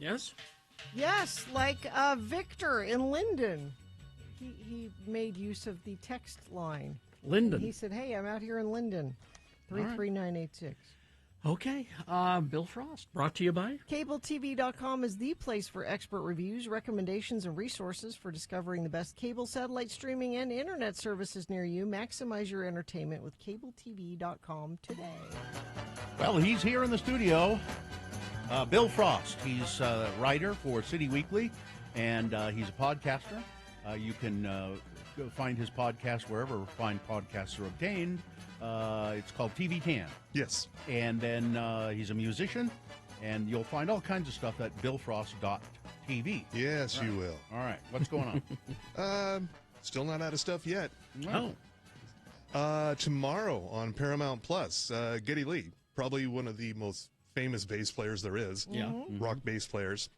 Yes? Yes, like Victor in Linden. He made use of the text line. Linden. He said, hey, I'm out here in Linden. 33986. Okay. Bill Frost, brought to you by? CableTV.com is the place for expert reviews, recommendations, and resources for discovering the best cable, satellite streaming, and internet services near you. Maximize your entertainment with CableTV.com today. Well, he's here in the studio. Bill Frost. He's a writer for City Weekly, and he's a podcaster. You can go find his podcast wherever fine podcasts are obtained. It's called TV Tan. Yes. And then he's a musician, and you'll find all kinds of stuff at billfrost.tv. Yes, you will. All right. What's going on? Still not out of stuff yet. No. Tomorrow on Paramount Plus, Geddy Lee, probably one of the most famous bass players there is. Yeah. Rock bass players.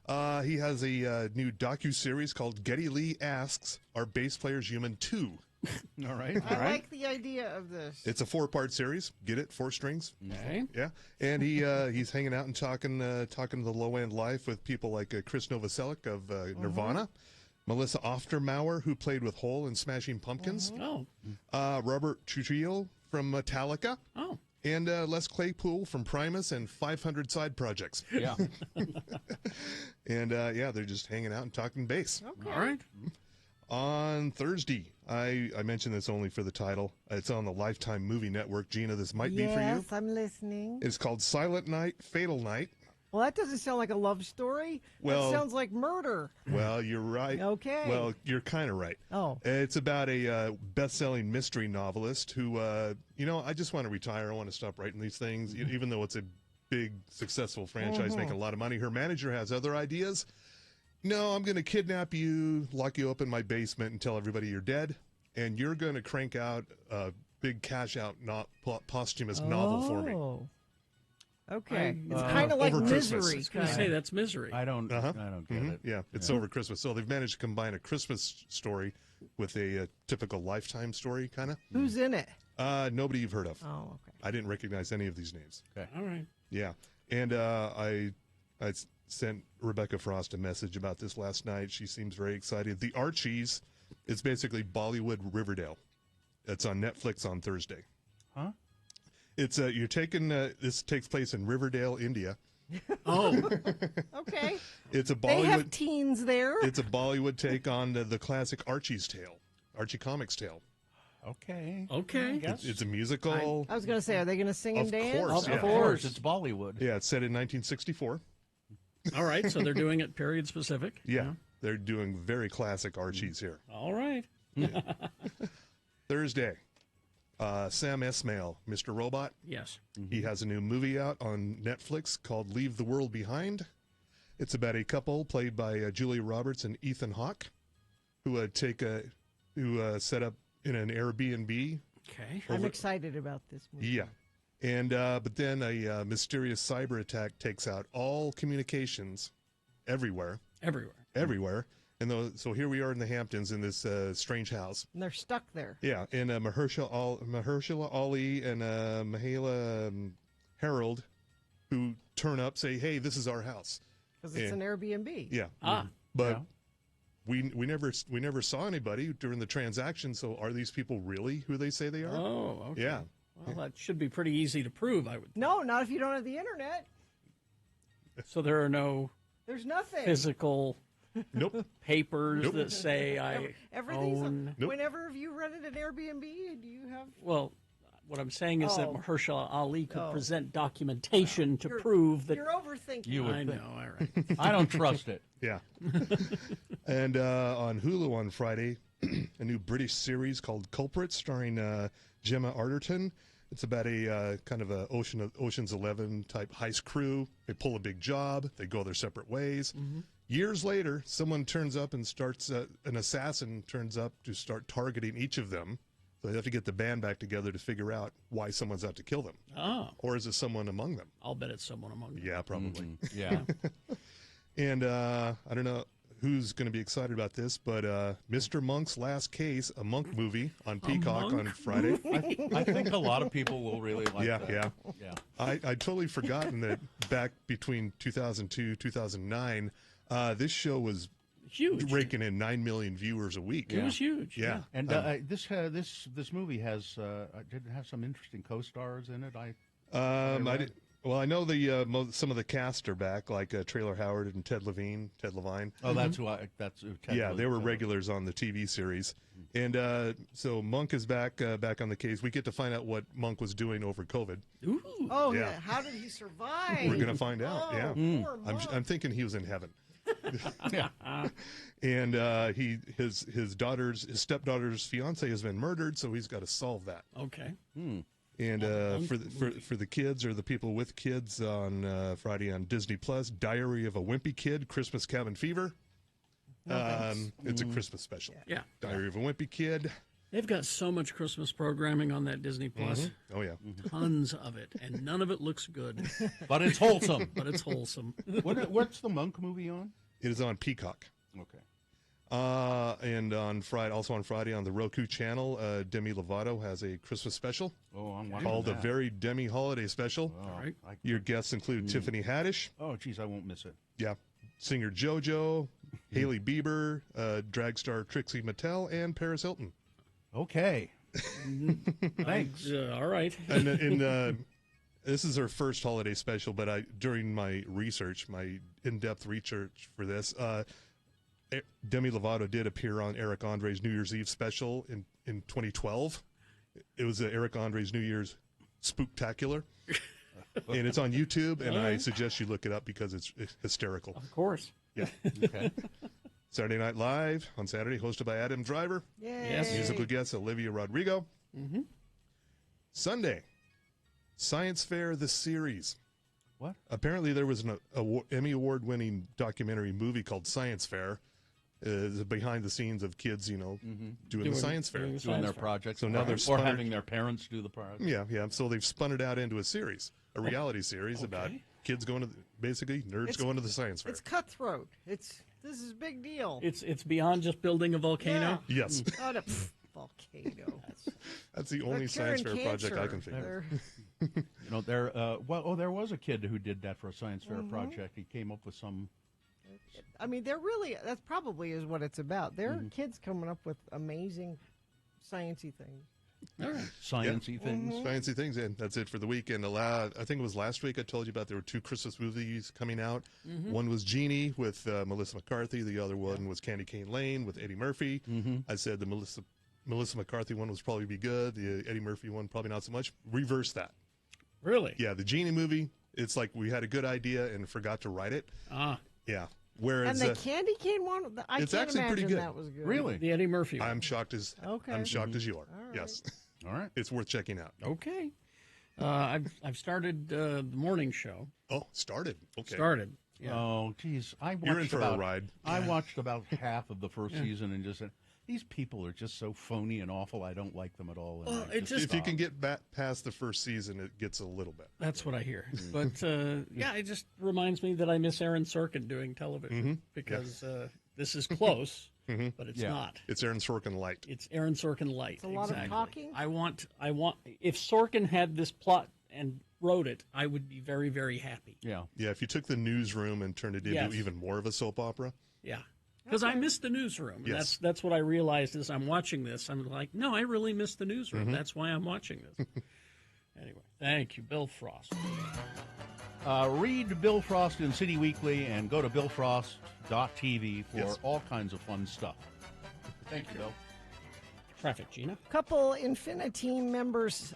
He has a new docu-series called Geddy Lee Asks, Are Bass Players Human 2? All right. I like the idea of this. It's a 4-part series. Get it? 4 strings. Okay. Yeah. And he's hanging out and talking the low-end life with people like Chris Novoselic of Nirvana, Melissa Oftermauer, who played with Hole and Smashing Pumpkins, Robert Trujillo from Metallica, and Les Claypool from Primus and 500 Side Projects. Yeah. And, they're just hanging out and talking bass. Okay. All right. On Thursday, I mentioned this only for the title. It's on the Lifetime Movie Network. Gina, this might be for you. Yes, I'm listening. It's called Silent Night, Fatal Night. Well, that doesn't sound like a love story. Well, that sounds like murder. Well, you're right. Okay. Well, you're kind of right. Oh. It's about a best-selling mystery novelist who, I just want to retire. I want to stop writing these things, even though it's a big, successful franchise making a lot of money. Her manager has other ideas. No, I'm going to kidnap you, lock you up in my basement, and tell everybody you're dead, and you're going to crank out a big cash-out posthumous novel for me. Okay, it's kind of like Misery. I was going to say that's Misery. I don't get it. Yeah, it's over Christmas. So they've managed to combine a Christmas story with a typical Lifetime story, kind of. Who's in it? Nobody you've heard of. Oh, okay. I didn't recognize any of these names. Okay. All right. Yeah, and I sent Rebecca Frost a message about this last night. She seems very excited. The Archies is basically Bollywood Riverdale. It's on Netflix on Thursday. Huh? It's you're taking this takes place in Riverdale, India. Oh, okay. It's a Bollywood. They have teens there. It's a Bollywood take on the classic Archie's tale, Archie Comics tale. Okay. Okay. It's a musical. I was going to say, are they going to sing and dance? Course, Of course, it's Bollywood. Yeah, it's set in 1964. All right. So they're doing it period specific. Yeah, they're doing very classic Archies here. All right. Thursday, Sam Esmail, Mr. Robot. Yes. He has a new movie out on Netflix called Leave the World Behind. It's about a couple played by Julia Roberts and Ethan Hawke who set up in an Airbnb. Okay. I'm excited about this movie. Yeah. And but then a mysterious cyber attack takes out all communications everywhere. Everywhere. And so here we are in the Hamptons in this strange house. And they're stuck there. Yeah, and Mahershala Ali and Mahala Harold, who turn up, say, "Hey, this is our house." Because it's an Airbnb. Yeah. But we never saw anybody during the transaction. So are these people really who they say they are? Oh, okay. Yeah. Well, that should be pretty easy to prove, I would think. No, not if you don't have the internet. So there are no There's nothing. physical papers Nope. that say I Everything's own. Whenever have you rented an Airbnb? Do you have? Well, what I'm saying is that Oh. Mahershala Ali could Oh. present documentation to prove that. You're overthinking. You would I think. know. All right. I don't trust it. Yeah. And on Hulu on Friday, a new British series called Culprits, starring Gemma Arterton. It's about a kind of a Ocean's 11 type heist crew. They pull a big job. They go their separate ways. Years later, someone turns up and starts, an assassin turns up to start targeting each of them. So they have to get the band back together to figure out why someone's out to kill them. Oh. Or is it someone among them? I'll bet it's someone among them. Yeah, probably. Yeah. And I don't know who's going to be excited about this, but Mr. Monk's Last Case, a Monk movie on Peacock on Friday. I think a lot of people will really like that. Yeah. Yeah. I'd totally forgotten that back between 2002 2009, this show was huge, raking in 9 million viewers a week. It was huge. Yeah, And this movie has did it have some interesting co-stars in it. Well, I know some of the cast are back, like Traylor Howard and Ted Levine. Oh, that's who Ted they were regulars on the TV series, and so Monk is back on the case. We get to find out what Monk was doing over COVID. Ooh. Oh, yeah. How did he survive? We're gonna find out. Oh, Yeah, poor Monk. I'm thinking he was in heaven. Yeah. And his stepdaughter's fiance has been murdered, so he's got to solve that. Okay. And for the kids or the people with kids on Friday on Disney Plus, Diary of a Wimpy Kid, Christmas Cabin Fever. It's a Christmas special. Yeah. Diary of a Wimpy Kid. They've got so much Christmas programming on that Disney Plus. Oh yeah, tons of it, and none of it looks good. But it's wholesome. What's the Monk movie on? It is on Peacock. Okay. And on Friday, also on Friday on the Roku channel, Demi Lovato has a Christmas special. Oh, I'm watching called that. A Very Demi Holiday Special. All right. Your guests include Tiffany Haddish. Oh, geez, I won't miss it. Yeah. Singer JoJo, Hailey Bieber, drag star Trixie Mattel, and Paris Hilton. Okay. Thanks. All right. And this is her first holiday special, but during my research, my in-depth research for this, Demi Lovato did appear on Eric Andre's New Year's Eve special in 2012. It was Eric Andre's New Year's Spooktacular. And it's on YouTube, and I suggest you look it up because it's hysterical. Of course. Yeah. Okay. Saturday Night Live on Saturday, hosted by Adam Driver. Yay. Yes. Musical guest Olivia Rodrigo. Sunday, Science Fair the series. What? Apparently there was an Emmy Award-winning documentary movie called Science Fair. Behind the scenes of kids, doing the science fair, doing their projects. So now they're having their parents do the project. Yeah. So they've spun it out into a series, a reality series about kids going to nerds going to the science fair. It's cutthroat. This is a big deal. It's beyond just building a volcano. Yeah. Yes. Not a volcano. That's the only science fair project I can figure. There was a kid who did that for a science fair project. He came up with some. I mean, that's probably is what it's about. There are kids coming up with amazing sciencey things. All right. Sciencey things. Sciencey things, and that's it for the weekend. I think it was last week I told you about there were 2 Christmas movies coming out. One was Genie with Melissa McCarthy. The other one was Candy Cane Lane with Eddie Murphy. I said the Melissa McCarthy one was probably be good. The Eddie Murphy one probably not so much. Reverse that. Really? Yeah, the Genie movie, it's like we had a good idea and forgot to write it. Yeah. Whereas And the Candy Cane one, I it's can't actually imagine pretty good. That was good. Really? The Eddie Murphy one. I'm shocked as you are. right. Yes. All right. It's worth checking out. Okay. I've started the morning show. Oh, started. Okay. Started. Yeah. Oh, geez. You're in for a ride. I watched about half of the first season and just said, these people are just so phony and awful. I don't like them at all. And If you can get past the first season, it gets a little bit. That's what I hear. But it just reminds me that I miss Aaron Sorkin doing television because this is close, but it's not. It's Aaron Sorkin light. It's Aaron Sorkin light. It's a lot of talking. I want. If Sorkin had this plot and wrote it, I would be very, very happy. Yeah. Yeah. If you took the newsroom and turned it into even more of a soap opera. Yeah. Because I miss the newsroom. Yes. That's what I realized as I'm watching this. I'm like, no, I really miss the newsroom. That's why I'm watching this. Anyway, thank you, Bill Frost. Read Bill Frost in City Weekly and go to billfrost.tv for all kinds of fun stuff. Thank you, Bill. Traffic, Gina. Couple Infinity members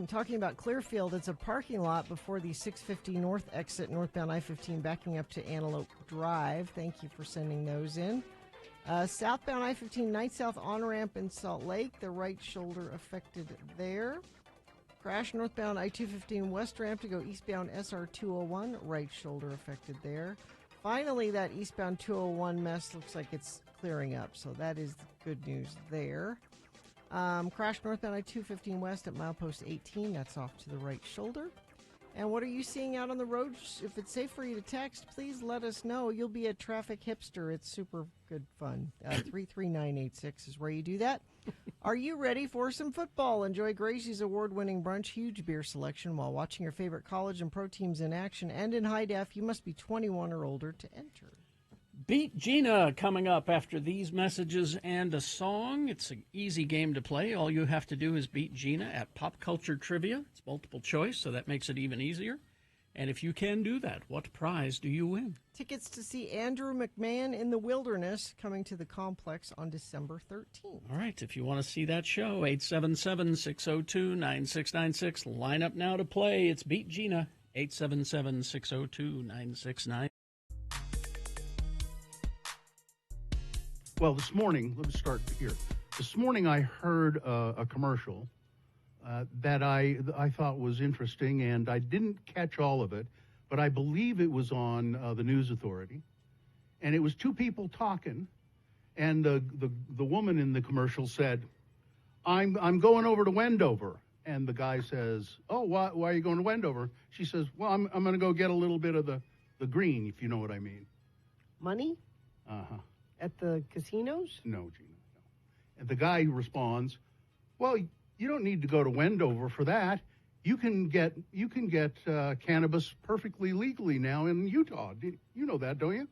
talking about Clearfield. It's a parking lot before the 650 North exit, northbound I-15, backing up to Antelope Drive. Thank you for sending those in. Southbound I-15 Night South on-ramp in Salt Lake. The right shoulder affected there. Crash northbound I-215 west ramp to go eastbound SR-201. Right shoulder affected there. Finally, that eastbound 201 mess looks like it's clearing up, so that is good news there. Crash northbound I-215 west at milepost 18. That's off to the right shoulder. And what are you seeing out on the roads? If it's safe for you to text, please let us know. You'll be a traffic hipster. It's super good fun. 33986 is where you do that. Are you ready for some football? Enjoy Gracie's award-winning brunch, huge beer selection while watching your favorite college and pro teams in action. And in high def, you must be 21 or older to enter. Beat Gina coming up after these messages and a song. It's an easy game to play. All you have to do is beat Gina at Pop Culture Trivia. It's multiple choice, so that makes it even easier. And if you can do that, what prize do you win? Tickets to see Andrew McMahon in the Wilderness coming to the Complex on December 13th. All right, if you want to see that show, 877-602-9696. Line up now to play. It's Beat Gina, 877-602-9696. Well, this morning, let me start here. This morning I heard a commercial that I thought was interesting, and I didn't catch all of it, but I believe it was on the News Authority. And it was two people talking, and the woman in the commercial said, I'm going over to Wendover. And the guy says, oh, why are you going to Wendover? She says, well, I'm going to go get a little bit of the green, if you know what I mean. Money? Uh-huh. At the casinos? No, Gina, no. And the guy responds, well, you don't need to go to Wendover for that. You can get cannabis perfectly legally now in Utah. You know that, don't you?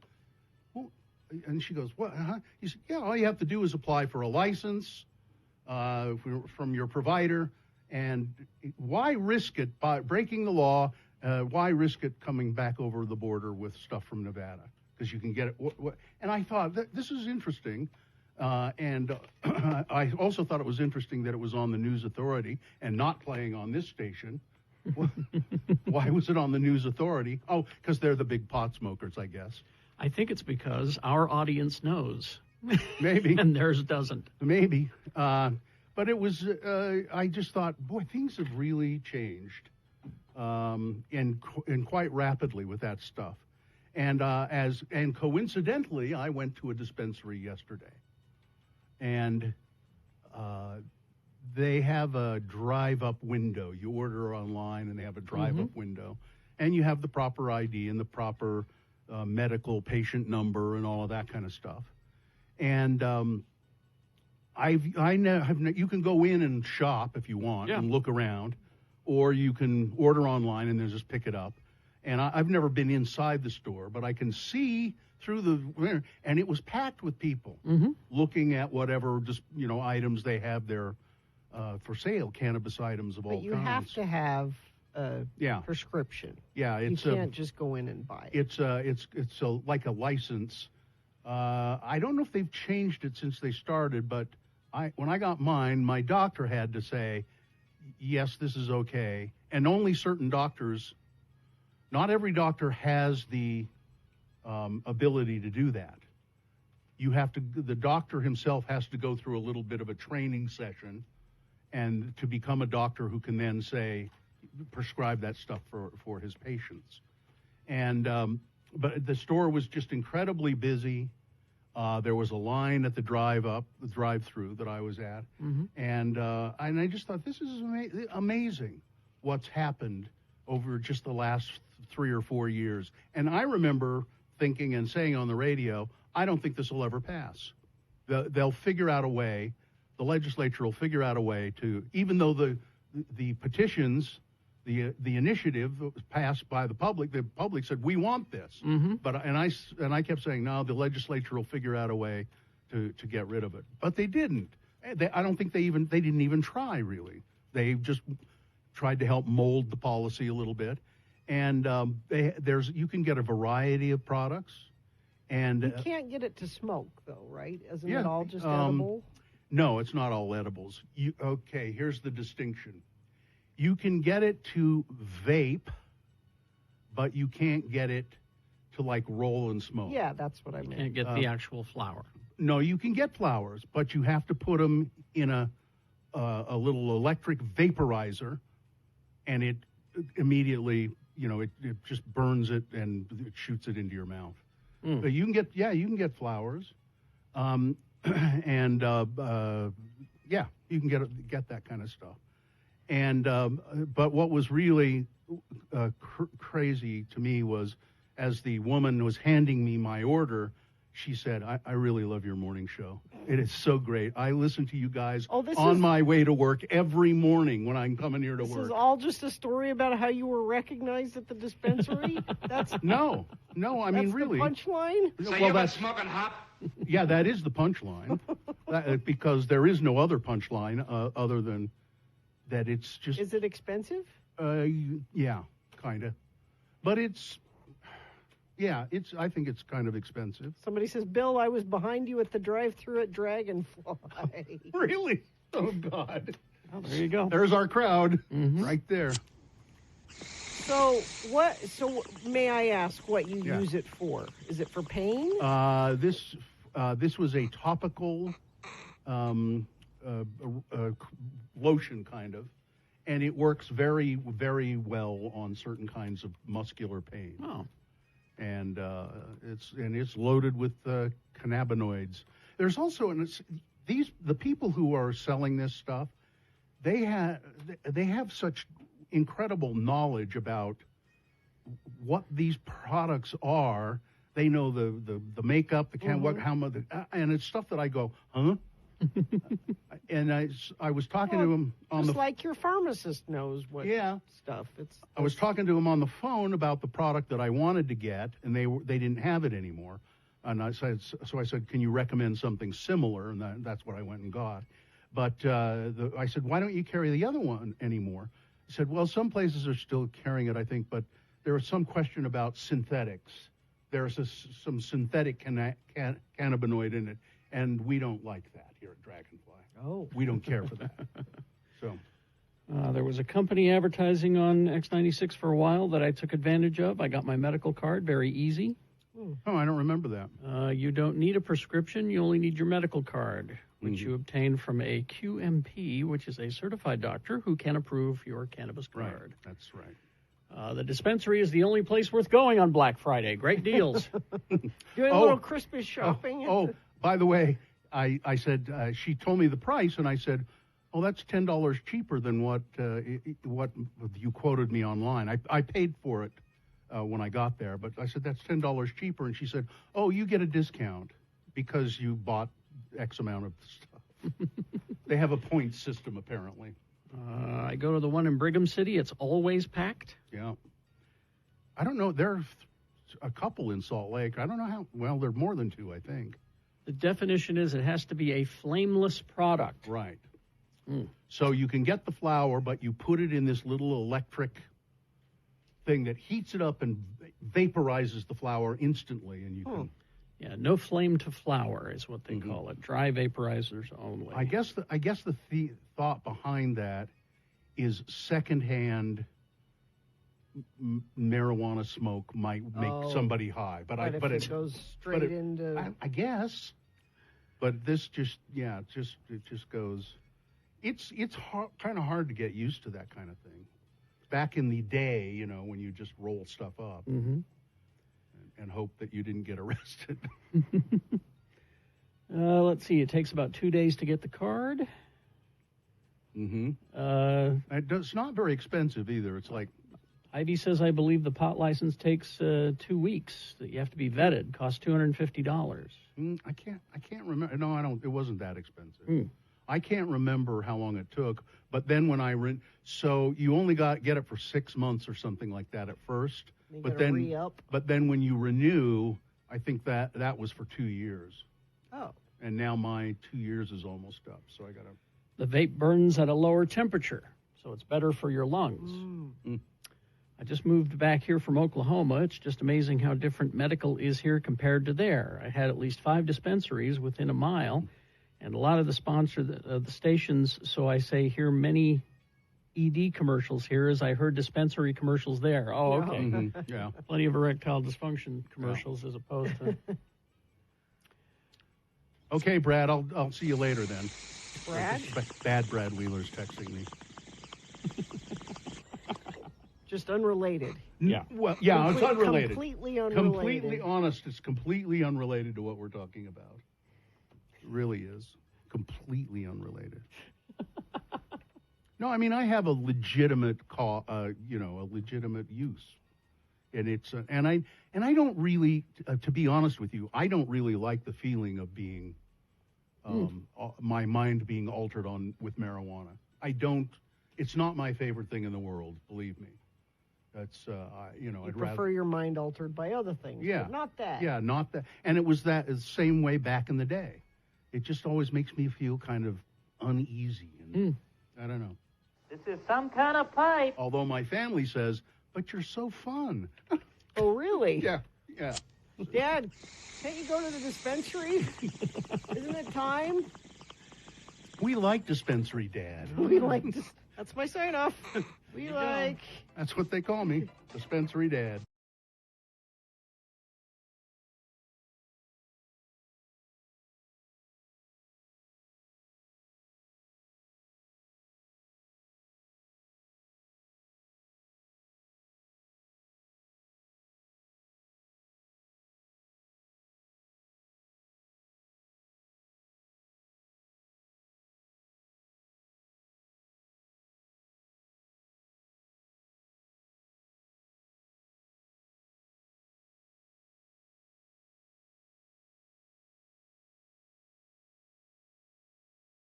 Well, and she goes, what? Huh? He said, yeah, all you have to do is apply for a license from your provider. And why risk it by breaking the law? Why risk it coming back over the border with stuff from Nevada? Because you can get it. And I thought, this is interesting. And I also thought it was interesting that it was on the News Authority and not playing on this station. Why was it on the News Authority? Oh, because they're the big pot smokers, I guess. I think it's because our audience knows. Maybe. And theirs doesn't. Maybe. But it was, I just thought, boy, things have really changed and quite rapidly with that stuff. And coincidentally, I went to a dispensary yesterday, and they have a drive-up window. You order online, and they have a drive-up window, and you have the proper ID and the proper medical patient number and all of that kind of stuff. And you can go in and shop if you want and look around, or you can order online and then just pick it up. And I've never been inside the store, but I can see through the, and it was packed with people looking at whatever just, items they have there for sale, cannabis items of all kinds. But you have to have a prescription. Yeah, you can't just go in and buy it. It's like a license. I don't know if they've changed it since they started, but when I got mine, my doctor had to say, yes, this is okay, and only certain doctors. Not every doctor has the ability to do that. The doctor himself has to go through a little bit of a training session and to become a doctor who can then prescribe that stuff for his patients. And, but the store was just incredibly busy. There was a line at the drive-through that I was at. And I just thought, this is amazing what's happened over just the last 3 or 4 years. And I remember thinking and saying on the radio, I don't think this will ever pass. They'll figure out a way, the legislature will figure out a way to, even though the petitions, the initiative was passed by the public said, we want this. But I kept saying, no, the legislature will figure out a way to get rid of it. But they didn't. I don't think they didn't even try, really. They just tried to help mold the policy a little bit. And you can get a variety of products. And you can't get it to smoke, though, right? Isn't it all just edible? No, it's not all edibles. Okay, here's the distinction. You can get it to vape, but you can't get it to, roll and smoke. Yeah, that's what I meant. You can't get the actual flower. No, you can get flowers, but you have to put them in a little electric vaporizer, and it immediately, it just burns it and it shoots it into your mouth. But you can get flowers, and you can get that kind of stuff. And but what was really crazy to me was, as the woman was handing me my order, she said, I really love your morning show. It is so great. I listen to you guys on my way to work every morning when I'm coming here to work. This is all just a story about how you were recognized at the dispensary? That's No, I mean, that's really. the punchline? So Well, you been that's- smoking hop? Yeah, that is the punchline. Because there is no other punchline other than that it's just... Is it expensive? Yeah, kind of. But I think it's kind of expensive. Somebody says, Bill, I was behind you at the drive-thru at Dragonfly. Really? Oh, God. Well, there you go. There's our crowd right there. So may I ask what you Yeah. use it for? Is it for pain? This was a topical lotion, kind of, and it works very, very well on certain kinds of muscular pain. Oh. And it's loaded with cannabinoids. There's also the people who are selling this stuff, they have such incredible knowledge about what these products are. They know the makeup, how much, and it's stuff that I go, huh? And I was talking to him on just like your pharmacist knows what stuff. I was talking to him on the phone about the product that I wanted to get, and they didn't have it anymore. And I said, can you recommend something similar? And that's what I went and got. But I said, why don't you carry the other one anymore? He said, well, some places are still carrying it, I think, but there was some question about synthetics. There's some synthetic cannabinoid in it, and we don't like that here at Dragonfly. Oh. We don't care for that. So. There was a company advertising on X96 for a while that I took advantage of. I got my medical card, very easy. Oh, I don't remember that. You don't need a prescription. You only need your medical card, which you obtain from a QMP, which is a certified doctor who can approve your cannabis card. Right. That's right. The dispensary is the only place worth going on Black Friday. Great deals. Doing a little Christmas shopping. By the way, I said, she told me the price, and I said, oh, that's $10 cheaper than what you quoted me online. I paid for it when I got there, but I said, that's $10 cheaper. And she said, oh, you get a discount because you bought X amount of stuff. They have a point system, apparently. I go to the one in Brigham City. It's always packed. Yeah. I don't know. There's a couple in Salt Lake. I don't know how. Well, there are more than two, I think. The definition is it has to be a flameless product. Right. So you can get the flower, but you put it in this little electric thing that heats it up and vaporizes the flower instantly, and you can. Yeah, no flame to flower is what they call it. Dry vaporizers only. I guess the thought behind that is secondhand marijuana smoke might make somebody high, but it goes straight into. I guess, but this just goes. It's kind of hard to get used to that kind of thing. Back in the day, when you just roll stuff up. And hope that you didn't get arrested. Let's see. It takes about 2 days to get the card. It's not very expensive either. It's like Ivy says, I believe the pot license takes 2 weeks. That you have to be vetted. Costs $250. I can't remember. No, I don't. It wasn't that expensive. I can't remember how long it took. But then when so you only get it for 6 months or something like that at first. But then when you renew, I think that was for 2 years. Oh. And now my 2 years is almost up, so I got to. The vape burns at a lower temperature, so it's better for your lungs. I just moved back here from Oklahoma. It's just amazing how different medical is here compared to there. I had at least 5 dispensaries within a mile, and a lot of the sponsor the stations, so I say hear many ED commercials here as I heard dispensary commercials there. Oh, okay. Yeah. Plenty of erectile dysfunction commercials as opposed to... Okay, Brad, I'll see you later then. Brad? Bad Brad Wheeler's texting me. Just unrelated. Yeah. Well, yeah, it's unrelated. Completely unrelated. Completely honest. It's completely unrelated to what we're talking about. It really is. Completely unrelated. No, I mean I have a legitimate a legitimate use, and it's and I don't really, to be honest with you, I don't really like the feeling of being, my mind being altered with marijuana. I don't. It's not my favorite thing in the world, believe me. That's You I'd prefer rather. your mind altered by other things, Yeah, but not that. Yeah, not that. And it was the same way back in the day. It just always makes me feel kind of uneasy, and I don't know. This is some kind of pipe. Although my family says, "But you're so fun." Oh, really? Yeah. Dad, can't you go to the dispensary? Isn't it time? We like dispensary, Dad. That's my sign off. We like. That's what they call me, dispensary Dad.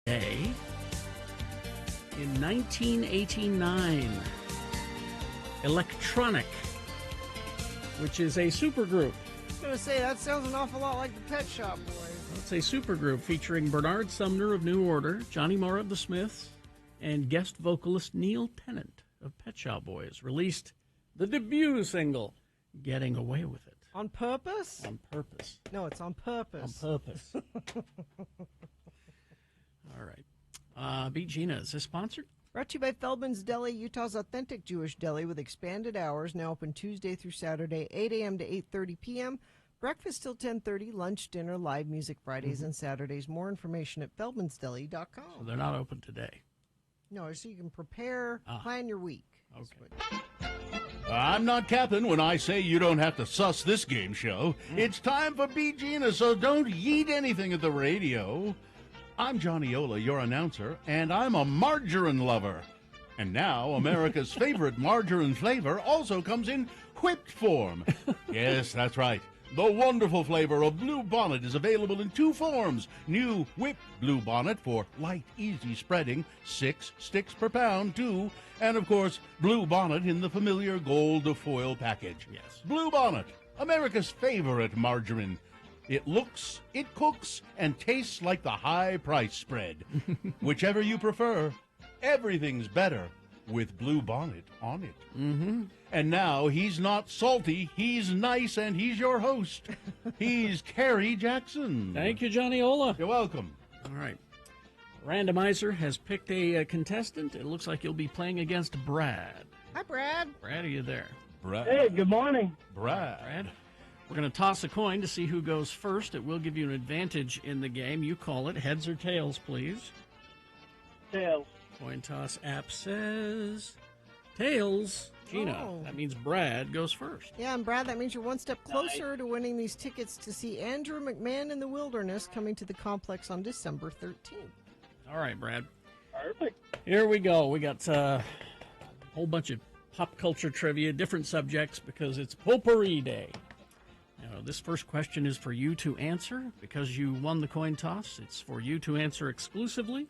Day in 1989, Electronic, which is a supergroup. I was going to say, that sounds an awful lot like the Pet Shop Boys. It's a supergroup featuring Bernard Sumner of New Order, Johnny Marr of the Smiths, and guest vocalist Neil Tennant of Pet Shop Boys. Released the debut single, Getting Away With It. On purpose? On purpose. No, it's on purpose. On purpose. All right. Beat Gina, is this sponsored? Brought to you by Feldman's Deli, Utah's authentic Jewish deli with expanded hours, now open Tuesday through Saturday, 8 a.m. to 8:30 p.m. Breakfast till 10:30, lunch, dinner, live music Fridays and Saturdays. More information at feldmansdeli.com. So they're not open today. No, so you can prepare, plan your week. Okay. I'm not capping when I say you don't have to suss this game show. It's time for Beat Gina, so don't yeet anything at the radio. I'm Johnny Ola, your announcer, and I'm a margarine lover. And now, America's favorite margarine flavor also comes in whipped form. Yes, that's right. The wonderful flavor of Blue Bonnet is available in 2 forms. New whipped Blue Bonnet for light, easy spreading, 6 sticks per pound, 2. And, of course, Blue Bonnet in the familiar gold foil package. Yes. Blue Bonnet, America's favorite margarine. It looks, it cooks, and tastes like the high price spread. Whichever you prefer, everything's better with Blue Bonnet on it. Mm-hmm. And now he's not salty, he's nice, and he's your host. He's Kerry Jackson. Thank you, Johnny Ola. You're welcome. All right. Randomizer has picked a contestant. It looks like you'll be playing against Brad. Hi, Brad. Brad, are you there? Brad. Hey, good morning. Brad. We're going to toss a coin to see who goes first. It will give you an advantage in the game. You call it. Heads or tails, please. Tails. Coin toss app says tails. Gina, Oh. that means Brad goes first. Yeah, and Brad, that means you're one step closer to winning these tickets to see Andrew McMahon in the Wilderness coming to the complex on December 13th. All right, Brad. Perfect. Here we go. We got a whole bunch of pop culture trivia, different subjects, because it's Potpourri Day. Now, this first question is for you to answer. Because you won the coin toss, it's for you to answer exclusively.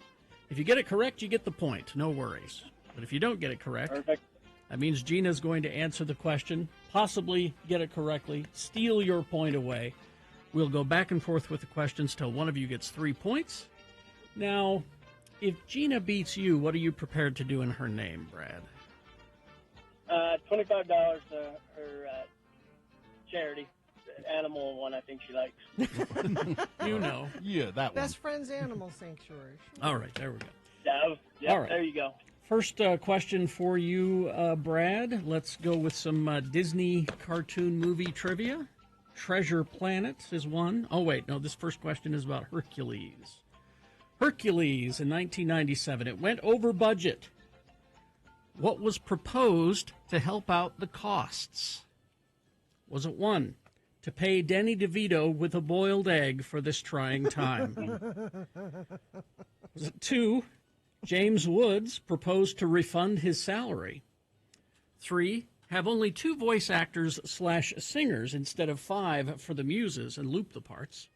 If you get it correct, you get the point. No worries. But if you don't get it correct, Perfect. that means Gina's going to answer the question, possibly get it correctly, steal your point away. We'll go back and forth with the questions till one of you gets 3 points. Now, if Gina beats you, what are you prepared to do in her name, Brad? $25 to her charity. Animal one I think she likes. You know. Yeah, that one. Best Friends Animal Sanctuary. All right, there we go. Yeah, All right. There you go. First question for you, Brad. Let's go with some Disney cartoon movie trivia. Treasure Planet is one. Oh, wait, no, this first question is about Hercules. Hercules in 1997. It went over budget. What was proposed to help out the costs? Was it 1, to pay Danny DeVito with a boiled egg for this trying time? Was it 2, James Woods proposed to refund his salary. 3, have only 2 voice actors / singers instead of 5 for the muses and loop the parts.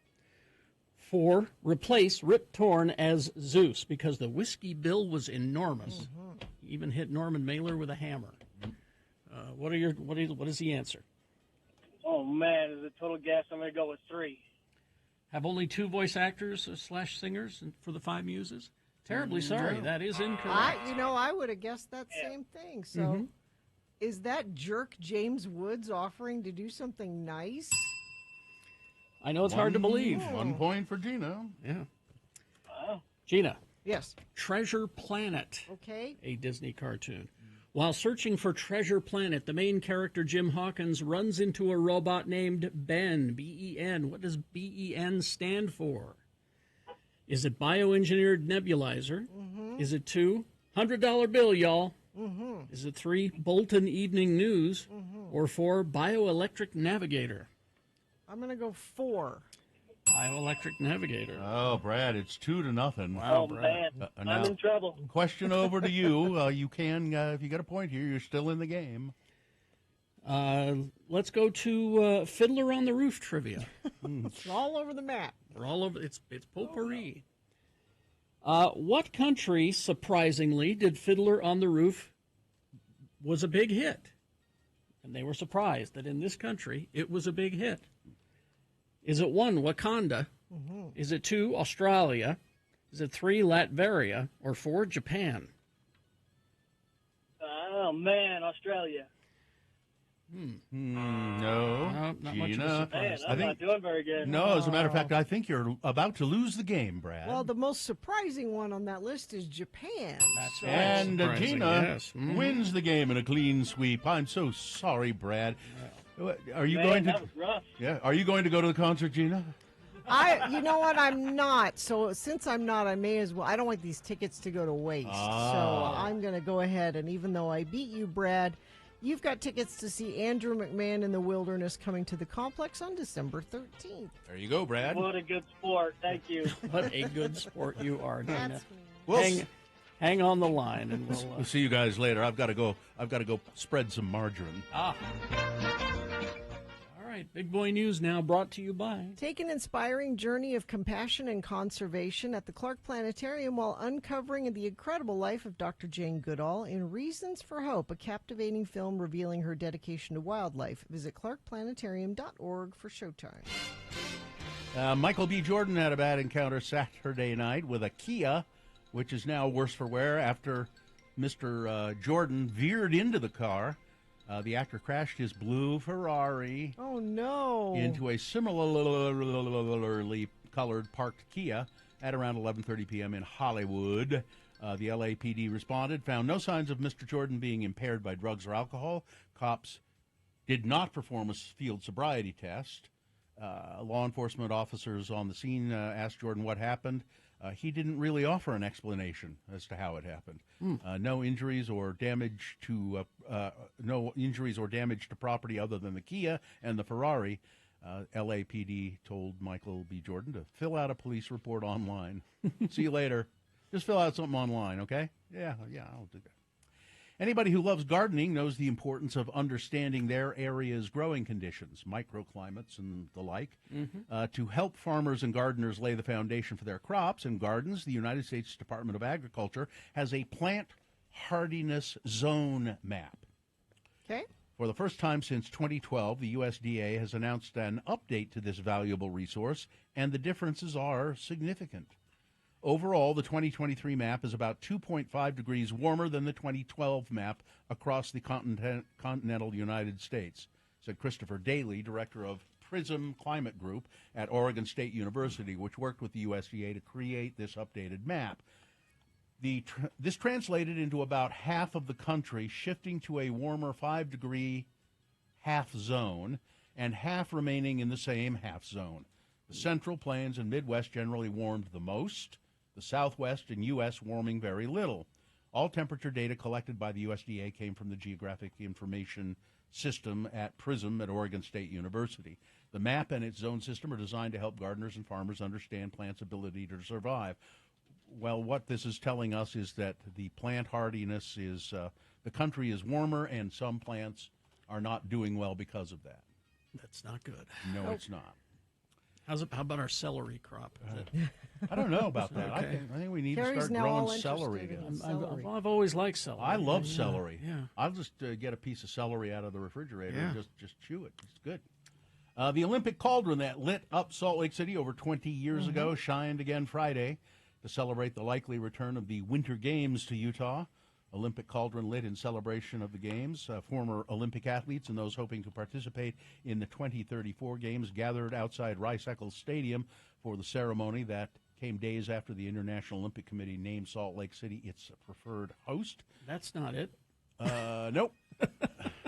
4, replace Rip Torn as Zeus because the whiskey bill was enormous. He even hit Norman Mailer with a hammer. What is the answer? Oh, man, as a total guess, I'm going to go with 3. Have only 2 voice actors / singers for the 5 muses? Terribly sorry, No. that is incorrect. I would have guessed that same thing. So, is that jerk James Woods offering to do something nice? I know it's hard to believe. 1 point for Gina. Yeah. Gina. Yes. Treasure Planet. Okay. A Disney cartoon. While searching for Treasure Planet, the main character, Jim Hawkins, runs into a robot named Ben, B-E-N. What does B-E-N stand for? Is it bioengineered nebulizer? Is it 2, $100 bill, y'all? Is it 3, Bolton Evening News? Or 4, bioelectric navigator? I'm going to go 4. Bioelectric navigator. Oh, Brad, it's 2-0. Wow, man, I'm in trouble. Question over to you. You can, if you get a point here, you're still in the game. Let's go to Fiddler on the Roof trivia. It's all over the map. We're all over. It's potpourri. What country, surprisingly, did Fiddler on the Roof was a big hit? And they were surprised that in this country it was a big hit. Is it 1, Wakanda? Is it 2, Australia? Is it 3, Latveria? Or 4, Japan? Oh, man, Australia. No, not much of a Gina. surprise. Man, I'm not doing very good. No, as a matter of fact, I think you're about to lose the game, Brad. Well, the most surprising one on that list is Japan. That's And surprising, Gina yes. wins the game in a clean sweep. I'm so sorry, Brad. Are you going to? That was rough. Yeah. Are you going to go to the concert, Gina? You know what? I'm not. So since I'm not, I may as well. I don't want these tickets to go to waste. So I'm going to go ahead. And even though I beat you, Brad, you've got tickets to see Andrew McMahon in the Wilderness coming to the complex on December 13th. There you go, Brad. What a good sport. Thank you. What a good sport you are, Dana. Well, Hang on the line, and we'll see you guys later. I've got to go spread some margarine. All right, Big Boy News now brought to you by. Take an inspiring journey of compassion and conservation at the Clark Planetarium while uncovering the incredible life of Dr. Jane Goodall in Reasons for Hope, a captivating film revealing her dedication to wildlife. Visit clarkplanetarium.org for showtime. Michael B. Jordan had a bad encounter Saturday night with a Kia, which is now worse for wear after Mr. Jordan veered into the car. The actor crashed his blue Ferrari into a similarly colored parked Kia at around 11:30 p.m. in Hollywood. The LAPD responded, found no signs of Mr. Jordan being impaired by drugs or alcohol. Cops did not perform a field sobriety test. Law enforcement officers on the scene asked Jordan what happened. He didn't really offer an explanation as to how it happened. No injuries or damage to property other than the Kia and the Ferrari. LAPD told Michael B. Jordan to fill out a police report online. See you later. Just fill out something online, okay? Yeah, I'll do that. Anybody who loves gardening knows the importance of understanding their area's growing conditions, microclimates and the like. To help farmers and gardeners lay the foundation for their crops and gardens, the United States Department of Agriculture has a plant hardiness zone map. Okay. For the first time since 2012, the USDA has announced an update to this valuable resource, and the differences are significant. Overall, the 2023 map is about 2.5 degrees warmer than the 2012 map across the continental United States, said Christopher Daly, director of PRISM Climate Group at Oregon State University, which worked with the USDA to create this updated map. This translated into about half of the country shifting to a warmer 5-degree half zone and half remaining in the same half zone. The Central Plains and Midwest generally warmed the most. The Southwest and U.S. warming very little. All temperature data collected by the USDA came from the Geographic Information System at PRISM at Oregon State University. The map and its zone system are designed to help gardeners and farmers understand plants' ability to survive. well, what this is telling us is that the plant hardiness is, the country is warmer, and some plants are not doing well because of that. That's not good. No, it's not. How about our celery crop? I don't know about that. Okay. I think we need Carrie's to start now growing all celery interested again. in celery. I've always liked celery. I love celery. Yeah. I'll just get a piece of celery out of the refrigerator Yeah. and just chew it. It's good. The Olympic cauldron that lit up Salt Lake City over 20 years ago shined again Friday to celebrate the likely return of the Winter Games to Utah. Olympic cauldron lit in celebration of the Games. Former Olympic athletes and those hoping to participate in the 2034 Games gathered outside Rice-Eccles Stadium for the ceremony that came days after the International Olympic Committee named Salt Lake City its preferred host. That's not it. Nope.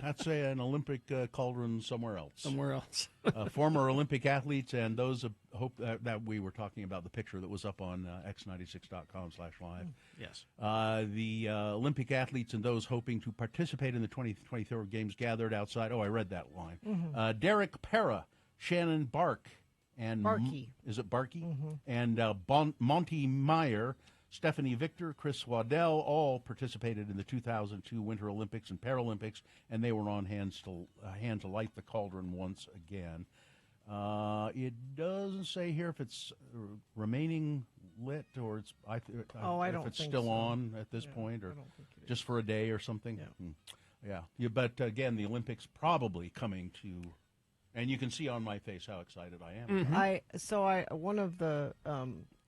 That's an Olympic cauldron somewhere else. Somewhere else. Former Olympic athletes and those hope that we were talking about the picture that was up on x96.com/live. Yes. The Olympic athletes and those hoping to participate in the 2023 Games gathered outside. Oh, I read that line. Derek Pera, Shannon Bark, and Barkey. Is it Barkey? And Monty Meyer, Stephanie Victor, Chris Waddell all participated in the 2002 Winter Olympics and Paralympics, and they were on hand to light the cauldron once again. It doesn't say here if it's remaining lit or it's I if don't it's think still so. on at this point, or I don't think it just for a day or something. Yeah. But again, the Olympics probably coming to, and you can see on my face how excited I am. One of the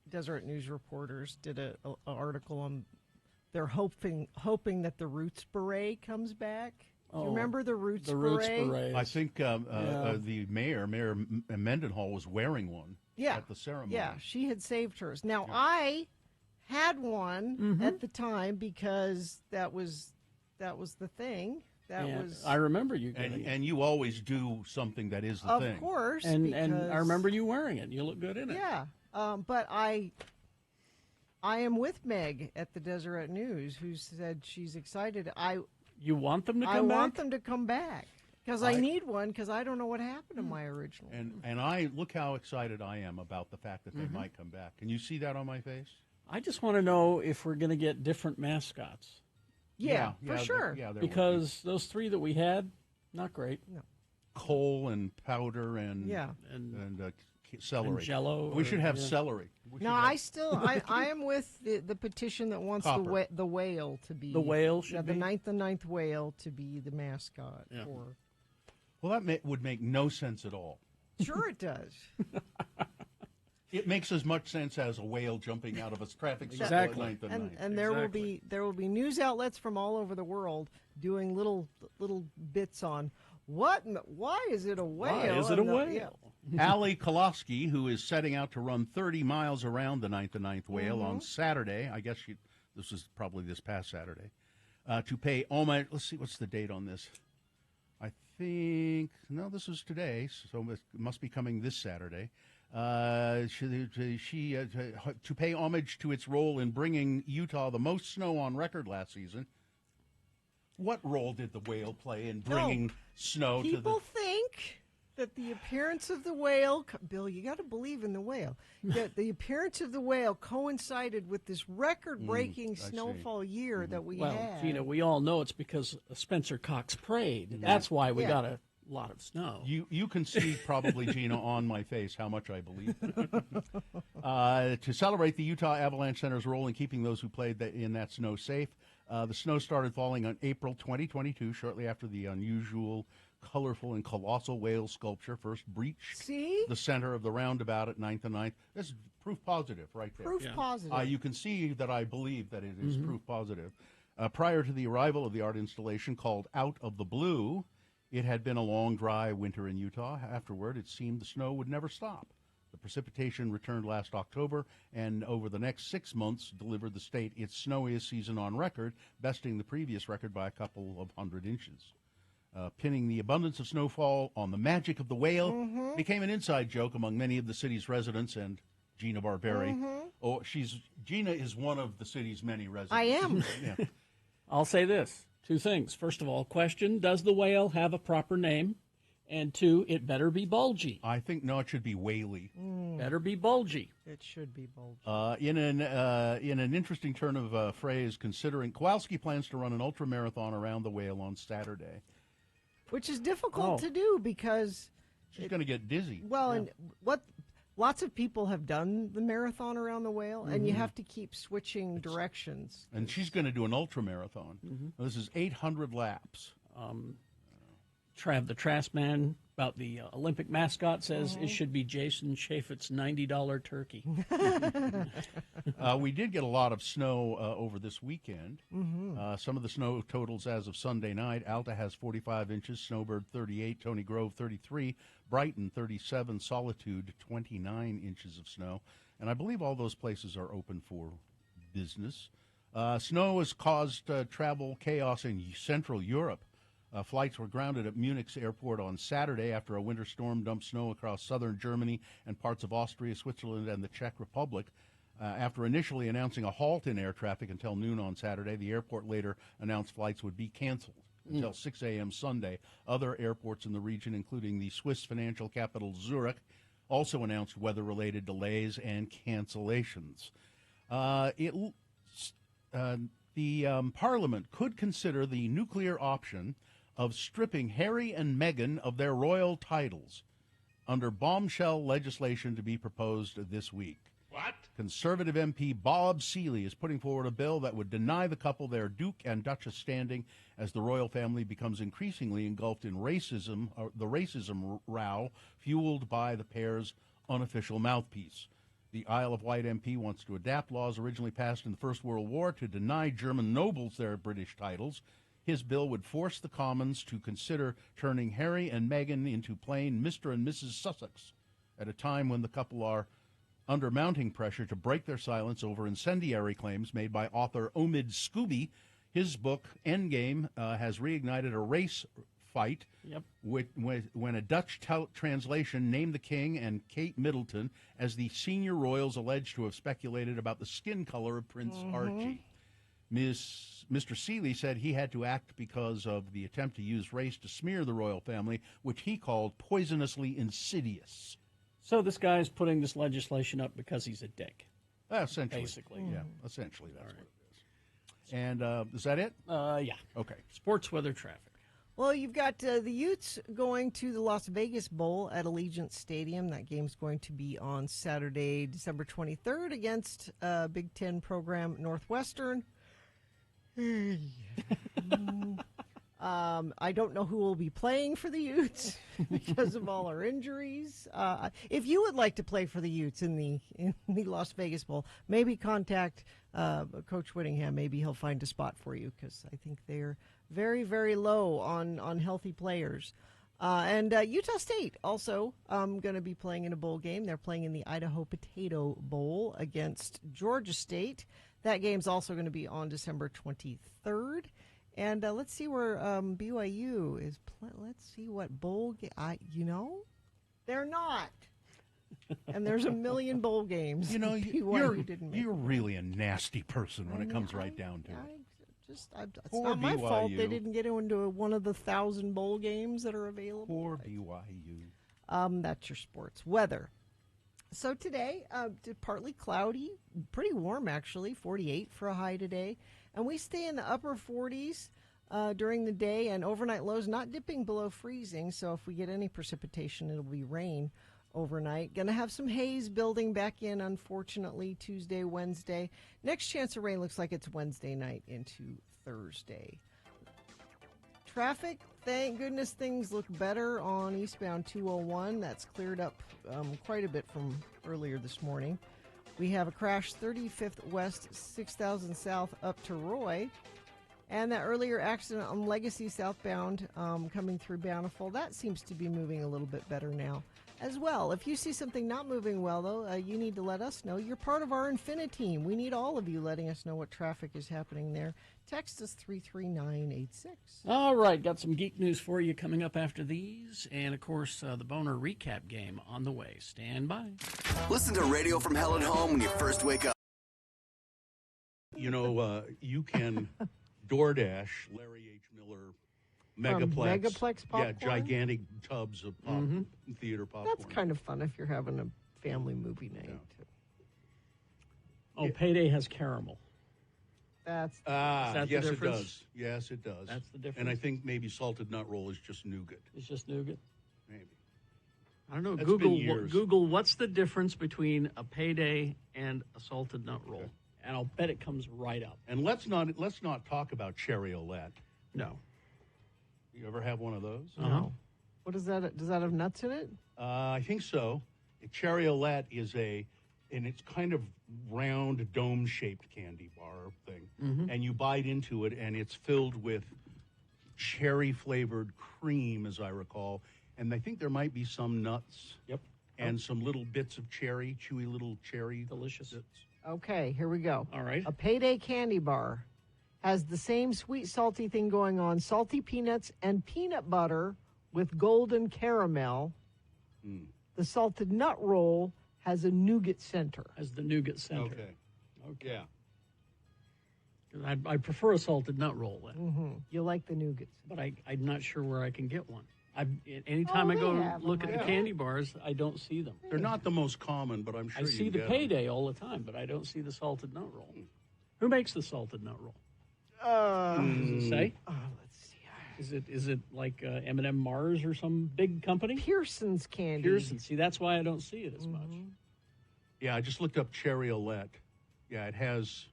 Deseret News reporters did an article on they're hoping that the Roots Beret comes back. Do you remember the Roots Beret? I think the Mayor Mendenhall was wearing one at the ceremony. Yeah, she had saved hers. Now, I had one at the time because that was the thing. I remember you getting it. And you always do something that is the thing. Of course. And I remember you wearing it. You look good in it. Yeah. But I am with Meg at the Deseret News, who said she's excited. You want them to come back? back? I want them to come back because I need one because I don't know what happened to my original. And I look how excited I am about the fact that they might come back. Can you see that on my face? I just want to know if we're going to get different mascots. Yeah, for sure. Because those three that we had, not great. No. Coal and powder and celery. And Jell-O. We should have celery. I am with the petition that wants the whale to be the whale should the be? ninth whale to be the mascot for. Well, that would make no sense at all. Sure, it does. It makes as much sense as a whale jumping out of a traffic signal Exactly. at 9th and 9th. And there will be news outlets from all over the world doing little bits on why is it a whale? Why is it a whale? Allie Kolosky, who is setting out to run 30 miles around the 9th and 9th whale on Saturday, I guess this is probably this past Saturday, to pay homage. Let's see, what's the date on this? I think, no, this is today, so it must be coming this Saturday. To pay homage to its role in bringing Utah the most snow on record last season. What role did the whale play in bringing snow to the... People think that the appearance of the whale, Bill, you got to believe in the whale, that the appearance of the whale coincided with this record-breaking snowfall year that we had. Well, Gina, we all know it's because Spencer Cox prayed. That's why we got a lot of snow. You can see probably, Gina, on my face how much I believe that. To celebrate the Utah Avalanche Center's role in keeping those who played in that snow safe, the snow started falling on April 2022, shortly after the unusual, colorful, and colossal whale sculpture first breached the center of the roundabout at 9th and 9th. This is proof positive right there. Proof positive. You can see that I believe that it is proof positive. Prior to the arrival of the art installation called Out of the Blue, it had been a long, dry winter in Utah. Afterward, it seemed the snow would never stop. The precipitation returned last October, and over the next 6 months delivered the state its snowiest season on record, besting the previous record by a couple of 100 inches. Pinning the abundance of snowfall on the magic of the whale became an inside joke among many of the city's residents and Gina Barberi. Gina is one of the city's many residents. I am. Yeah. I'll say this. Two things. First of all, question, does the whale have a proper name? And 2, it better be bulgy. I think, no, it should be Whaley. Better be bulgy. It should be bulgy. In an interesting turn of phrase, considering Kowalski plans to run an ultramarathon around the Whale on Saturday. Which is difficult to do because... She's going to get dizzy. Well, and lots of people have done the marathon around the Whale, and you have to keep switching directions. And she's going to do an ultramarathon. This is 800 laps. Trav the Trash Man about the Olympic mascot says it should be Jason Chaffetz's $90 turkey. We did get a lot of snow over this weekend. Some of the snow totals as of Sunday night. Alta has 45 inches, Snowbird 38, Tony Grove 33, Brighton 37, Solitude 29 inches of snow. And I believe all those places are open for business. Snow has caused travel chaos in Central Europe. Flights were grounded at Munich's airport on Saturday after a winter storm dumped snow across southern Germany and parts of Austria, Switzerland, and the Czech Republic. After initially announcing a halt in air traffic until noon on Saturday, the airport later announced flights would be canceled until 6 a.m. Sunday. Other airports in the region, including the Swiss financial capital Zurich, also announced weather-related delays and cancellations. The Parliament could consider the nuclear option of stripping Harry and Meghan of their royal titles under bombshell legislation to be proposed this week. What? Conservative MP Bob Seeley is putting forward a bill that would deny the couple their Duke and Duchess standing as the royal family becomes increasingly engulfed in racism, the racism row fueled by the pair's unofficial mouthpiece. The Isle of Wight MP wants to adapt laws originally passed in the First World War to deny German nobles their British titles. His bill would force the Commons to consider turning Harry and Meghan into plain Mr. and Mrs. Sussex at a time when the couple are under mounting pressure to break their silence over incendiary claims made by author Omid Scooby. His book, Endgame, has reignited a race fight when a Dutch translation named the king and Kate Middleton as the senior royals alleged to have speculated about the skin color of Prince Archie. Mr. Seeley said he had to act because of the attempt to use race to smear the royal family, which he called poisonously insidious. So this guy's putting this legislation up because he's a dick. Essentially. Basically. Yeah, essentially that's what it is. And is that it? Yeah. Okay. Sports weather traffic. Well, you've got the Utes going to the Las Vegas Bowl at Allegiant Stadium. That game's going to be on Saturday, December 23rd against Big Ten program Northwestern. I don't know who will be playing for the Utes because of all our injuries. If you would like to play for the Utes in the Las Vegas Bowl, maybe contact Coach Whittingham. Maybe he'll find a spot for you because I think they're very, very low on healthy players. And Utah State also going to be playing in a bowl game. They're playing in the Idaho Potato Bowl against Georgia State. That game's also going to be on December 23rd. And let's see where BYU is. Let's see what bowl game. They're not. And there's a million bowl games. You're really a nasty person when it comes right down to it. It's not my fault they didn't get into one of the 1,000 bowl games that are available. Poor BYU. That's your sports weather. So today, partly cloudy, pretty warm actually, 48 for a high today. And we stay in the upper 40s during the day, and overnight lows not dipping below freezing. So if we get any precipitation, it'll be rain overnight. Going to have some haze building back in, unfortunately, Tuesday, Wednesday. Next chance of rain looks like it's Wednesday night into Thursday. Traffic, thank goodness things look better on eastbound 201. That's cleared up quite a bit from earlier this morning. We have a crash 35th West, 6000 South up to Roy. And that earlier accident on Legacy southbound coming through Bountiful, that seems to be moving a little bit better now as well. If you see something not moving well, though, you need to let us know. You're part of our Infiniteam. We need all of you letting us know what traffic is happening there. Text us 33986. All right, got some geek news for you coming up after these. And, of course, the Boner recap game on the way. Stand by. Listen to Radio from Hell at Home when you first wake up. You can DoorDash Larry H. Miller Megaplex. Megaplex popcorn? Yeah, gigantic tubs of theater popcorn. That's kind of fun if you're having a family movie night. Yeah. Oh, Payday has caramel. That's Is that the yes, it difference? does. Yes, it does. That's the difference. And I think maybe salted nut roll is just nougat. It's just nougat. Maybe. I don't know. That's been Google. years. Google. What's the difference between a Payday and a salted nut roll? And I'll bet it comes right up. And let's not talk about cherry Olette. No. You ever have one of those? No. What is that? Does that have nuts in it? I think so. A cherry Olette is and it's kind of round, dome-shaped candy bar thing. And you bite into it, and it's filled with cherry-flavored cream, as I recall. And I think there might be some nuts. Yep. And some little bits of cherry, chewy little cherry. Delicious. Bits. Okay, here we go. All right. A Payday candy bar has the same sweet, salty thing going on, salty peanuts and peanut butter with golden caramel. The salted nut roll has a nougat center. Has the nougat center. Okay. Yeah. I prefer a salted nut roll then. You like the nougats. But I'm not sure where I can get one. Anytime I go look at the candy bars, I don't see them. They're not the most common, but I'm sure I see you the get Payday all the time, but I don't see the salted nut roll. Who makes the salted nut roll? Does it say? Let's see. Is it like M&M Mars or some big company? Pearson's candy. Pearson. See, that's why I don't see it as much. Yeah, I just looked up cherry Olette. Yeah, it has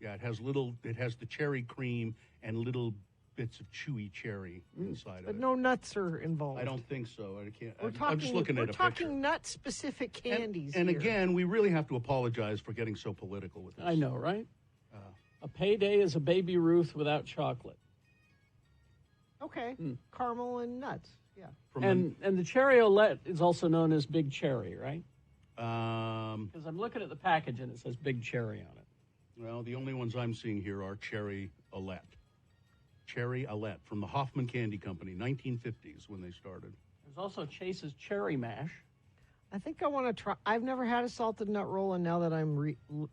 the cherry cream and little bits of chewy cherry inside of But it. no nuts are involved. I don't think so. I can't. We're I'm just looking at a talking picture. nut-specific candies And here. again, we really have to apologize for getting so political with this. I know, right? A Payday is a Baby Ruth without chocolate. Okay, caramel and nuts. Yeah. And the Cherry Olette is also known as Big Cherry, right? Um, Because I'm looking at the package and it says Big Cherry on it. well, the only ones I'm seeing here are cherry Olette. Cherry Olette from the Hoffman Candy Company, 1950s when they started. There's also Chase's Cherry Mash. I think I want to try. I've never had a salted nut roll, and now that I'm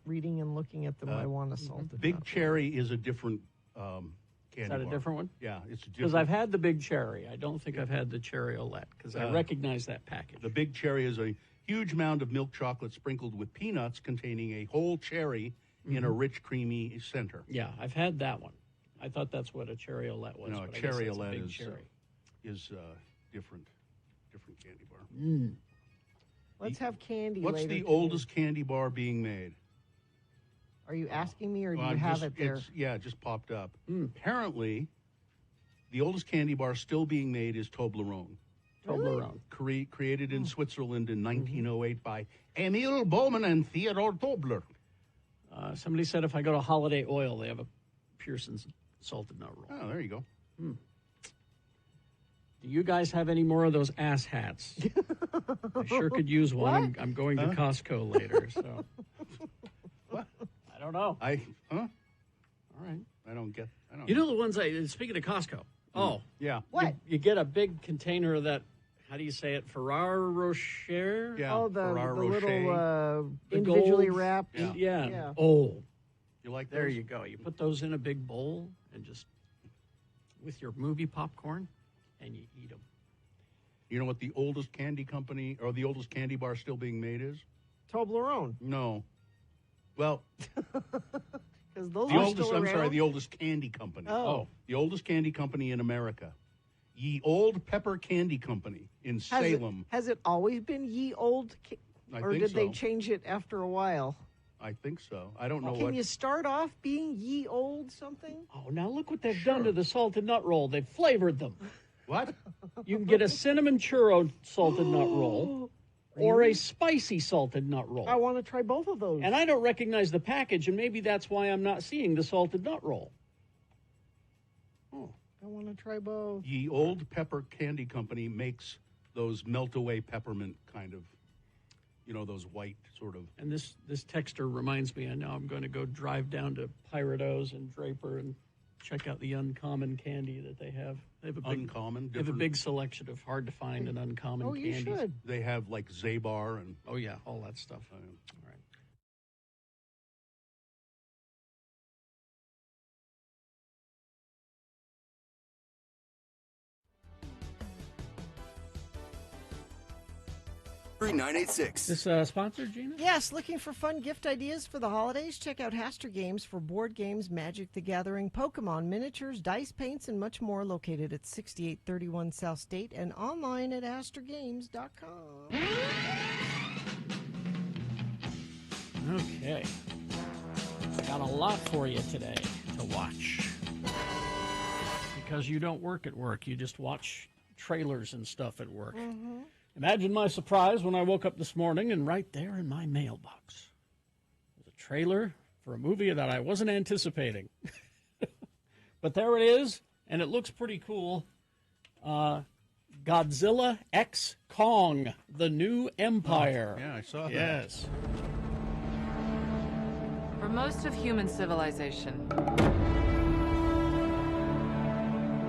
reading and looking at them, I want a salted Big nut Cherry is a different candy Is that a bar. different one? Yeah, it's a Because different. I've had the Big Cherry. I don't think I've had the Cherry Olette because I recognize that package. The Big Cherry is a huge mound of milk chocolate sprinkled with peanuts containing a whole cherry in a rich, creamy center. Yeah, I've had that one. I thought that's what a Cherry Olette was. No, a but I guess cherry that's a Olette Big is Cherry. different candy bar. Let's have candy What's later the today. oldest candy bar being made? Are you asking me, or do Well, you I'm have just- it there? Yeah, it just popped up. Apparently, the oldest candy bar still being made is Toblerone. Toblerone. Created in Switzerland in 1908 by Emil Bowman and Theodore Tobler. Somebody said if I go to Holiday Oil, they have a Pearson's salted nut roll. Oh, there you go. Do you guys have any more of those ass hats? I sure could use one. I'm going to Costco later, so. What? I don't know. All right. I don't get. You know the ones speaking of Costco. Oh, yeah. What? You get a big container of that. How do you say it? Ferrero Rocher. Yeah. Oh, the Ferrero little Rocher. The individually gold- wrapped. Yeah. Oh, You like there those? you go. You put those in a big bowl and just with your movie popcorn, and you eat them. You know what the oldest candy company or the oldest candy bar still being made is? Toblerone. No. Well, Because those the are oldest. still I'm around. sorry, the oldest candy company. Oh. The oldest candy company in America, Ye Old Pepper Candy Company in Salem. Has it always been ye old? I Or think did they so. change it after a while? I think so. I don't know Can what. you start off being ye old something? Oh, now look what they've done to the salted nut roll. They've flavored them. What? You can get a cinnamon churro salted nut roll or a spicy salted nut roll. I want to try both of those. And I don't recognize the package, and maybe that's why I'm not seeing the salted nut roll. I want to try both. Ye Old Pepper Candy Company makes those melt-away peppermint kind of, those white sort of. And this texter reminds me, I know I'm going to go drive down to Pirate O's and Draper and check out the uncommon candy that they have. They have a big, Uncommon? They have a Different- big selection of hard to find and uncommon Oh, you candies. should. They have like Zabar and. Oh, yeah, all that stuff. 3986. Is sponsored, Gina? Yes, looking for fun gift ideas for the holidays? Check out Haster Games for board games, Magic the Gathering, Pokemon, miniatures, dice paints, and much more, located at 6831 South State and online at hastergames.com. Okay. Got a lot for you today to watch. Because you don't work at work, you just watch trailers and stuff at work. Mm-hmm. Imagine my surprise when I woke up this morning and right there in my mailbox was a trailer for a movie that I wasn't anticipating. But there it is, and it looks pretty cool. Godzilla X Kong, The New Empire. Oh, yeah, I saw that. Yes. For most of human civilization,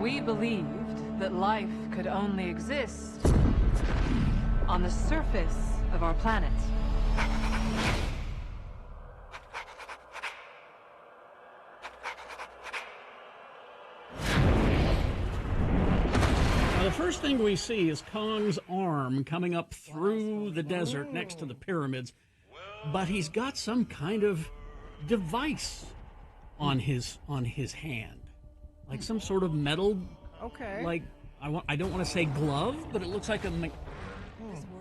we believed that life could only exist on the surface of our planet. Now, the first thing we see is Kong's arm coming up through the desert next to the pyramids, but he's got some kind of device on his hand, like some sort of metal. Okay. Like I don't want to say glove, but it looks like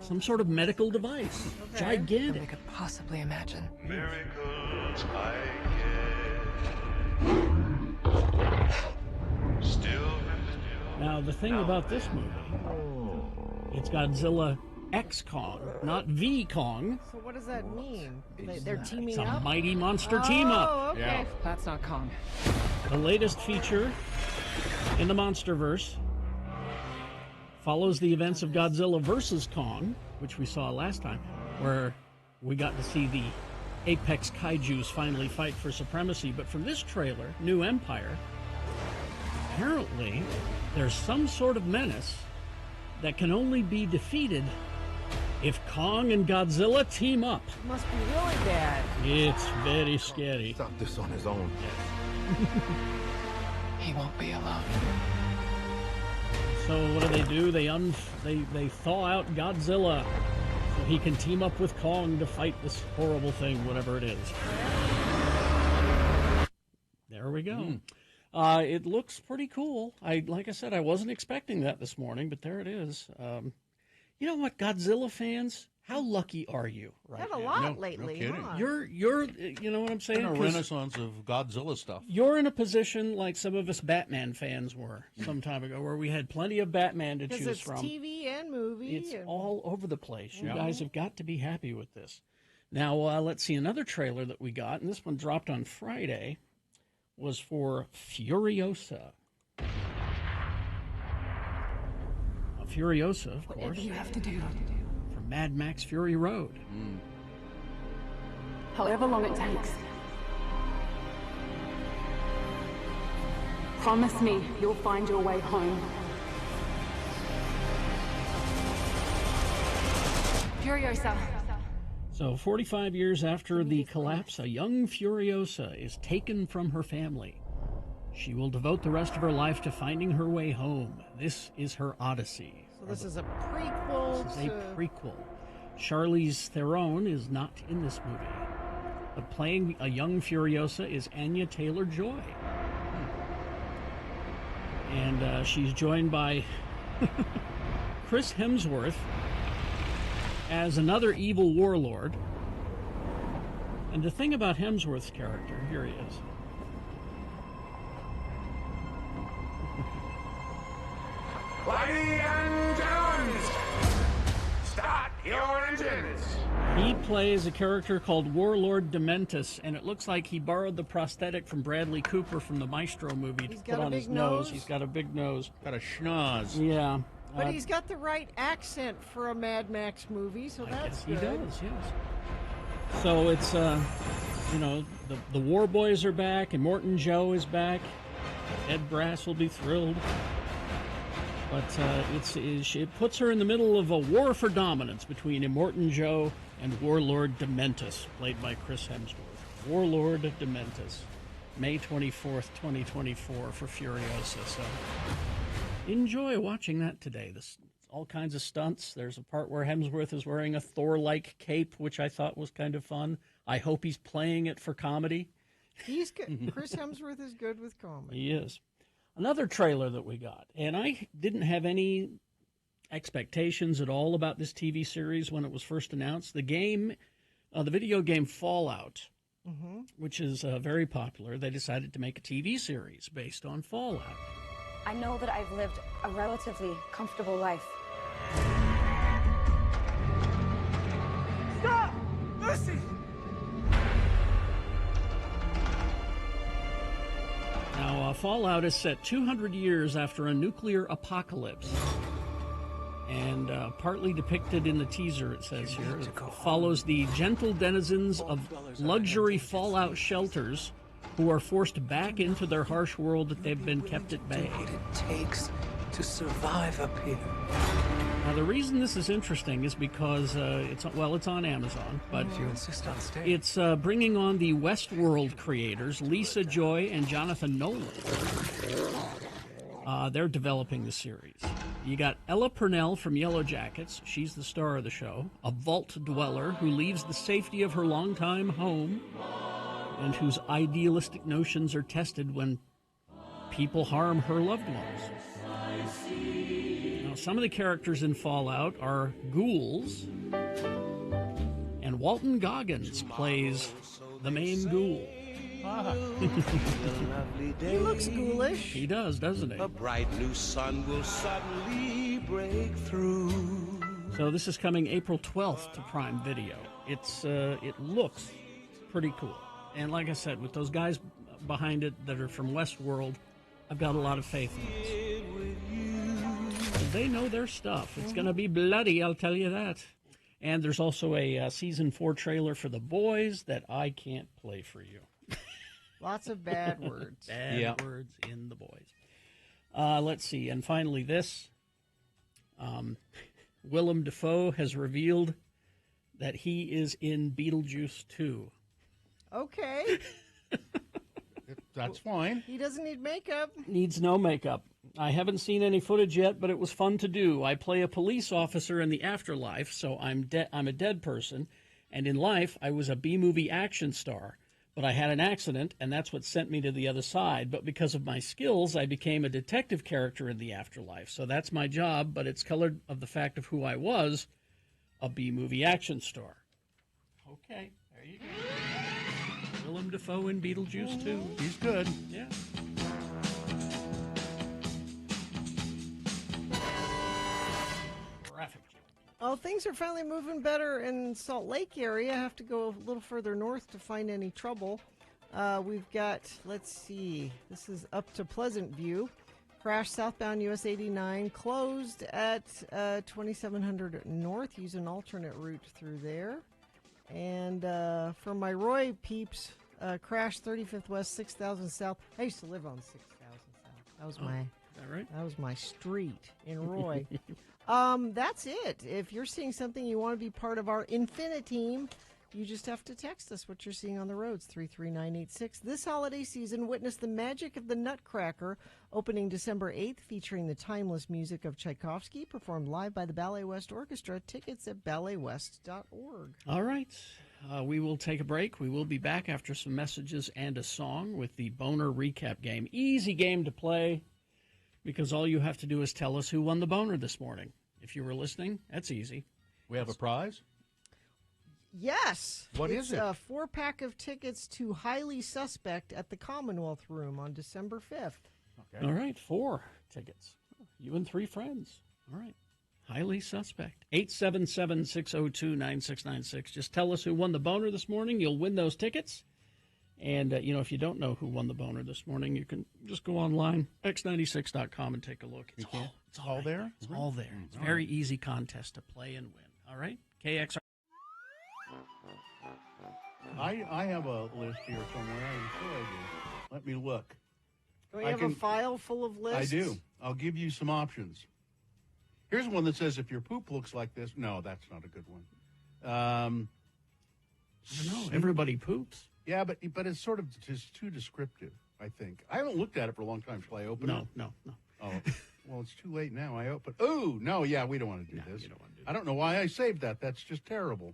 some sort of medical device. Okay. Gigantic. We could possibly imagine. Miracles I get. Still. Now the thing about this movie, it's Godzilla X Kong, not V Kong. So what does that mean? They're teaming It's a up? mighty monster team up. Oh, okay. Yeah. That's not Kong. The latest feature in the MonsterVerse follows the events of Godzilla vs. Kong, which we saw last time, where we got to see the apex kaijus finally fight for supremacy. But from this trailer, New Empire, apparently there's some sort of menace that can only be defeated if Kong and Godzilla team up. Must be really bad. It's very scary. Stop this on his own. He won't be alone. So what do? They thaw out Godzilla so he can team up with Kong to fight this horrible thing, whatever it is. There we go. It looks pretty cool. Like I said, I wasn't expecting that this morning, but there it is. You know what, Godzilla fans? How lucky are you right Had now? a lot No lately, kidding. huh? You're, you know what I'm saying? Been a 'Cause renaissance of Godzilla stuff. you're in a position like some of us Batman fans were some time ago, where we had plenty of Batman to Because choose it's from. TV and movie. It's and- all over the place. You Yeah. guys have got to be happy with this. Now, let's see. Another trailer that we got, and this one dropped on Friday, was for Furiosa. Now, Furiosa, of Whatever course, you have to do. from Mad Max Fury Road. However long it takes. Promise me you'll find your way home. Furiosa. So, 45 years after the collapse, a young Furiosa is taken from her family. She will devote the rest of her life to finding her way home. This is her odyssey. So this is a prequel. This is a to- prequel. Charlize Theron is not in this movie. But playing a young Furiosa is Anya Taylor-Joy. And she's joined by Chris Hemsworth as another evil warlord. And the thing about Hemsworth's character, here he is. Ladies and gentlemen, start your engines. He plays a character called Warlord Dementus, and it looks like he borrowed the prosthetic from Bradley Cooper from the Maestro movie to He's put got a on his big nose. nose? He's got a big nose. Got a schnoz. Yeah. But he's got the right accent for a Mad Max movie, so that's He good. does, yes. So it's, you know, the War Boys are back, and Morton Joe is back. Ed Brass will be thrilled. But it puts her in the middle of a war for dominance between Immortan Joe and Warlord Dementus, played by Chris Hemsworth. Warlord Dementus, May 24th, 2024 for Furiosa. So enjoy watching that today. This all kinds of stunts. There's a part where Hemsworth is wearing a Thor-like cape, which I thought was kind of fun. I hope he's playing it for comedy. He's good. Chris Hemsworth is good with comedy. He is. Another trailer that we got, and I didn't have any expectations at all about this TV series when it was first announced. The video game Fallout, which is very popular, they decided to make a TV series based on Fallout. I know that I've lived a relatively comfortable life. Stop! Lucy! Now, Fallout is set 200 years after a nuclear apocalypse. And partly depicted in the teaser, it says here, it follows the gentle denizens of luxury Fallout shelters who are forced back into their harsh world that they've been kept at bay. What it takes to survive up here. Now, the reason this is interesting is because it's on Amazon, but If you insist on staying. it's bringing on the Westworld creators, Lisa Joy and Jonathan Nolan. They're developing the series. You got Ella Purnell from Yellow Jackets. She's the star of the show. A vault dweller who leaves the safety of her longtime home and whose idealistic notions are tested when people harm her loved ones. Now, some of the characters in Fallout are ghouls, and Walton Goggins plays the main ghoul. He looks ghoulish. He does, doesn't he? A bright new sun will suddenly break through. So this is coming April 12th to Prime Video. It looks pretty cool. And like I said, with those guys behind it that are from Westworld, I've got a lot of faith in this. They know their stuff. It's going to be bloody, I'll tell you that. And there's also a Season 4 trailer for The Boys that I can't play for you. Lots of bad words. Bad words in The Boys. Let's see. And finally this. Willem Dafoe has revealed that he is in Beetlejuice 2. Okay. That's fine. He doesn't need makeup. Needs no makeup. I haven't seen any footage yet, but it was fun to do. I play a police officer in the afterlife, so I'm a dead person. And in life, I was a B-movie action star. But I had an accident, and that's what sent me to the other side. But because of my skills, I became a detective character in the afterlife. So that's my job, but it's colored of the fact of who I was, a B-movie action star. Okay, there you go. Willem Dafoe in Beetlejuice 2. He's good. Yeah. Traffic. Oh, things are finally moving better in Salt Lake area. I have to go a little further north to find any trouble. We've got, let's see, this is up to Pleasant View. Crash southbound US 89, closed at 2700 North. Use an alternate route through there. And for my Roy peeps, crash 35th West, 6000 South. I used to live on 6000 South. That was that was my street in Roy. That's it. If you're seeing something you want to be part of our Infiniteam, you just have to text us what you're seeing on the roads, 33986. This holiday season, witness the magic of the Nutcracker, opening December 8th, featuring the timeless music of Tchaikovsky, performed live by the Ballet West Orchestra. Tickets at balletwest.org. All right. We will take a break. We will be back after some messages and a song with the Boner Recap game. Easy game to play, because all you have to do is tell us who won the boner this morning. If you were listening, that's easy. We have a prize? Yes. What is it? A 4-pack of tickets to Highly Suspect at the Commonwealth Room on December 5th. Okay. All right, 4 tickets. You and 3 friends. All right. Highly Suspect. 877-602-9696. Just tell us who won the boner this morning. You'll win those tickets. And, if you don't know who won the boner this morning, you can just go online, x96.com, and take a look. It's all there? It's all there. It's a very easy contest to play and win. All right? KXR. I have a list here somewhere. I'm sure I do. Let me look. Do we have a file full of lists? I do. I'll give you some options. Here's one that says, if your poop looks like this. No, that's not a good one. I don't know. Everybody poops. Yeah, but it's sort of just too descriptive, I think. I haven't looked at it for a long time. Shall I open it? No. Oh. Well, it's too late now. I open. Oh no, yeah, we don't want to do this. You don't want to do I don't know why I saved that. That's just terrible.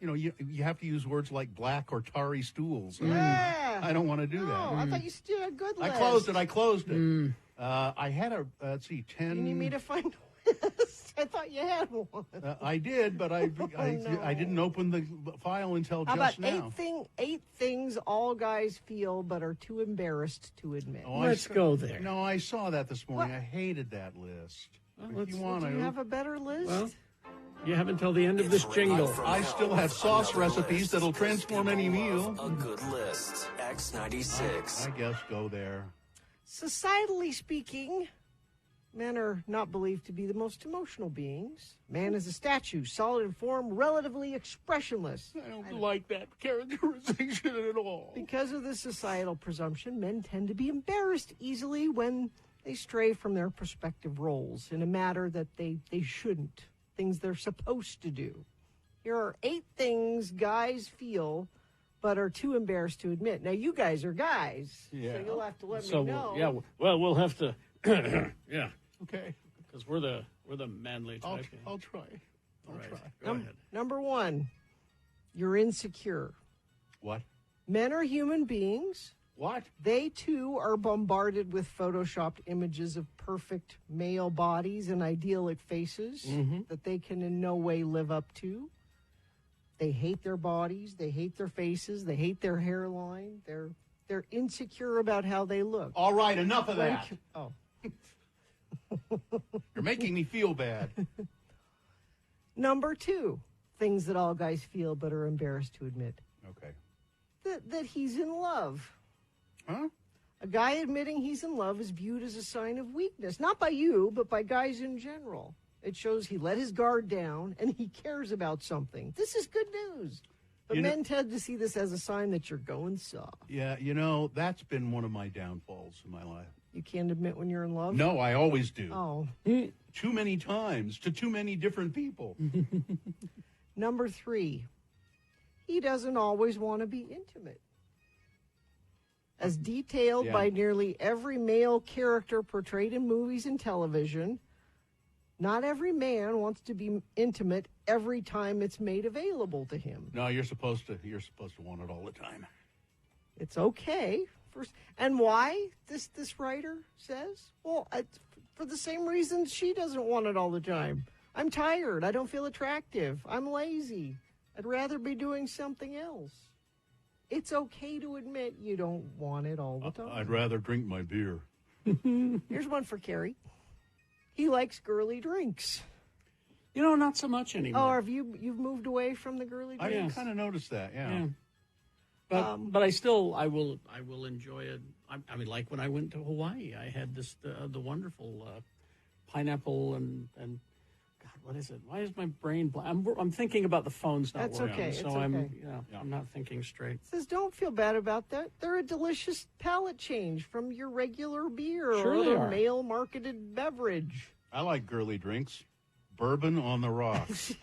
You know, you have to use words like black or tarry stools. Yeah. I don't want to do that. I thought you still had a good list. I closed it. I had a, let's see, 10. You need me to find a list? I thought you had one. I did, but I didn't open the file until How just about now. eight things all guys feel but are too embarrassed to admit? Oh, Let's go there. No, I saw that this morning. I hated that list. Well, If you want Do you to. have a better list? Well, you have until the end of this jingle. I still have sauce recipes that'll transform any meal. A good list. X96. I guess go there. Societally speaking, men are not believed to be the most emotional beings. Man is a statue, solid in form, relatively expressionless. I don't like that characterization at all. Because of this societal presumption, men tend to be embarrassed easily when they stray from their prospective roles in a matter that they shouldn't, things they're supposed to do. Here are 8 things guys feel but are too embarrassed to admit. Now, you guys are guys, so you'll have to let me know. Yeah, well, we'll have to. Yeah, Okay. because we're the manly type. I'll try. All right, go ahead. Number 1, you're insecure. What? Men are human beings. What? They, too, are bombarded with photoshopped images of perfect male bodies and idyllic faces that they can in no way live up to. They hate their bodies. They hate their faces. They hate their hairline. They're insecure about how they look. All right, enough of that. Oh. You're making me feel bad. Number 2, things that all guys feel but are embarrassed to admit. Okay. That he's in love. Huh? A guy admitting he's in love is viewed as a sign of weakness, not by you, but by guys in general. It shows he let his guard down and he cares about something. This is good news. But men tend to see this as a sign that you're going soft. Yeah, that's been one of my downfalls in my life. You can't admit when you're in love? No, I always do. Oh. Too many times to too many different people. Number 3, he doesn't always want to be intimate. As detailed by nearly every male character portrayed in movies and television, not every man wants to be intimate every time it's made available to him. No, you're supposed to want it all the time. It's okay. And why, this writer says? Well, for the same reason she doesn't want it all the time. I'm tired. I don't feel attractive. I'm lazy. I'd rather be doing something else. It's okay to admit you don't want it all the time. I'd rather drink my beer. Here's one for Carrie. He likes girly drinks. Not so much anymore. Oh, you've moved away from the girly drinks? I kind of noticed that, yeah. But I will enjoy it. I mean, like when I went to Hawaii, I had the wonderful pineapple and God, what is it? Why is my brain blank? I'm thinking about the phones not That's working. okay. So It's I'm okay. I'm not thinking straight. It says don't feel bad about that. They're a delicious palate change from your regular beer Sure or they other are. male marketed beverage. I like girly drinks. Bourbon on the rocks.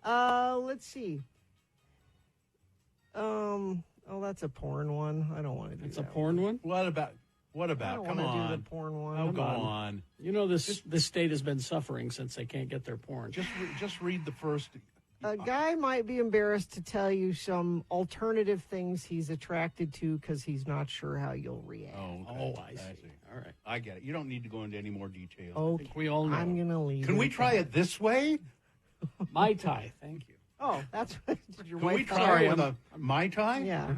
Let's see. That's a porn one. I don't want to do It's that. a porn one? What about? I don't Come want to on. do the porn one. Oh, go on. This state has been suffering since they can't get their porn. Just read the first. A guy might be embarrassed to tell you some alternative things he's attracted to because he's not sure how you'll react. Oh, I see. All right. I get it. You don't need to go into any more detail. Okay. I think we all know. I'm going to leave. Can we try it this way? Mai Tai, thank you. Oh, that's what your Can wife we called try it? with a Mai Tai? Yeah.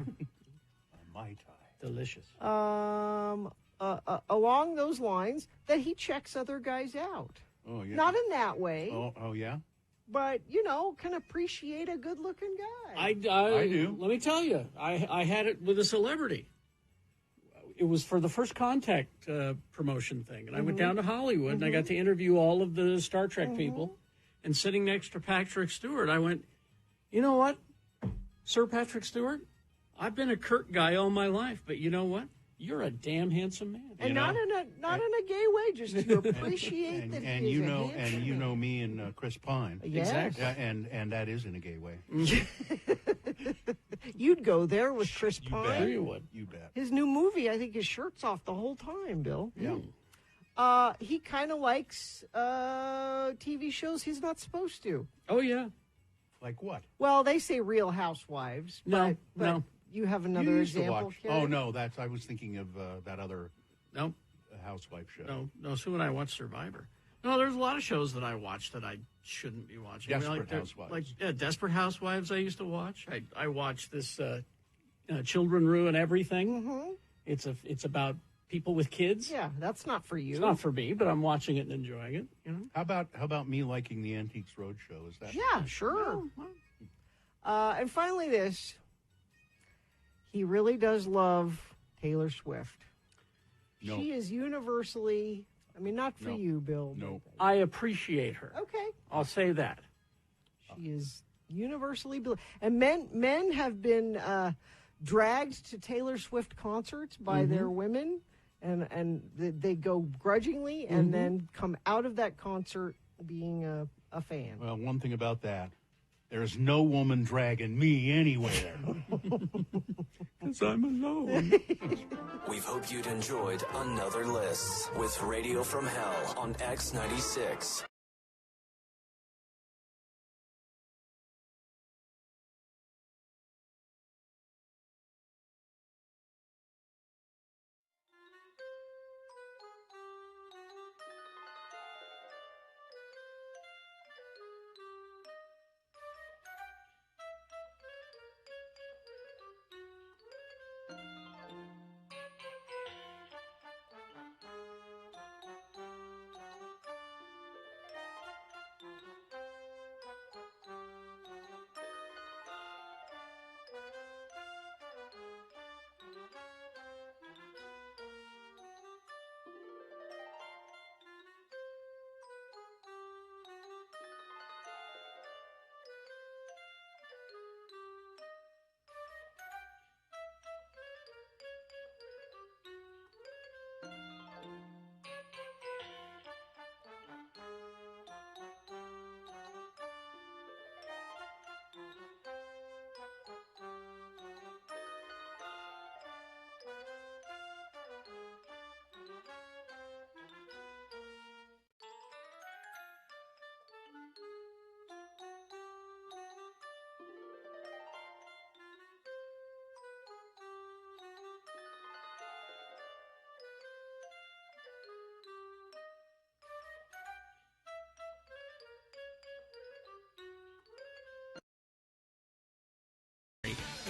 Mai Tai. Delicious. Along those lines, that he checks other guys out. Oh, yeah. Not in that way, Oh, yeah? but, can appreciate a good-looking guy. I do. Let me tell you, I had it with a celebrity. It was for the First Contact promotion thing, and I went down to Hollywood, and I got to interview all of the Star Trek people. And sitting next to Patrick Stewart, I went, you know what, Sir Patrick Stewart? I've been a Kirk guy all my life, but you know what? You're a damn handsome man. And not in a gay way, just to appreciate that And he's you a know, handsome and you man. know me and Chris Pine. Yes. Exactly. Yeah, and that is in a gay way. You'd go there with Chris You Pine. bet. Sure you would. You bet. His new movie, I think his shirt's off the whole time, Bill. Yeah. He kind of likes TV shows he's not supposed to. Oh, yeah. Like what? Well, they say Real Housewives. No, but no. You have You another used to example, watch. Kid? Oh no, I was thinking of that other No, housewife show. no. Sue and I watched Survivor. No, there's a lot of shows that I watch that I shouldn't be watching. Desperate Housewives. Desperate Housewives I used to watch. I watched this Children Ruin Everything. Mm-hmm. It's about people with kids. Yeah, that's not for you. It's not for me, but I'm watching it and enjoying it. You know. How about me liking the Antiques Roadshow? Is that? Yeah, sure. And finally, this. He really does love Taylor Swift. No. She is universally, I mean, not for No. you, Bill. No. I appreciate her. Okay. I'll say that. She is universally and men have been dragged to Taylor Swift concerts by their women, and they go grudgingly and then come out of that concert being a fan. Well, one thing about that, there's no woman dragging me anywhere. Because I'm alone. We hope you'd enjoyed another list with Radio from Hell on X96.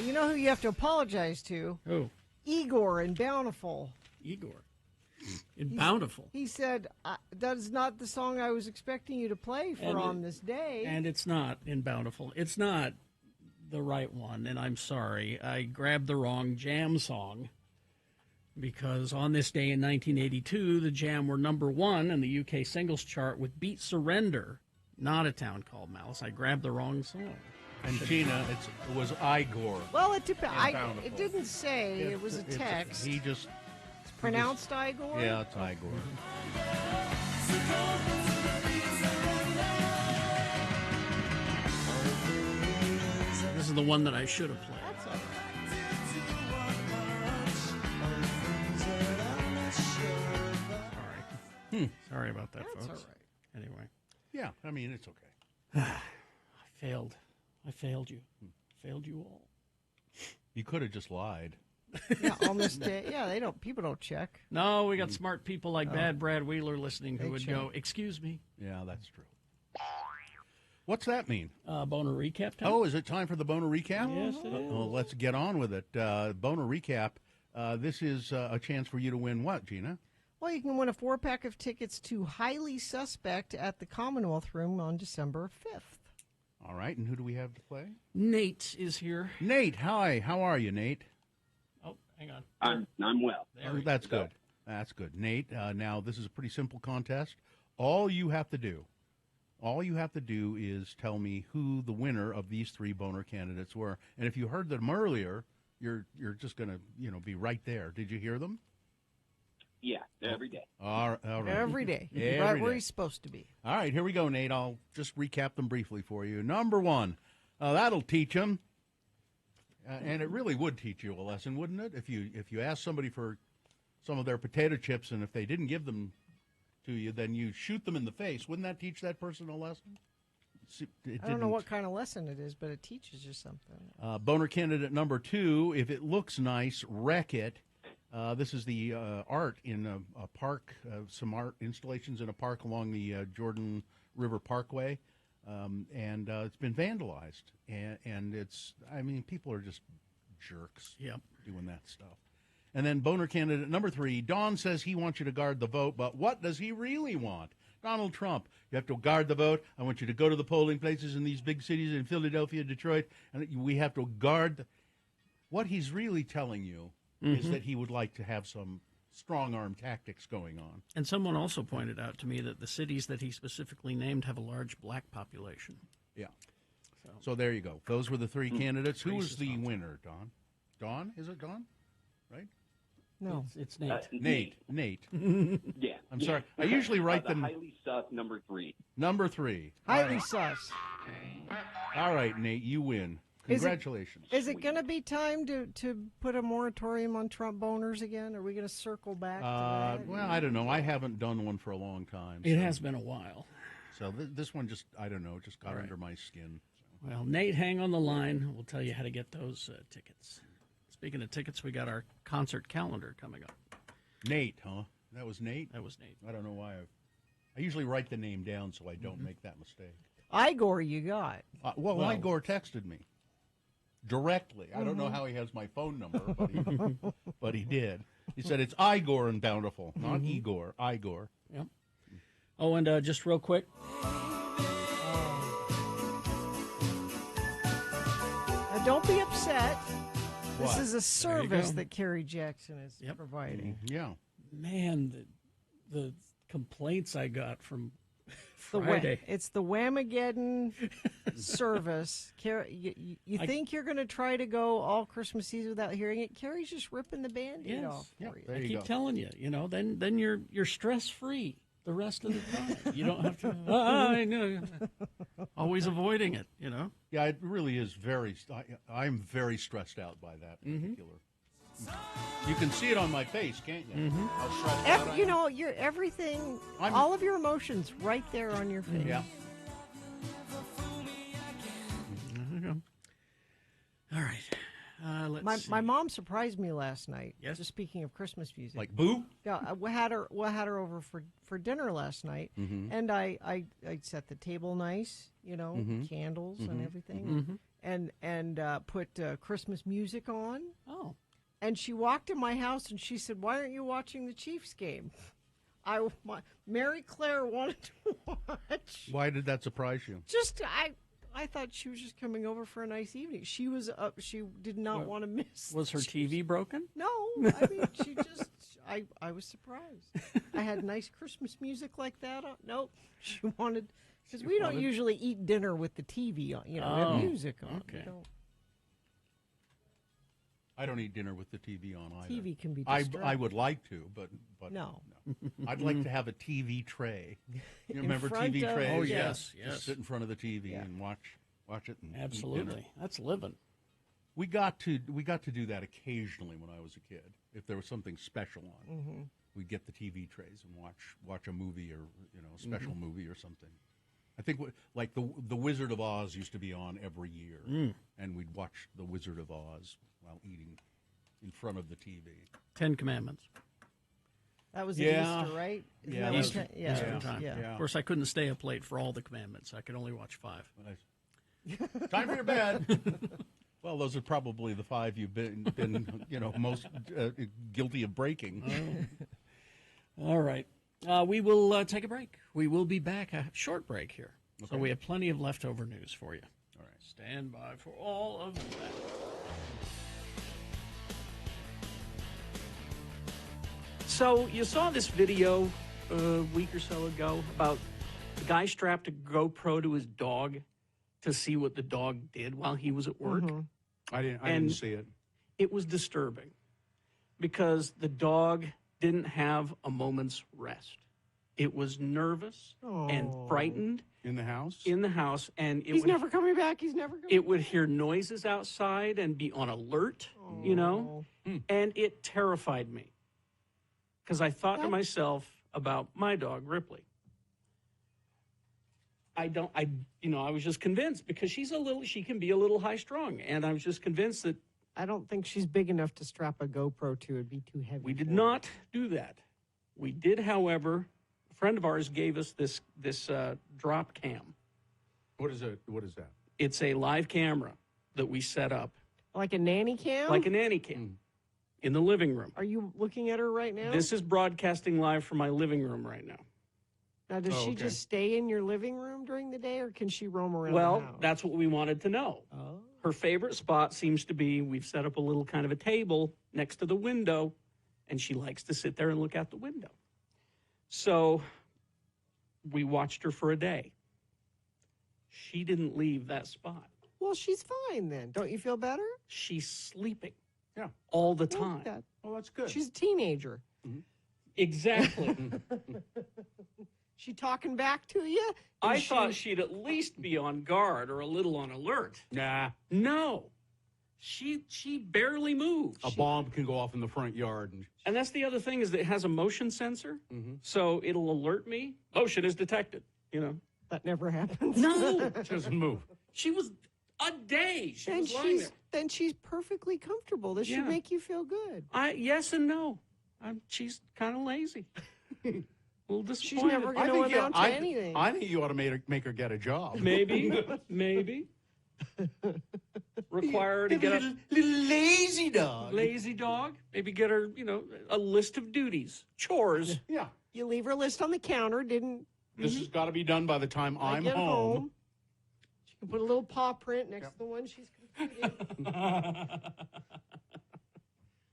You know who you have to apologize to? Who? Igor in Bountiful. Igor. In Bountiful. He said, that is not the song I was expecting you to play for on this day. And it's not in Bountiful. It's not the right one, and I'm sorry. I grabbed the wrong Jam song because on this day in 1982, the Jam were #1 in the UK singles chart with Beat Surrender, not A Town Called Malice. I grabbed the wrong song. And Gina, it was Igor. Well, it didn't say. It was a text. He just... It's pronounced Igor? Yeah, it's Igor. This is the one that I should have played. That's all right. Sorry about that, That's folks. all right. Anyway. Yeah, I mean, it's okay. I failed you. Failed you all. You could have just lied. Yeah, on this day. Yeah, people don't check. No, we got smart people like Bad Brad Wheeler listening who They would check. go, "Excuse me." Yeah, that's true. What's that mean? Boner recap time? Oh, is it time for the Boner Recap? Yes, it is. Well, let's get on with it. Boner Recap. This is a chance for you to win what, Gina? Well, you can win a 4-pack of tickets to Highly Suspect at the Commonwealth Room on December 5th. All right, and who do we have to play? Nate is here. Nate, hi. How are you, Nate? Oh, hang on. I'm well. Oh, that's good. That's good. Nate, now this is a pretty simple contest. All you have to do is tell me who the winner of these 3 boner candidates were. And if you heard them earlier, you're just going to, be right there. Did you hear them? Yeah, every day. All right. Every day. Every Right where day. he's supposed to be. All right, here we go, Nate. I'll just recap them briefly for you. Number 1, that'll teach him. And it really would teach you a lesson, wouldn't it? If you ask somebody for some of their potato chips, and if they didn't give them to you, then you shoot them in the face. Wouldn't that teach that person a lesson? I don't know what kind of lesson it is, but it teaches you something. Boner candidate number 2, if it looks nice, wreck it. This is the art in a park, some art installations in a park along the Jordan River Parkway. And it's been vandalized, and people are just jerks doing that stuff. And then boner candidate number 3, Don says he wants you to guard the vote, but what does he really want? Donald Trump, you have to guard the vote. I want you to go to the polling places in these big cities in Philadelphia, Detroit, and we have to guard. What he's really telling you is that he would like to have some strong-arm tactics going on. And someone also pointed out to me that the cities that he specifically named have a large black population. Yeah. So there you go. Those were the 3 candidates. Who was the winner, Don? Don? Is it Don? Right? No. It's Nate. Nate. Yeah. I'm sorry. I usually write the them. highly sus number 3. Number 3. Highly sus. All right, Nate, you win. Congratulations. Is it going to be time to put a moratorium on Trump boners again? Are we going to circle back to that? Well, I don't know. I haven't done one for a long time. It has been a while. So this one just, I don't know, just got under my skin. So. Well, Nate, hang on the line. We'll tell you how to get those tickets. Speaking of tickets, we got our concert calendar coming up. Nate, huh? That was Nate? That was Nate. I don't know why. I usually write the name down so I don't make that mistake. Igor, you got. Well, Igor texted me directly. I don't know how he has my phone number, but he did. He said it's Igor and Bountiful, not Igor. Igor. Yep. Oh, and just real quick. Now, don't be upset. What? This is a service that Kerry Jackson is providing. Yeah. Man, the complaints I got from Friday. It's the Whamageddon service. You think you're going to try to go all Christmas Eve without hearing it? Carrie's just ripping the Band-Aid off for you. I keep telling you, then you're stress free the rest of the time. You don't have to. I know. Always avoiding it. Yeah, it really is I'm very stressed out by that particular. You can see it on my face, can't you? How stressed out I am. You're everything, all of your emotions right there on your face. Yeah. All right. Let's my mom surprised me last night. Yes. Just speaking of Christmas music. Like Boo? Yeah, we had her over for dinner last night, and I set the table nice, candles and everything, and put Christmas music on. Oh. And she walked in my house and she said, "Why aren't you watching the Chiefs game?" Mary Claire wanted to watch. Why did that surprise you? I thought she was just coming over for a nice evening. She was she did not want to miss. Was her TV broken? No, I mean she just. I was surprised. I had nice Christmas music like that on. Nope, she wanted because we don't usually eat dinner with the TV on. We have music on. Okay. I don't eat dinner with the TV on either. TV can be distracting. I would like to, but no. I'd like to have a TV tray. You remember TV trays? Oh, yes. Just sit in front of the TV and watch it. And absolutely, that's living. We got to do that occasionally when I was a kid. If there was something special on, we'd get the TV trays and watch a movie or a special movie or something. I think like the Wizard of Oz used to be on every year, and we'd watch the Wizard of Oz while eating in front of the TV. 10 Commandments. That was Easter, right? Yeah, Easter time. Yeah. Of course, I couldn't stay up late for all the commandments. I could only watch 5. Time for your bed. Well, those are probably the 5 you've been most guilty of breaking. All right. We will take a break. We will be back, a short break here. Okay. So we have plenty of leftover news for you. All right. Stand by for all of that. So you saw this video a week or so ago about the guy strapped a GoPro to his dog to see what the dog did while he was at work. I didn't see it. It was disturbing because the dog didn't have a moment's rest. It was nervous and frightened In the house? In the house, and He's never coming back. He's never coming it would hear noises outside and be on alert, you know, and it terrified me because I thought to myself about my dog, Ripley. I was just convinced because she can be a little high strung, and I was just convinced that I don't think she's big enough to strap a GoPro to. It'd be too heavy. we did not do that. We did, however, a friend of ours gave us this drop cam. What is it? What is that? It's a live camera that we set up. Like a nanny cam? Like a nanny cam in the living room. Are you looking at her right now? This is broadcasting live from my living room right now. Now, does she just stay in your living room during the day, or can she roam around Well, the house? that's what we wanted to know. Oh. Her favorite spot seems to be we've set up a little kind of a table next to the window, and she likes to sit there and look out the window. So we watched her for a day. She didn't leave that spot. Well, she's fine then. Don't you feel better? She's sleeping. Yeah. All the time. Oh, that's good. She's a teenager. Exactly. She talking back to you? I thought she'd at least be on guard or a little on alert. Nah. No. She barely moves. A bomb can go off in the front yard. And that's the other thing is that it has a motion sensor. So it'll alert me. Motion is detected, you know. That never happens. No. She doesn't move. She was a day. She was lying there. Then she's perfectly comfortable. This should make you feel good. Yes and no. She's kind of lazy. A little disappointed. She's never going to amount to anything. I think you ought to make her get a job. Maybe. Require her to get a little lazy dog. Lazy dog. Maybe get her, a list of duties, chores. Yeah. You leave her list on the counter. This has got to be done by the time I'm get home. She can put a little paw print next to the one she's completed.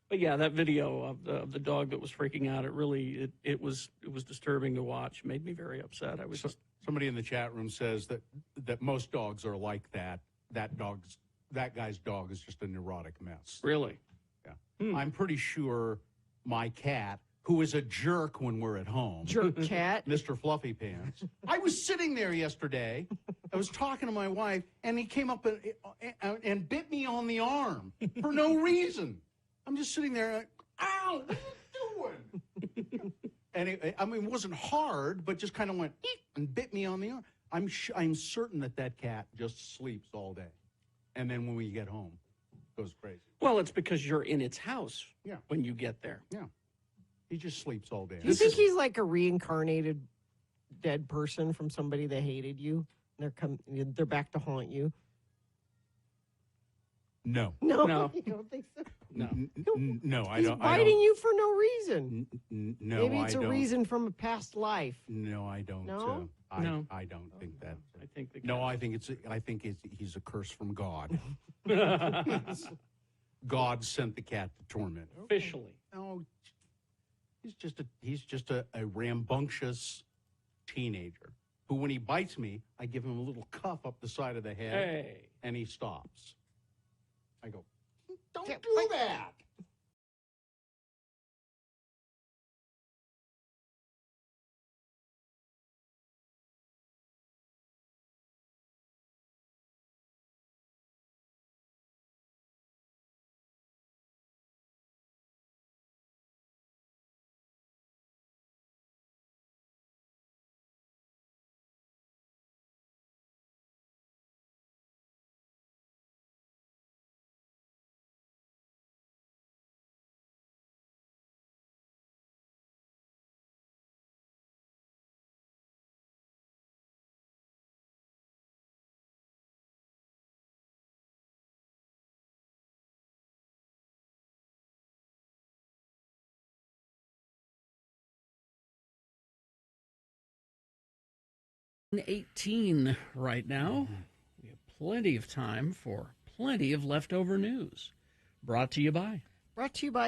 But yeah, that video of the dog that was freaking out, it was disturbing to watch. Made me very upset. I was Somebody in the chat room says that most dogs are like that. That guy's dog is just a neurotic mess. Really? Yeah. I'm pretty sure my cat, who is a jerk when we're at home. Jerk cat. Mr. Fluffy Pants. I was sitting there yesterday. I was talking to my wife, and he came up and bit me on the arm for no reason. I'm just sitting there like, ow, what are you doing? And it wasn't hard, but just kind of went and bit me on the arm. I'm certain that cat just sleeps all day. And then when we get home, it goes crazy. Well, it's because you're in its house when you get there. Yeah. He just sleeps all day. Do you think he's like a reincarnated dead person from somebody that hated you? They're back to haunt you? No. No. You don't think so? No, I He's don't. biting you for no reason. No, Maybe it's I a don't. reason from a past life. No, I don't. No? No. I don't think that. I think I think he's a curse from God. God sent the cat to torment him. Officially. No, he's just a rambunctious teenager who, when he bites me, I give him a little cuff up the side of the head, and he stops. I go, don't do that. .18 right now. We have plenty of time for plenty of leftover news. Brought to you by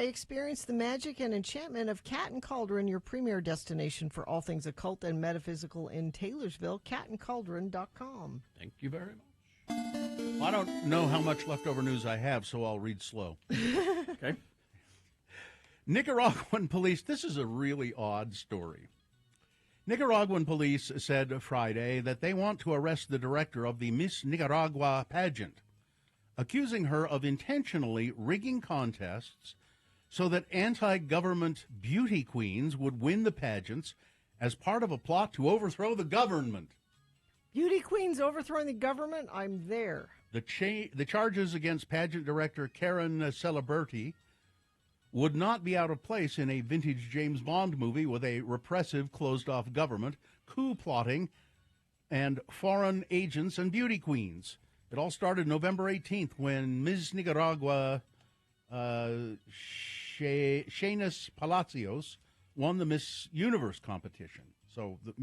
Experience the magic and enchantment of Cat and Cauldron, your premier destination for all things occult and metaphysical in Taylorsville, catandcauldron.com. Thank you very much. I don't know how much leftover news I have, so I'll read slow. Okay. Nicaraguan police, this is a really odd story. Nicaraguan police said Friday that they want to arrest the director of the Miss Nicaragua pageant, accusing her of intentionally rigging contests so that anti-government beauty queens would win the pageants as part of a plot to overthrow the government. Beauty queens overthrowing the government? I'm there. The charges against pageant director Karen Celeberti would not be out of place in a vintage James Bond movie with a repressive, closed-off government, coup plotting, and foreign agents and beauty queens. It all started November 18th when Ms. Nicaragua, Shanis Palacios, won the Miss Universe competition. So the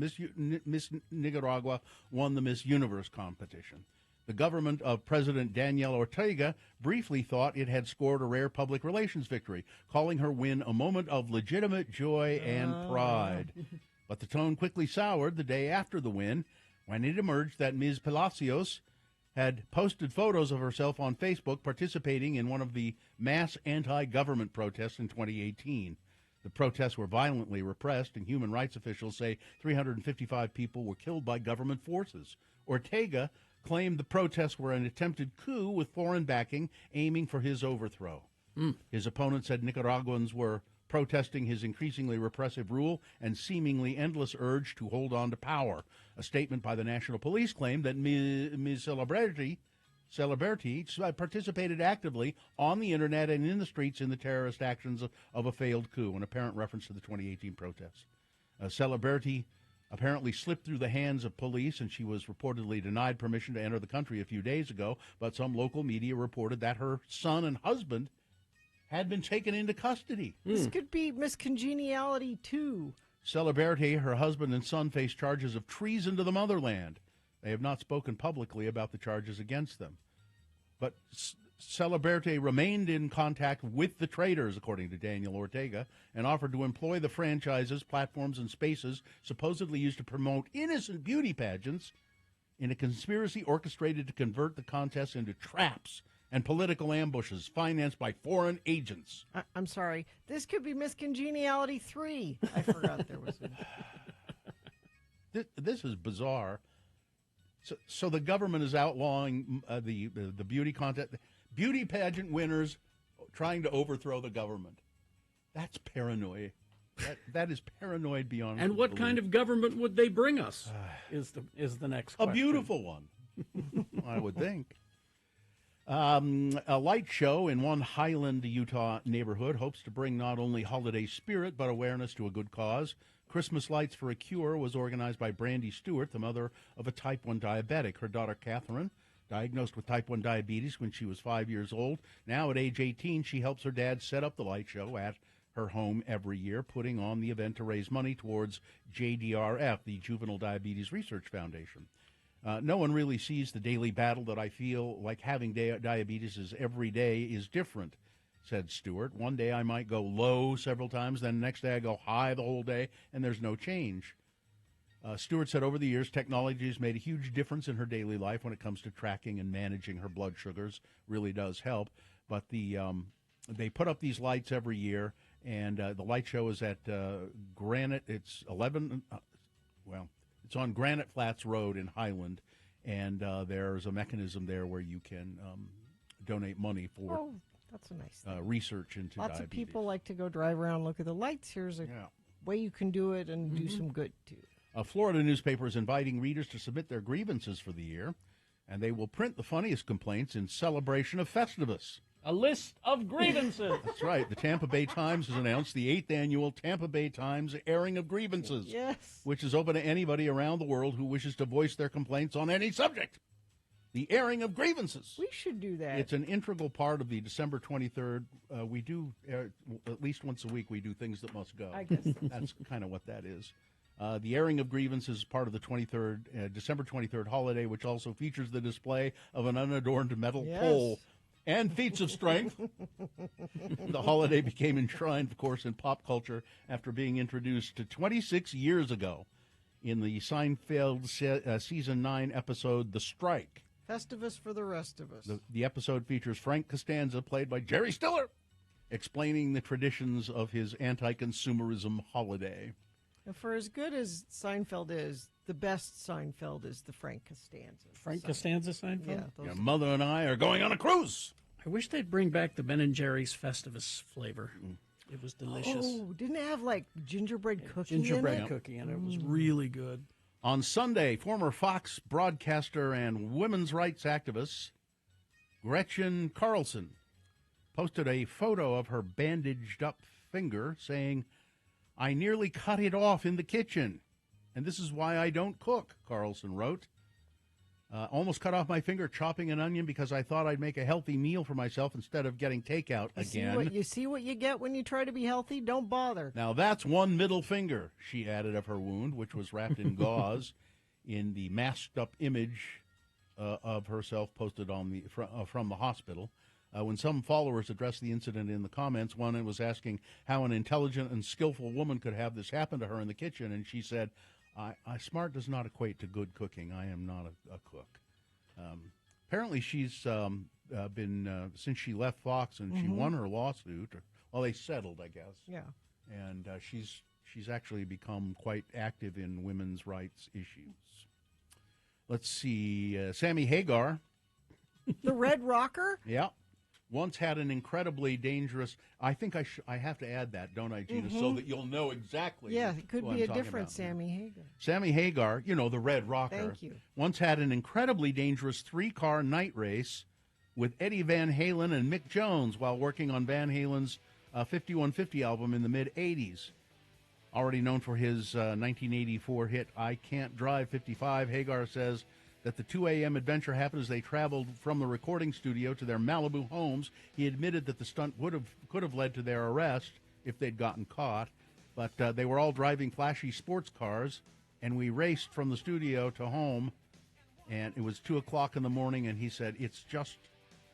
Miss Nicaragua won the Miss Universe competition. The government of President Daniel Ortega briefly thought it had scored a rare public relations victory, calling her win a moment of legitimate joy and pride. But the tone quickly soured the day after the win when it emerged that Ms. Palacios had posted photos of herself on Facebook participating in one of the mass anti-government protests in 2018. The protests were violently repressed, and human rights officials say 355 people were killed by government forces. Ortega claimed the protests were an attempted coup with foreign backing aiming for his overthrow. His opponent said Nicaraguans were protesting his increasingly repressive rule and seemingly endless urge to hold on to power. A statement by the National Police claimed that Ms. Celeberti participated actively on the Internet and in the streets in the terrorist actions of a failed coup, an apparent reference to the 2018 protests. Celeberti apparently slipped through the hands of police, and she was reportedly denied permission to enter the country a few days ago, but some local media reported that her son and husband had been taken into custody. This could be Miss Congeniality, too. Celeberti, her husband, and son face charges of treason to the motherland. They have not spoken publicly about the charges against them. But Celeberti remained in contact with the traitors, according to Daniel Ortega, and offered to employ the franchises, platforms, and spaces supposedly used to promote innocent beauty pageants in a conspiracy orchestrated to convert the contests into traps and political ambushes financed by foreign agents. I'm sorry. This could be Miss Congeniality 3. I forgot there was This is bizarre. So the government is outlawing the beauty contest. Beauty pageant winners trying to overthrow the government. That's paranoid. That is paranoid beyond. And what kind of government would they bring us? Is the next question. A beautiful one, I would think. A light show in one Highland, Utah neighborhood hopes to bring not only holiday spirit but awareness to a good cause. Christmas Lights for a Cure was organized by Brandy Stewart, the mother of a type 1 diabetic. Her daughter, Catherine, diagnosed with type 1 diabetes when she was 5 years old. Now, at age 18, she helps her dad set up the light show at her home every year, putting on the event to raise money towards JDRF, the Juvenile Diabetes Research Foundation. No one really sees the daily battle that I feel like having diabetes is every day is different, said Stewart. One day I might go low several times, then the next day I go high the whole day, and there's no change. Stewart said over the years, technology has made a huge difference in her daily life when it comes to tracking and managing her blood sugars. Really does help. But they put up these lights every year, and the light show is at Granite. It's 11. It's on Granite Flats Road in Highland, and there's a mechanism there where you can donate money for. Oh, that's a nice thing. Research into Lots diabetes. of people like to go drive around, look at the lights. Here's a way you can do it and do some good, too. A Florida newspaper is inviting readers to submit their grievances for the year, and they will print the funniest complaints in celebration of Festivus. A list of grievances. That's right. The Tampa Bay Times has announced the 8th annual Tampa Bay Times Airing of Grievances, yes, which is open to anybody around the world who wishes to voice their complaints on any subject. The Airing of Grievances. We should do that. It's an integral part of the December 23rd. We do, at least once a week, we do Things That Must Go. I guess that's kind of what that is. The Airing of Grievances is part of the December 23rd holiday, which also features the display of an unadorned metal pole and feats of strength. The holiday became enshrined, of course, in pop culture after being introduced 26 years ago in the Seinfeld Season 9 episode, The Strike. Festivus for the rest of us. The episode features Frank Costanza, played by Jerry Stiller, explaining the traditions of his anti-consumerism holiday. For as good as Seinfeld is, the best Seinfeld is the Frank Costanza. Frank Costanza Seinfeld? Yeah, Your mother and I are going on a cruise. I wish they'd bring back the Ben & Jerry's Festivus flavor. It was delicious. Oh, didn't it have like gingerbread cookie Gingerbread in it? cookie, and it was really good. On Sunday, former Fox broadcaster and women's rights activist Gretchen Carlson posted a photo of her bandaged up finger saying, "I nearly cut it off in the kitchen, and this is why I don't cook," Carlson wrote. Almost cut off my finger chopping an onion because I thought I'd make a healthy meal for myself instead of getting takeout again. You see what you get when you try to be healthy? Don't bother. Now that's one middle finger, she added of her wound, which was wrapped in gauze in the masked-up image of herself posted on from the hospital. When some followers addressed the incident in the comments, one was asking how an intelligent and skillful woman could have this happen to her in the kitchen, and she said, smart does not equate to good cooking. I am not a cook. Apparently she's been, since she left Fox and she won her lawsuit, well, they settled, I guess. Yeah. And she's actually become quite active in women's rights issues. Let's see, Sammy Hagar. The Red Rocker? Yeah. Once had an incredibly dangerous. I think I have to add that, don't I, Gina, so that you'll know exactly. Yeah, it could who be I'm a talking different about. Sammy Hagar. Sammy Hagar, the Red Rocker. Thank you. Once had an incredibly dangerous 3-car night race with Eddie Van Halen and Mick Jones while working on Van Halen's 5150 album in the mid-'80s. Already known for his 1984 hit I Can't Drive 55, Hagar says that the 2 a.m. adventure happened as they traveled from the recording studio to their Malibu homes. He admitted that the stunt could have led to their arrest if they'd gotten caught, but they were all driving flashy sports cars, and we raced from the studio to home, and it was 2 o'clock in the morning, and he said, it's just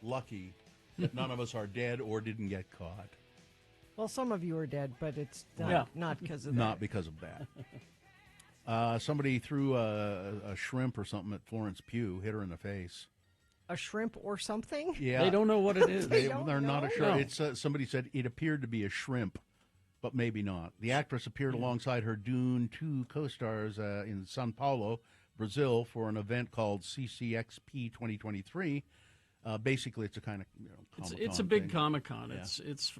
lucky that none of us are dead or didn't get caught. Well, some of you are dead, but it's not because of that. Not because of that. Somebody threw a shrimp or something at Florence Pugh, hit her in the face. A shrimp or something? Yeah, they don't know what it is. They're not sure. No. It's somebody said it appeared to be a shrimp, but maybe not. The actress appeared alongside her Dune 2 co-stars in São Paulo, Brazil, for an event called CCXP 2023. Basically, it's a kind of Comic-Con it's a big thing. Comic-Con. Yeah.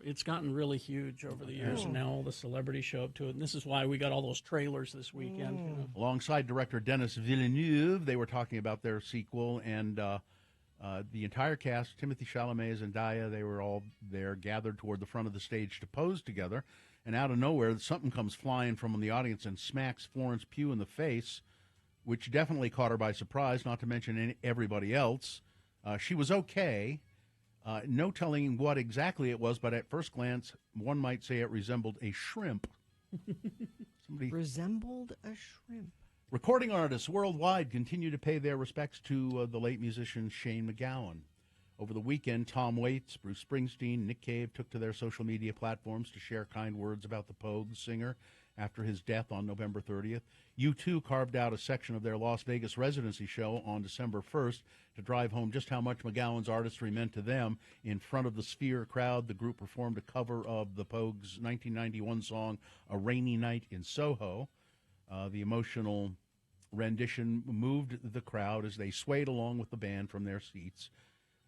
It's gotten really huge over the years, and now all the celebrities show up to it. And this is why we got all those trailers this weekend. Alongside director Denis Villeneuve, they were talking about their sequel, and the entire cast, Timothy Chalamet, Zendaya, they were all there, gathered toward the front of the stage to pose together. And out of nowhere, something comes flying from the audience and smacks Florence Pugh in the face, which definitely caught her by surprise, not to mention everybody else. She was okay. No telling what exactly it was, but at first glance, one might say it resembled a shrimp. Resembled a shrimp. Recording artists worldwide continue to pay their respects to the late musician Shane MacGowan. Over the weekend, Tom Waits, Bruce Springsteen, Nick Cave took to their social media platforms to share kind words about the Pogues singer after his death on November 30th. U2 carved out a section of their Las Vegas residency show on December 1st to drive home just how much MacGowan's artistry meant to them. In front of the Sphere crowd, the group performed a cover of the Pogues' 1991 song, A Rainy Night in Soho. The emotional rendition moved the crowd as they swayed along with the band from their seats.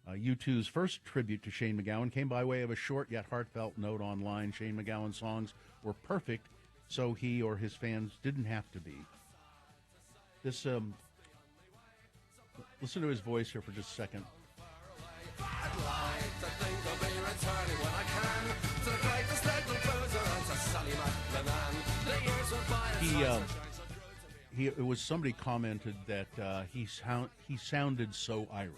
U2's first tribute to Shane MacGowan came by way of a short yet heartfelt note online. Shane MacGowan's songs were perfect, so he or his fans didn't have to be. This, listen to his voice here for just a second. It was somebody commented that he sounded so Irish.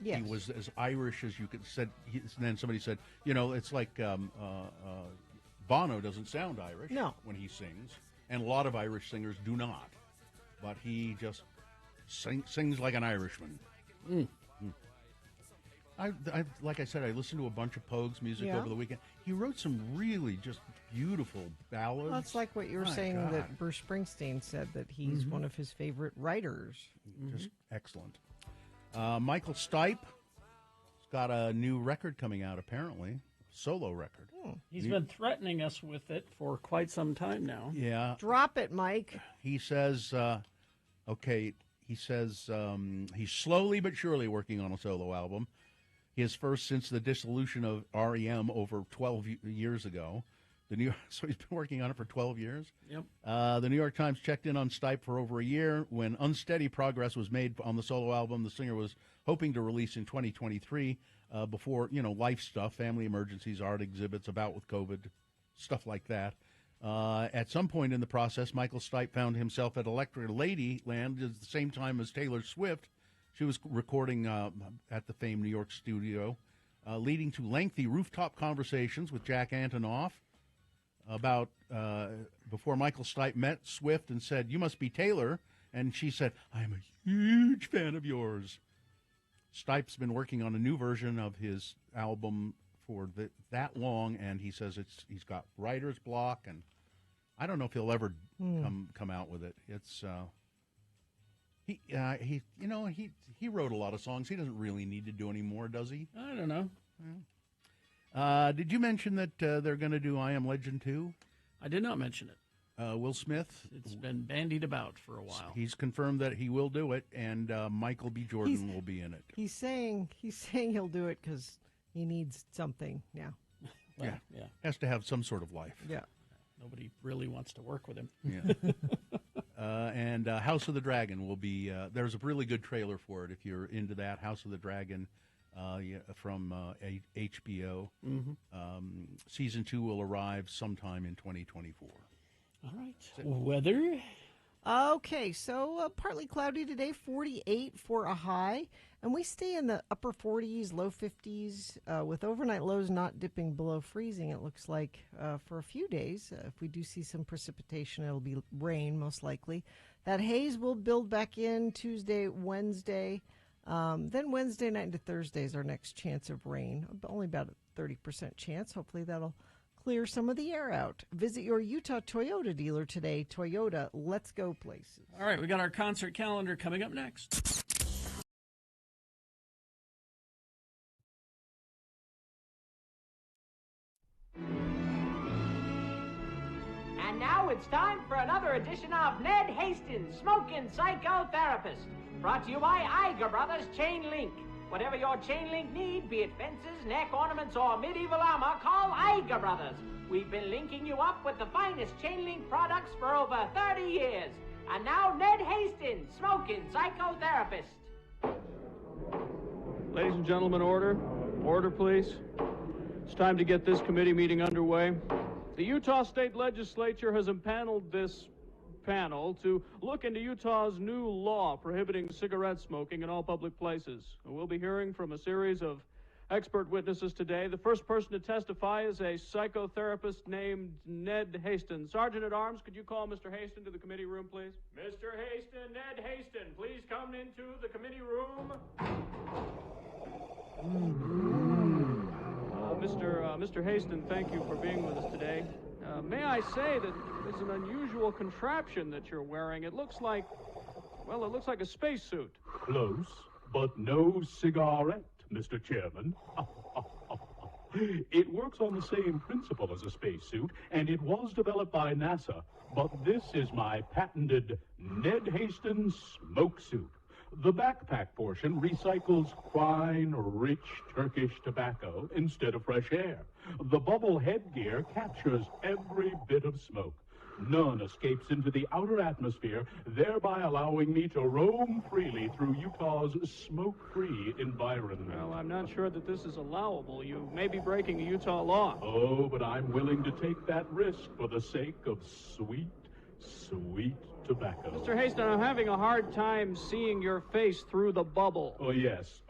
Yes. He was as Irish as you could. And then somebody said, it's like Bono doesn't sound Irish when he sings, and a lot of Irish singers do not. But he just sings like an Irishman. Like I said, I listened to a bunch of Pogues music over the weekend. He wrote some really just beautiful ballads. Well, it's like what you were saying that Bruce Springsteen said, that he's one of his favorite writers. Just excellent. Michael Stipe has got a new record coming out, apparently. solo record. He's been threatening us with it for quite some time now. Yeah. Drop it, Mike. He says, he's slowly but surely working on a solo album. His first since the dissolution of REM over 12 years ago. So he's been working on it for 12 years. Yep. The New York Times checked in on Stipe for over a year. When unsteady progress was made on the solo album, the singer was hoping to release in 2023 before, life stuff, family emergencies, art exhibits, about with COVID, stuff like that. At some point in the process, Michael Stipe found himself at Electric Ladyland at the same time as Taylor Swift. She was recording at the famed New York studio, leading to lengthy rooftop conversations with Jack Antonoff about before Michael Stipe met Swift and said, "You must be Taylor." And she said, "I'm a huge fan of yours." Stipe's been working on a new version of his album for that long, and he says he's got writer's block, and I don't know if he'll ever come out with it. It's he wrote a lot of songs. He doesn't really need to do any more, does he? I don't know. Did you mention that they're going to do I Am Legend 2? I did not mention it. Will Smith? It's been bandied about for a while. He's confirmed that he will do it, and Michael B. Jordan will be in it. He's saying he'll do it because he needs something now. Well, yeah. Has to have some sort of life. Yeah. Nobody really wants to work with him. Yeah. And House of the Dragon will be, there's a really good trailer for it if you're into that. House of the Dragon from HBO. Mm-hmm. Season 2 will arrive sometime in 2024. All right. Weather? Okay, so partly cloudy today, 48 for a high. And we stay in the upper 40s, low 50s, with overnight lows not dipping below freezing, it looks like, for a few days. If we do see some precipitation, it'll be rain, most likely. That haze will build back in Tuesday, Wednesday. Then Wednesday night into Thursday is our next chance of rain. Only about a 30% chance. Hopefully that'll clear some of the air out. Visit your Utah Toyota dealer today. Toyota, let's go places. All right, we got our concert calendar coming up next. And now it's time for another edition of Ned Hastings, Smoking Psychotherapist. Brought to you by Iger Brothers Chain Link. Whatever your chain link need, be it fences, neck ornaments, or medieval armor, call Iger Brothers. We've been linking you up with the finest chain link products for over 30 years. And now Ned Hastings, Smoking Psychotherapist. Ladies and gentlemen, order. Order, please. It's time to get this committee meeting underway. The Utah State Legislature has impaneled this panel to look into Utah's new law prohibiting cigarette smoking in all public places. We'll be hearing from a series of expert witnesses today. The first person to testify is a psychotherapist named Ned Hastings. Sergeant at Arms, could you call Mr. Hastings to the committee room, please? Mr. Hastings, Ned Hastings, please come into the committee room. Mr. Hastings, thank you for being with us today. May I say that it's an unusual contraption that you're wearing. It looks like a spacesuit. Close, but no cigarette, Mr. Chairman. It works on the same principle as a spacesuit, and it was developed by NASA. But this is my patented Ned Hastings smoke suit. The backpack portion recycles fine, rich Turkish tobacco instead of fresh air. The bubble headgear captures every bit of smoke. None escapes into the outer atmosphere, thereby allowing me to roam freely through Utah's smoke-free environment. Well, I'm not sure that this is allowable. You may be breaking a Utah law. Oh, but I'm willing to take that risk for the sake of sweet, sweet tobacco. Mr. Hastings, I'm having a hard time seeing your face through the bubble. Oh, yes.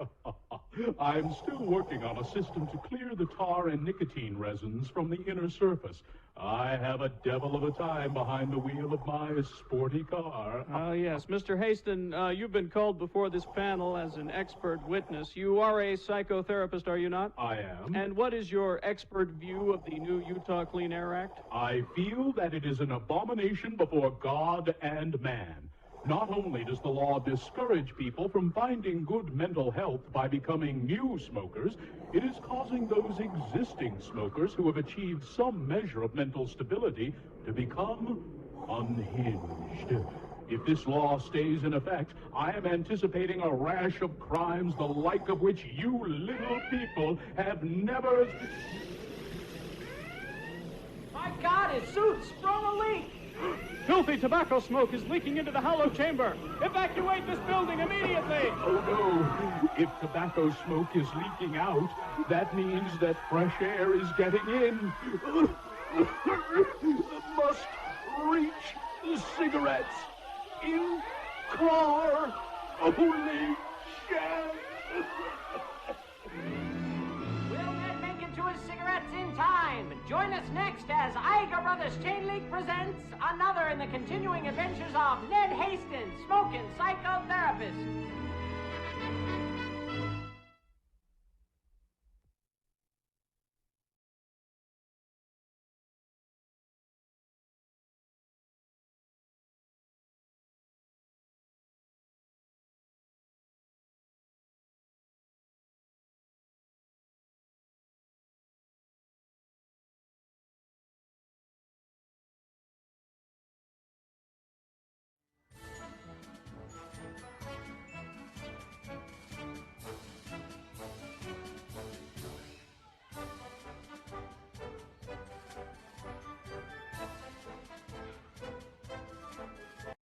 I'm still working on a system to clear the tar and nicotine resins from the inner surface. I have a devil of a time behind the wheel of my sporty car. Yes. Mr. Hastings, you've been called before this panel as an expert witness. You are a psychotherapist, are you not? I am. And what is your expert view of the new Utah Clean Air Act? I feel that it is an abomination before God and man. Not only does the law discourage people from finding good mental health by becoming new smokers, it is causing those existing smokers who have achieved some measure of mental stability to become unhinged. If this law stays in effect, I am anticipating a rash of crimes the like of which you little people have never... My God, his suit's sprung a leak! Filthy tobacco smoke is leaking into the hollow chamber. Evacuate this building immediately! Oh no! If tobacco smoke is leaking out, that means that fresh air is getting in. Must reach the cigarettes in car. Holy shit! Will Ned make it to his cigarettes in time? Join us next as Iger Brothers Chain Link presents another in the continuing adventures of Ned Hastings, smoking psychotherapist.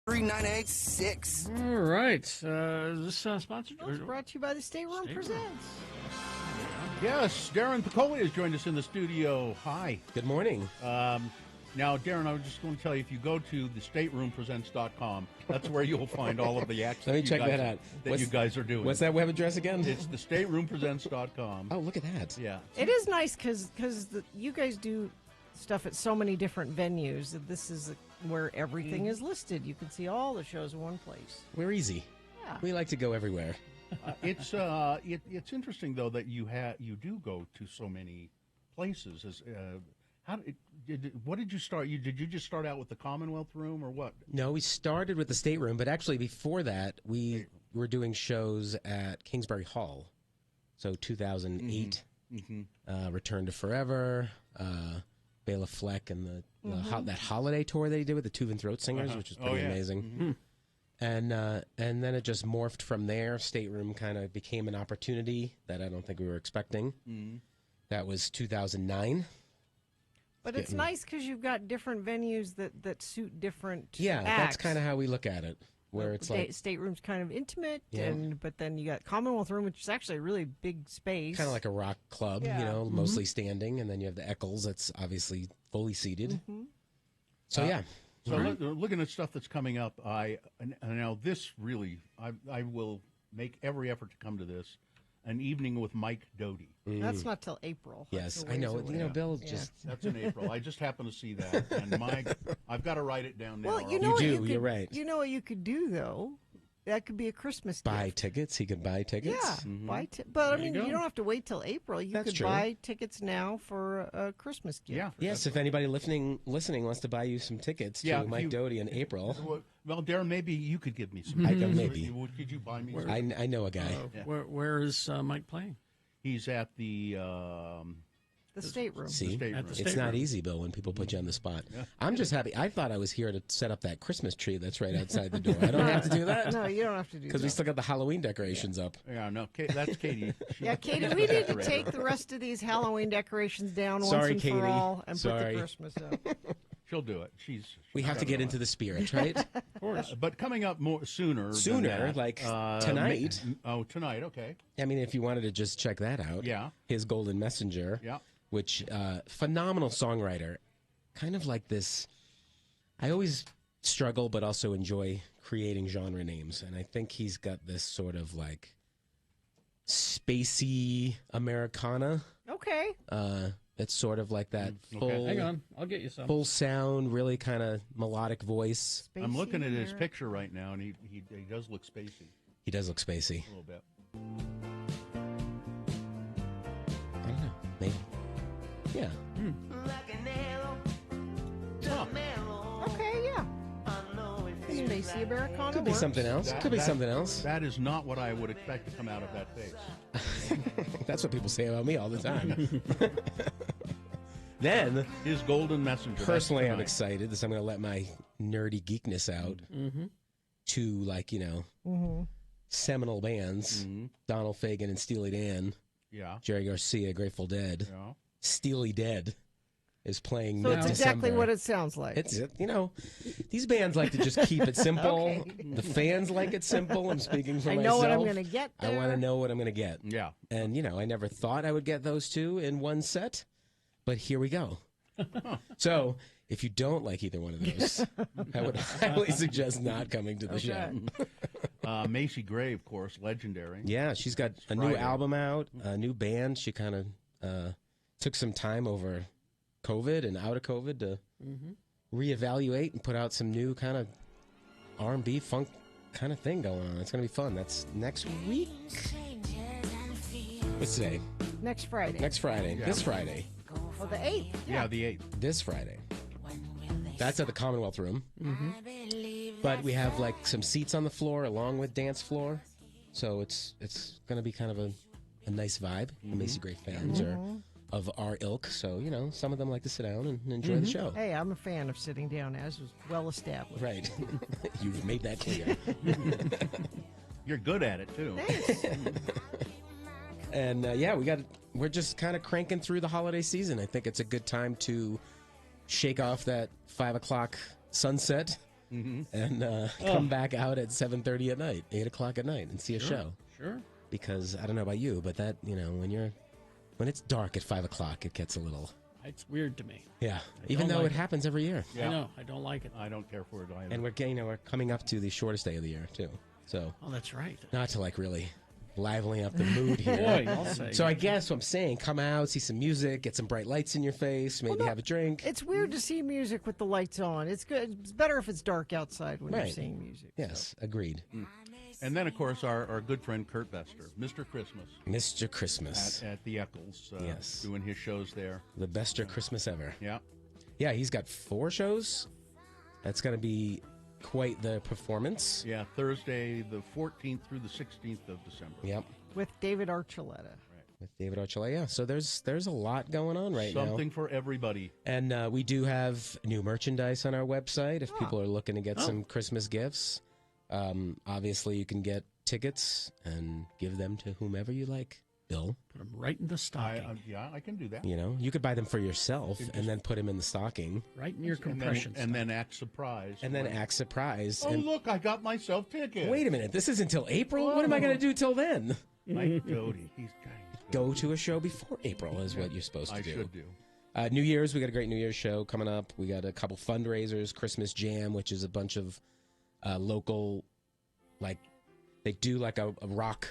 $3.986. All right. Is this sponsored? It's brought to you by the State Room Presents. Yes, Darren Piccoli has joined us in the studio. Hi. Good morning. Now, Darren, I was just going to tell you, if you go to thestateroompresents.com, that's where you'll find all of the acts Let me check that out. You guys are doing. What's that web address again? It's thestateroompresents.com. Oh, look at that. Yeah. It is nice because you guys do stuff at so many different venues. This is where everything is listed. You can see all the shows in one place. We're easy. Yeah. We like to go everywhere. It's interesting though that you do go to so many places. What did you start? Did you just start out with the Commonwealth Room or what? No, we started with the State Room, but actually before that we were doing shows at Kingsbury Hall. So 2008, Return to Forever, Bela Fleck, and that holiday tour that he did with the Tuvan Throat Singers, which was pretty amazing. And then it just morphed from there. State Room kind of became an opportunity that I don't think we were expecting. That was 2009. But it's nice because you've got different venues that suit different Yeah, acts. that's kind of how we look at it. Where it's like State Room's kind of intimate, but then you got Commonwealth Room, which is actually a really big space. kind of like a rock club, mostly standing, and then you have the Eccles that's obviously fully seated. So yeah. So looking at stuff that's coming up, now this really, I will make every effort to come to this. An Evening with Mike Doty. That's not till April. Yes, I know. You know, Bill just... That's in April. I just happened to see that. And I've got to write it down now. Well, you know you're right. You know what you could do, though? That could be a Christmas gift. Buy tickets. He could buy tickets. Yeah, but I mean, you don't have to wait till April. You could buy tickets now for a Christmas gift. Yeah. Yes, if anybody listening wants to buy you some tickets to Mike Doty in April. Well, Darren, maybe you could give me some. Maybe. Could you buy me some? I know a guy. Where is Mike playing? He's at the State Room. See, it's not easy, Bill, when people put you on the spot. Yeah. I'm just happy. I thought I was here to set up that Christmas tree that's right outside the door. I don't have to do that? No, you don't have to do that. Because we still got the Halloween decorations up. Yeah, no, that's Katie. Katie, we need to take the rest of these Halloween decorations down once and for all and put the Christmas up. She'll do it. We have to get into the spirit, right? Of course. But coming up sooner, like tonight. Tonight, okay. I mean, if you wanted to just check that out. Yeah. His Golden Messenger. Yeah. Which, phenomenal songwriter. Kind of like this, I always struggle but also enjoy creating genre names. And I think he's got this sort of like spacey Americana. Okay. It's sort of like that full... Hang on, I'll get you some. Full sound, really kind of melodic voice. Spacey I'm looking at his picture right now, and he does look spacey. He does look spacey. A little bit. I don't know. Maybe. Yeah. Okay, yeah. Stacey Americana Could be works. something else. Could be something else. That is not what I would expect to come out of that face. That's what people say about me all the time. Then, his golden messenger. Personally, I'm excited because I'm going to let my nerdy geekness out to, like, seminal bands, Donald Fagen and Steely Dan, Jerry Garcia, Grateful Dead, Steely Dead is playing So it's exactly mid-December. what it sounds like. It's, these bands like to just keep it simple. Okay. The fans like it simple. I'm speaking for I myself. know what I'm going to get I want to know what I'm going to get. Yeah. And, I never thought I would get those two in one set, but here we go. So, if you don't like either one of those, I would highly suggest not coming to the show. Macy Gray, of course, legendary. Yeah, she's got a new album out, a new band. She kind of took some time over COVID and out of COVID to reevaluate and put out some new kind of R&B funk kind of thing going on. It's going to be fun. That's next week. What's today? Next Friday. Next Friday. Yeah. This Friday. Oh, the 8th. Yeah, the 8th. This Friday. That's at the Commonwealth Room. But we have like some seats on the floor along with dance floor. So it's going to be kind of a nice vibe. The Macy Gray fans are of our ilk. So, some of them like to sit down and enjoy the show. Hey, I'm a fan of sitting down, as was well established. Right. You've made that clear. You're good at it, too. And we're just kind of cranking through the holiday season. I think it's a good time to shake off that 5 o'clock sunset and come back out at 7:30 at night, 8 o'clock at night, and see a show. Sure. Because I don't know about you, but that when it's dark at 5 o'clock, it gets a little. It's weird to me. Yeah, I even don't though like it happens every year. I know. I don't like it. I don't care for it either. And we're coming up to the shortest day of the year too. So. Oh, that's right. Not to really liveling up the mood here. Boy, I'll say. So I guess what I'm saying, come out, see some music, get some bright lights in your face, maybe have a drink. It's weird to see music with the lights on. It's good. It's better if it's dark outside when you're Right. seeing music. Yes, agreed. And then, of course, our good friend Kurt Bester, Mr. Christmas. Mr. Christmas. At the Eccles. Yes. Doing his shows there. The Bester Christmas ever. Yeah. Yeah, he's got 4 shows. That's going to be quite the performance. Yeah, Thursday the 14th through the 16th of December. Yep. With David Archuleta. With David Archuleta, yeah. So there's a lot going on right now. Something for everybody. And we do have new merchandise on our website if people are looking to get some Christmas gifts. Obviously, you can get tickets and give them to whomever you like. Bill. Put them right in the stocking. I can do that. You could buy them for yourself and then put them in the stocking. Right in your compression. And then act surprised. And then act surprised. Oh, and look, I got myself tickets. wait a minute. This isn't until April? What am I going to do till then? Mike Doty. Go to a show before April is what you're supposed to I do. should do. New Year's, we got a great New Year's show coming up. We got a couple fundraisers, Christmas Jam, which is a bunch of local, they do like a rock,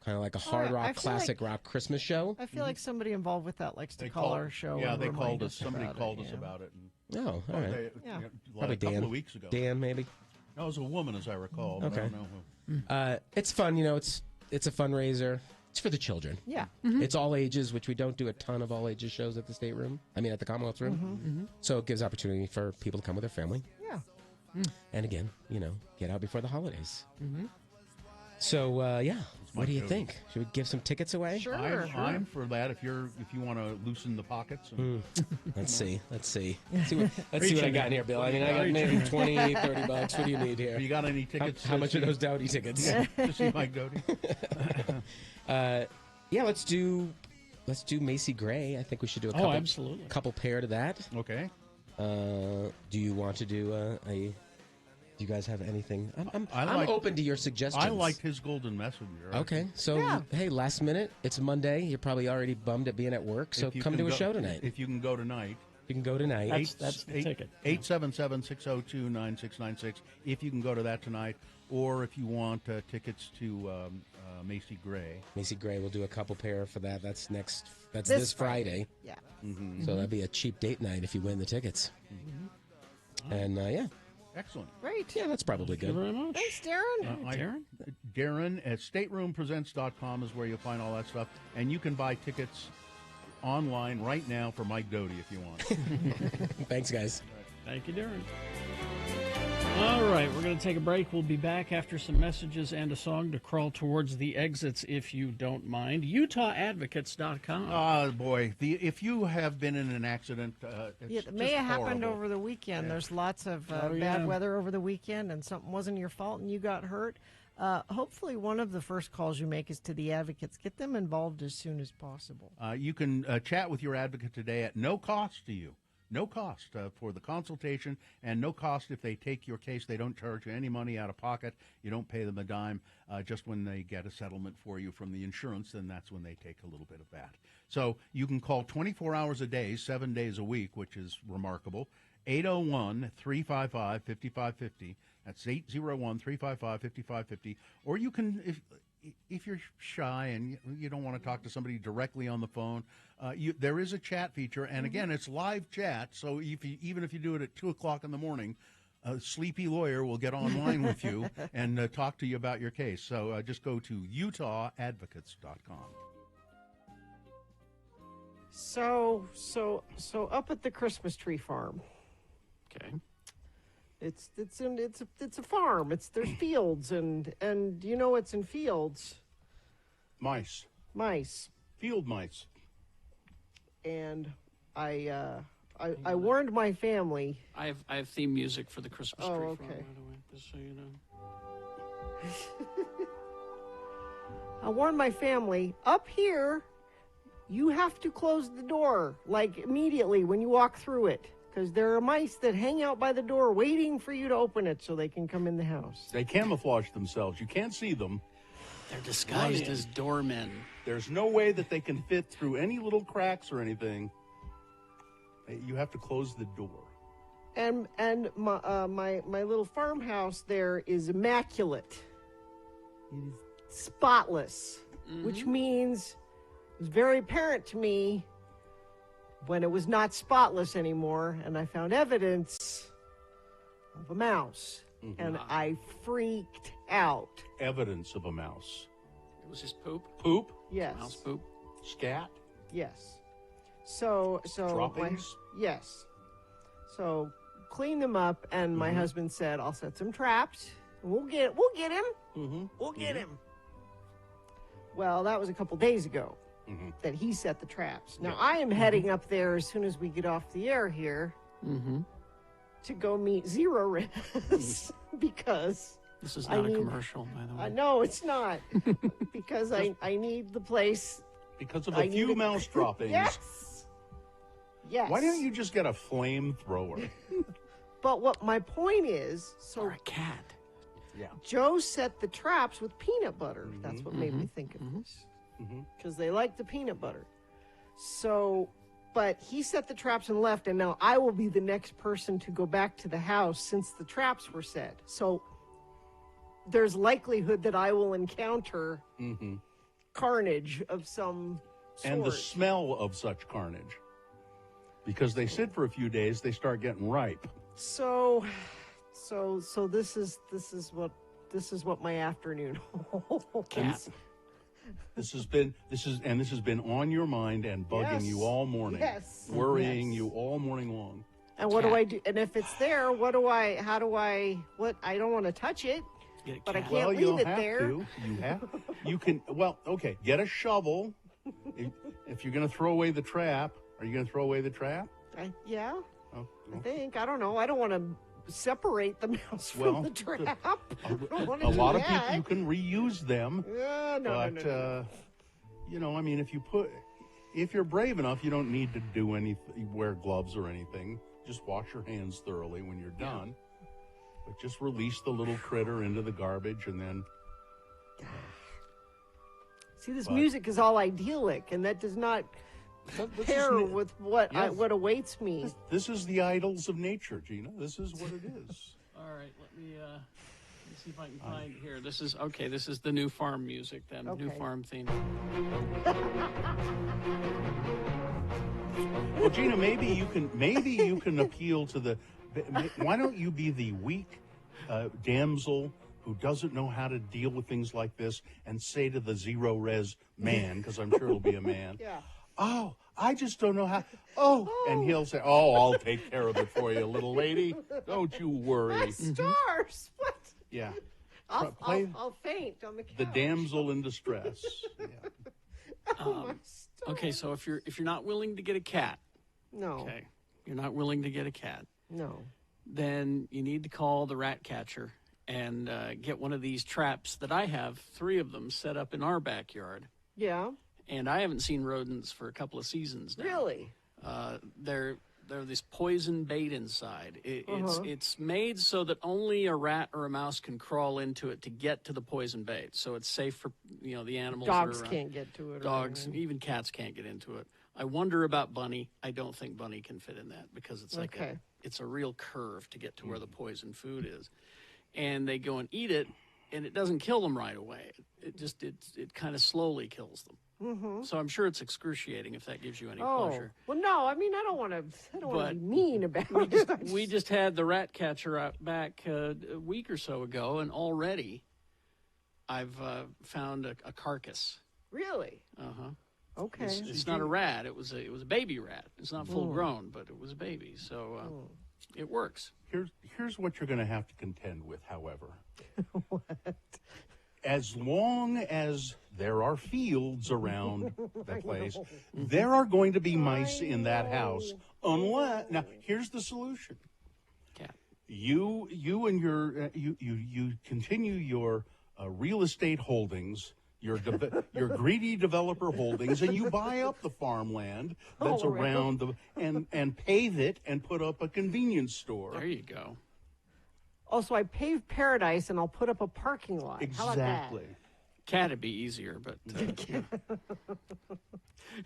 kind of like a hard rock, classic rock Christmas show. I feel like somebody involved with that likes to call our show. Yeah, and they remind called us. Somebody called us yeah. about it. Oh, all right. Probably A couple Dan. of weeks ago. Dan, maybe. No, it was a woman, as I recall. But I Okay. don't know who. It's fun, it's a fundraiser. It's for the children. Yeah. It's all ages, which we don't do a ton of all ages shows at the state room. I mean, at the Commonwealth room. So it gives opportunity for people to come with their family. Yeah. And again, get out before the holidays. So, what do you think? Should we give some tickets away? Sure. I'm for that. If you want to loosen the pockets. And, Let's see. Let's see what I got in here, Bill. I mean, I got maybe $20, $30. What do you need here? You got any tickets? How much are those Dowdy tickets? To see Mike Doty? Let's do Macy Gray. I think we should do a couple. Absolutely. Couple pair to that. Okay. Do you want to do a? Do you guys have anything? I'm like- open to your suggestions. I liked his golden messenger. Okay, so hey, last minute. It's Monday. You're probably already bummed at being at work, so If you come can to a go- show tonight. If you can go tonight. You can go tonight. That's the ticket. 877-602-9696. If you can go to that tonight, or if you want tickets to Macy Gray. Macy Gray will do a couple pair for that. That's This this Friday. Yeah. So that'd be a cheap date night if you win the tickets. And Excellent. Great. yeah, that's probably Thank you good. very much. Thanks, Darren. Darren? Darren at stateroompresents.com is where you'll find all that stuff. And you can buy tickets online right now for Mike Doty if you want. Thanks, guys. Thank you, Darren. All right, we're going to take a break. We'll be back after some messages and a song to crawl towards the exits, if you don't mind. UtahAdvocates.com. Oh, boy. If you have been in an accident, it may have happened over the weekend. Yeah. There's lots of bad weather over the weekend, and something wasn't your fault and you got hurt. Hopefully one of the first calls you make is to the advocates. Get them involved as soon as possible. You can chat with your advocate today at no cost to you. No cost for the consultation, and no cost if they take your case. They don't charge you any money out of pocket. You don't pay them a dime. Just when they get a settlement for you from the insurance, then that's when they take a little bit of that. So you can call 24 hours a day, 7 days a week, which is remarkable. 801-355-5550. That's 801-355-5550. Or you can, if you're shy and you don't want to talk to somebody directly on the phone, there is a chat feature, and again, it's live chat. So even if you do it at 2 o'clock in the morning, a sleepy lawyer will get online with you and talk to you about your case. So just go to UtahAdvocates.com. So up at the Christmas tree farm. Okay. It's a farm. There's fields and you know what's in fields? Mice. Field mice. And I warned my family. I have theme music for the Christmas tree farm, okay. by the way, just so you know. I warned my family, up here, you have to close the door, like immediately when you walk through it. Because there are mice that hang out by the door waiting for you to open it so they can come in the house. They camouflage themselves. You can't see them. They're disguised as doormen. There's no way that they can fit through any little cracks or anything. You have to close the door. And my little farmhouse there is immaculate. It is spotless, which means it's very apparent to me when it was not spotless anymore, and I found evidence of a mouse, and I freaked out. Evidence of a mouse. It was his poop? Poop? Yes. Mouse poop? Scat? Yes. So droppings? Yes. So clean them up, and my husband said, "I'll set some traps. And we'll get him. We'll get him." Well, that was a couple days ago. That he set the traps. Now, I am heading up there as soon as we get off the air here to go meet Zero Res because this is not a commercial, by the way. No, it's not. Because I need the place. Because of a few mouse droppings. Yes. Why don't you just get a flamethrower? But what my point is, or a cat. Yeah. Joe set the traps with peanut butter. That's what made me think of this. Because they like the peanut butter. So, but he set the traps and left, and now I will be the next person to go back to the house since the traps were set. So there's likelihood that I will encounter carnage of some sort. And the smell of such carnage. Because they sit for a few days, they start getting ripe. So this is what my afternoon holds. This has been on your mind and bugging you all morning. Yes. Worrying you all morning long. And what do I do? And if it's there, I don't want to touch it, but I can't leave it there. You can, okay, get a shovel. If you're going to throw away the trap, are you going to throw away the trap? Yeah. Oh, I think. I don't know. I don't want to separate the mouse from the trap. A lot of people, you can reuse them. No. I mean, if you're brave enough, you don't need to do wear gloves or anything. Just wash your hands thoroughly when you're done. But just release the little critter into the garbage and then. See, this music is all idyllic, and that does not pair with what awaits me. This is the idols of nature, Gina. This is what it is. All right, let me see if I can find here. This is the new farm music then. Okay. New farm theme. Well, Gina, maybe you can appeal to the. Why don't you be the weak damsel who doesn't know how to deal with things like this and say to the Zero Res man, because I'm sure it'll be a man. Yeah. Oh, I just don't know how. Oh, and he'll say, "Oh, I'll take care of it for you, little lady. Don't you worry." My stars. What? Yeah. I'll faint on the couch. The damsel in distress. Yeah. Okay, so if you're not willing to get a cat, No. okay, you're not willing to get a cat, No. then you need to call the rat catcher and get one of these traps that I have 3 of them set up in our backyard. Yeah. And I haven't seen rodents for a couple of seasons now. Really? They're this poison bait inside. Uh-huh. It's made so that only a rat or a mouse can crawl into it to get to the poison bait. So it's safe for the animals. Dogs can't get to it. or Dogs, anything. even cats can't get into it. I wonder about Bunny. I don't think Bunny can fit in that because it's like Okay. it's a real curve to get to where the poison food is. And they go and eat it, and it doesn't kill them right away. It kind of slowly kills them. Mm-hmm. So I'm sure it's excruciating if that gives you any Oh. pleasure. Well, no. I mean, I don't want to But be mean about it. We just had the rat catcher out back a week or so ago, and already I've found a carcass. Really? Uh-huh. Okay. It's not a rat. It was a baby rat. It's not full Mm. grown, but it was a baby. So it works. Here's what you're going to have to contend with, however. What? As long as there are fields around that place, there are going to be mice in that house. Unless now, here's the solution. Cat. You and your you continue your real estate holdings. Your greedy developer holdings, and you buy up the farmland that's around the and pave it and put up a convenience store. There you go. Also, I pave paradise and I'll put up a parking lot. How about that? Exactly. Cat'd be easier, but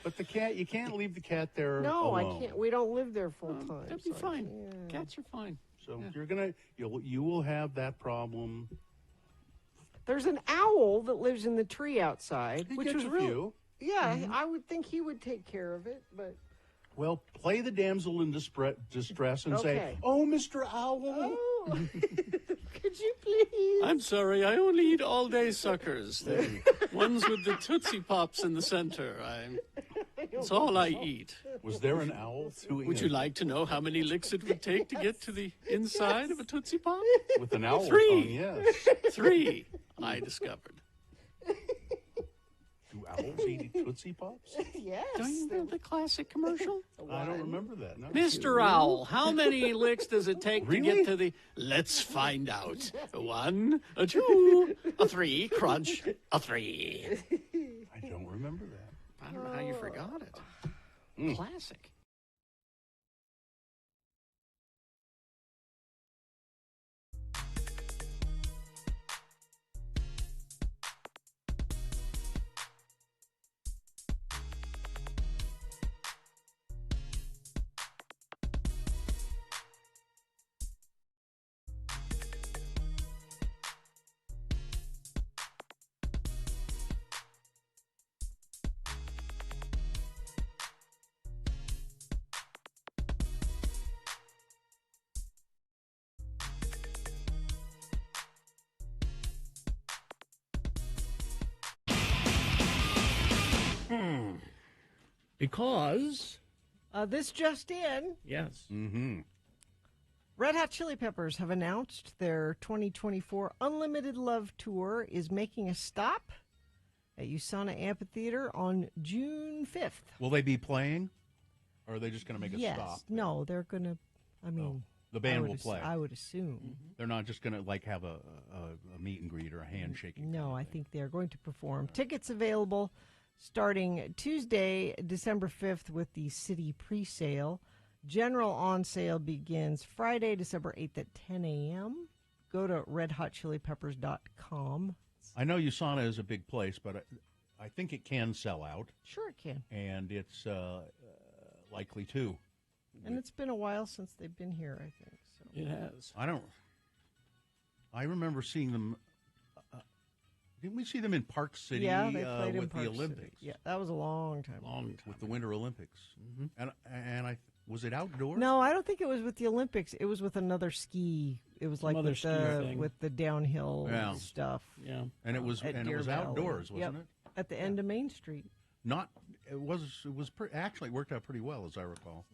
but the cat, you can't leave the cat there. No, alone. I can't. We don't live there full time. that'd be so I fine. can't. Cats are fine. So you will have that problem. There's an owl that lives in the tree outside, He which gets was a really. few. Yeah, I would think he would take care of it, but. Well, play the damsel in distress and say, Okay. "Oh, Mr. Owl." Could you please? I'm sorry, I only eat all-day suckers. The ones with the Tootsie Pops in the center. That's all I eat. Was there an owl doing Would you like to know how many licks it would take to get to the inside of a Tootsie Pop? with an owl 3. tongue? Yes. 3, I discovered. Do owls eat Tootsie Pops? Yes. Don't you know the classic commercial? I don't remember that. No. Mr. Owl, how many licks does it take to Really? get to the... Let's find out. 1, a 2, a 3, crunch, a 3. I don't remember that. I don't know how you forgot it. Classic. Because... This just in. Yes. Mm-hmm. Red Hot Chili Peppers have announced their 2024 Unlimited Love Tour is making a stop at USANA Amphitheater on June 5th. Will they be playing? Or are they just going to make a Yes. stop? No, they're going to, I mean... The band I would will play. I would assume. They're not just going to like have a meet and greet or a handshaking. No, I think they're going to perform. Tickets available starting Tuesday, December 5th with the city pre-sale. General on sale begins Friday, December 8th at 10 a.m. Go to redhotchilipeppers.com. I know USANA is a big place, but I think it can sell out. Sure it can. And it's likely to. And it's been a while since they've been here, I think. So. It has. I remember seeing them. Didn't we see them in Park City? Yeah, they played in with Park the City. Olympics. Yeah, that was a long time. With the Winter Olympics. And was it outdoors? No, I don't think it was with the Olympics. It was with another ski. It was like Another with ski the thing. with the downhill Yeah. stuff. Yeah. And it was at and it Deer was Valley. outdoors, Yep, wasn't it? at the end of Main Street. Not actually worked out pretty well, as I recall.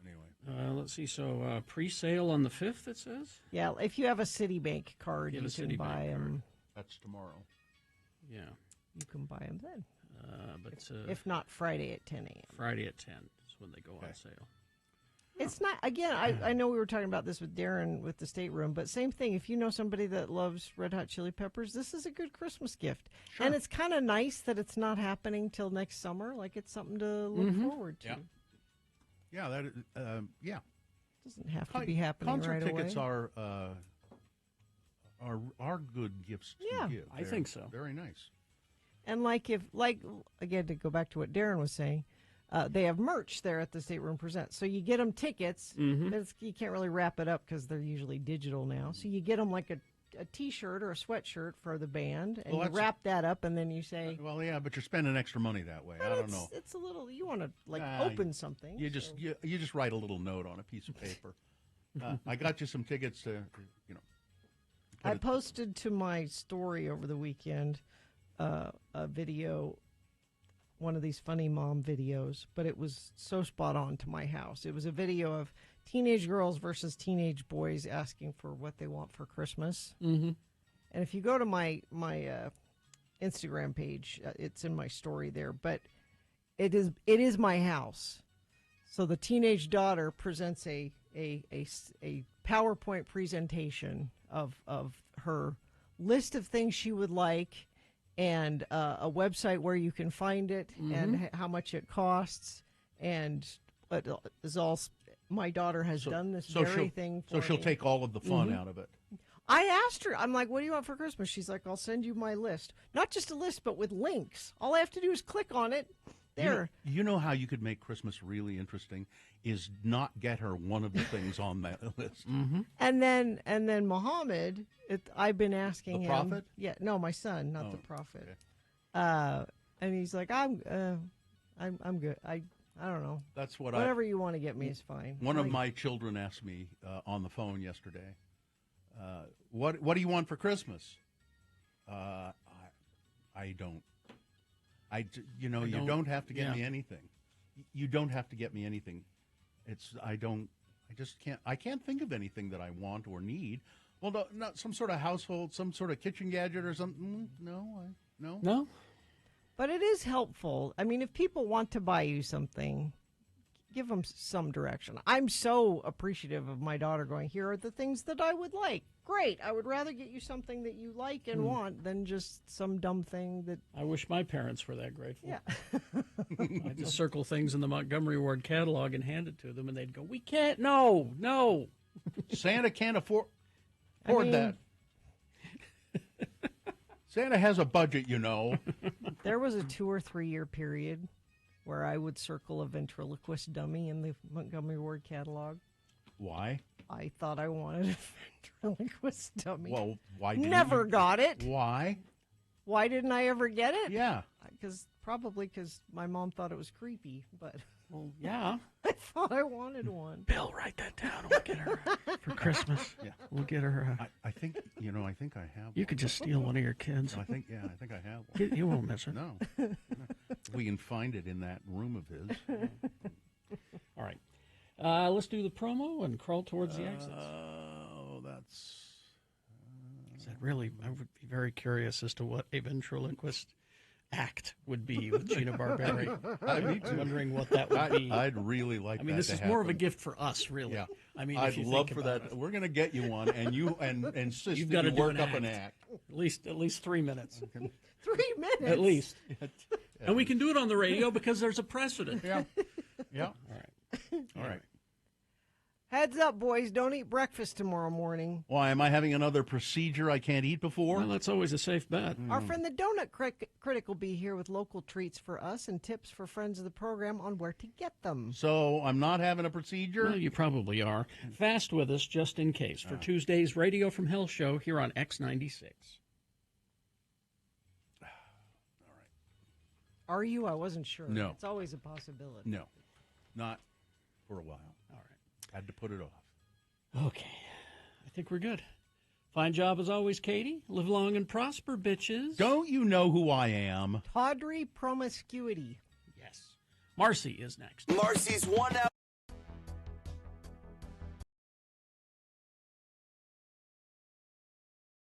Anyway, let's see. So pre-sale on the 5th, it says. Yeah, if you have a Citibank card, You you have a can Citibank buy them. That's tomorrow. Yeah. You can buy them then. But If not, Friday at 10 a.m. Friday at 10 is when they go on sale. It's not, again, I know we were talking about this with Darren with the stateroom, but same thing. If you know somebody that loves Red Hot Chili Peppers, this is a good Christmas gift. Sure. And it's kind of nice that it's not happening till next summer. Like, it's something to look forward to. Yeah. Yeah. Doesn't have to be happening concert right tickets away. are good gifts to Yeah. give. I think so. Very nice. And again, to go back to what Darren was saying, they have merch there at the Stateroom Presents. So you get them tickets. You can't really wrap it up because they're usually digital now. So you get them like a T-shirt or a sweatshirt for the band, and you wrap that up, and then you say... Well, yeah, but you're spending extra money that way. I don't know. It's a little... You want to open something. You just write a little note on a piece of paper. I got you some tickets to, I posted to my story over the weekend a video, one of these funny mom videos, but it was so spot on to my house. It was a video of teenage girls versus teenage boys asking for what they want for Christmas. Mm-hmm. And if you go to my Instagram page, it's in my story there, but it is my house. So the teenage daughter presents a PowerPoint presentation of her list of things she would like, and a website where you can find it, and how much it costs, and it is all. My daughter has done this very thing for So she'll me. take all of the fun out of it. I asked her, I'm like, what do you want for Christmas? She's like, I'll send you my list. Not just a list, but with links. All I have to do is click on it. There. You know how you could make Christmas really interesting is not get her one of the things on that list. And then Muhammad, I've been asking The him. prophet? Yeah, no, my son, not the prophet. Okay. And he's like, I'm good. I don't know. That's what whatever you want to get me is fine. One of my children asked me on the phone yesterday, what do you want for Christmas? I don't. You don't have to get me anything. You don't have to get me anything. I just can't. I can't think of anything that I want or need. Well, no, not some sort of household, some sort of kitchen gadget or something. No. But it is helpful. I mean, if people want to buy you something, give them some direction. I'm so appreciative of my daughter going, here are the things that I would like. Great. I would rather get you something that you like and want than just some dumb thing that... I wish my parents were that grateful. Yeah. I'd just circle things in the Montgomery Ward catalog and hand it to them, and they'd go, we can't, no. Santa can't afford that. Santa has a budget, There was a 2 or 3 year period where I would circle a ventriloquist dummy in the Montgomery Ward catalog. Why? I thought I wanted a ventriloquist dummy. Well, why didn't Never you? got it. Why? Why didn't I ever get it? Yeah. Probably because my mom thought it was creepy, but... Well, yeah. I thought I wanted one. Bill, write that down. We'll get her for Christmas. Yeah. We'll get her. I think I have. You could just steal one of your kids. I think I have one. You won't miss her. No. We can find it in that room of his. All right. Let's do the promo and crawl towards the exits. Oh, that's. Is that really? I would be very curious as to what a ventriloquist act would be with Gina Barberi. I'm wondering what that would be. I'd really like that. I mean, this is more of a gift for us, really. Yeah. I mean, I'd if you love think for about that. it. We're going to get you one, and you insist You've that got to you do work up an act. act. At least 3 minutes. 3 minutes? At least. And we can do it on the radio because there's a precedent. Yeah. All right. All right. Heads up, boys. Don't eat breakfast tomorrow morning. Why, am I having another procedure I can't eat before? Well, that's always a safe bet. Our friend the Donut Critic will be here with local treats for us and tips for friends of the program on where to get them. So I'm not having a procedure? Well, you probably are. Fast with us just in case for Tuesday's Radio from Hell show here on X96. Are you? I wasn't sure. No. It's always a possibility. No, not for a while. All right. Had to put it off. Okay. I think we're good. Fine job as always, Katie. Live long and prosper, bitches. Don't you know who I am? Tawdry promiscuity. Marcy is next. Marcy's 1 hour.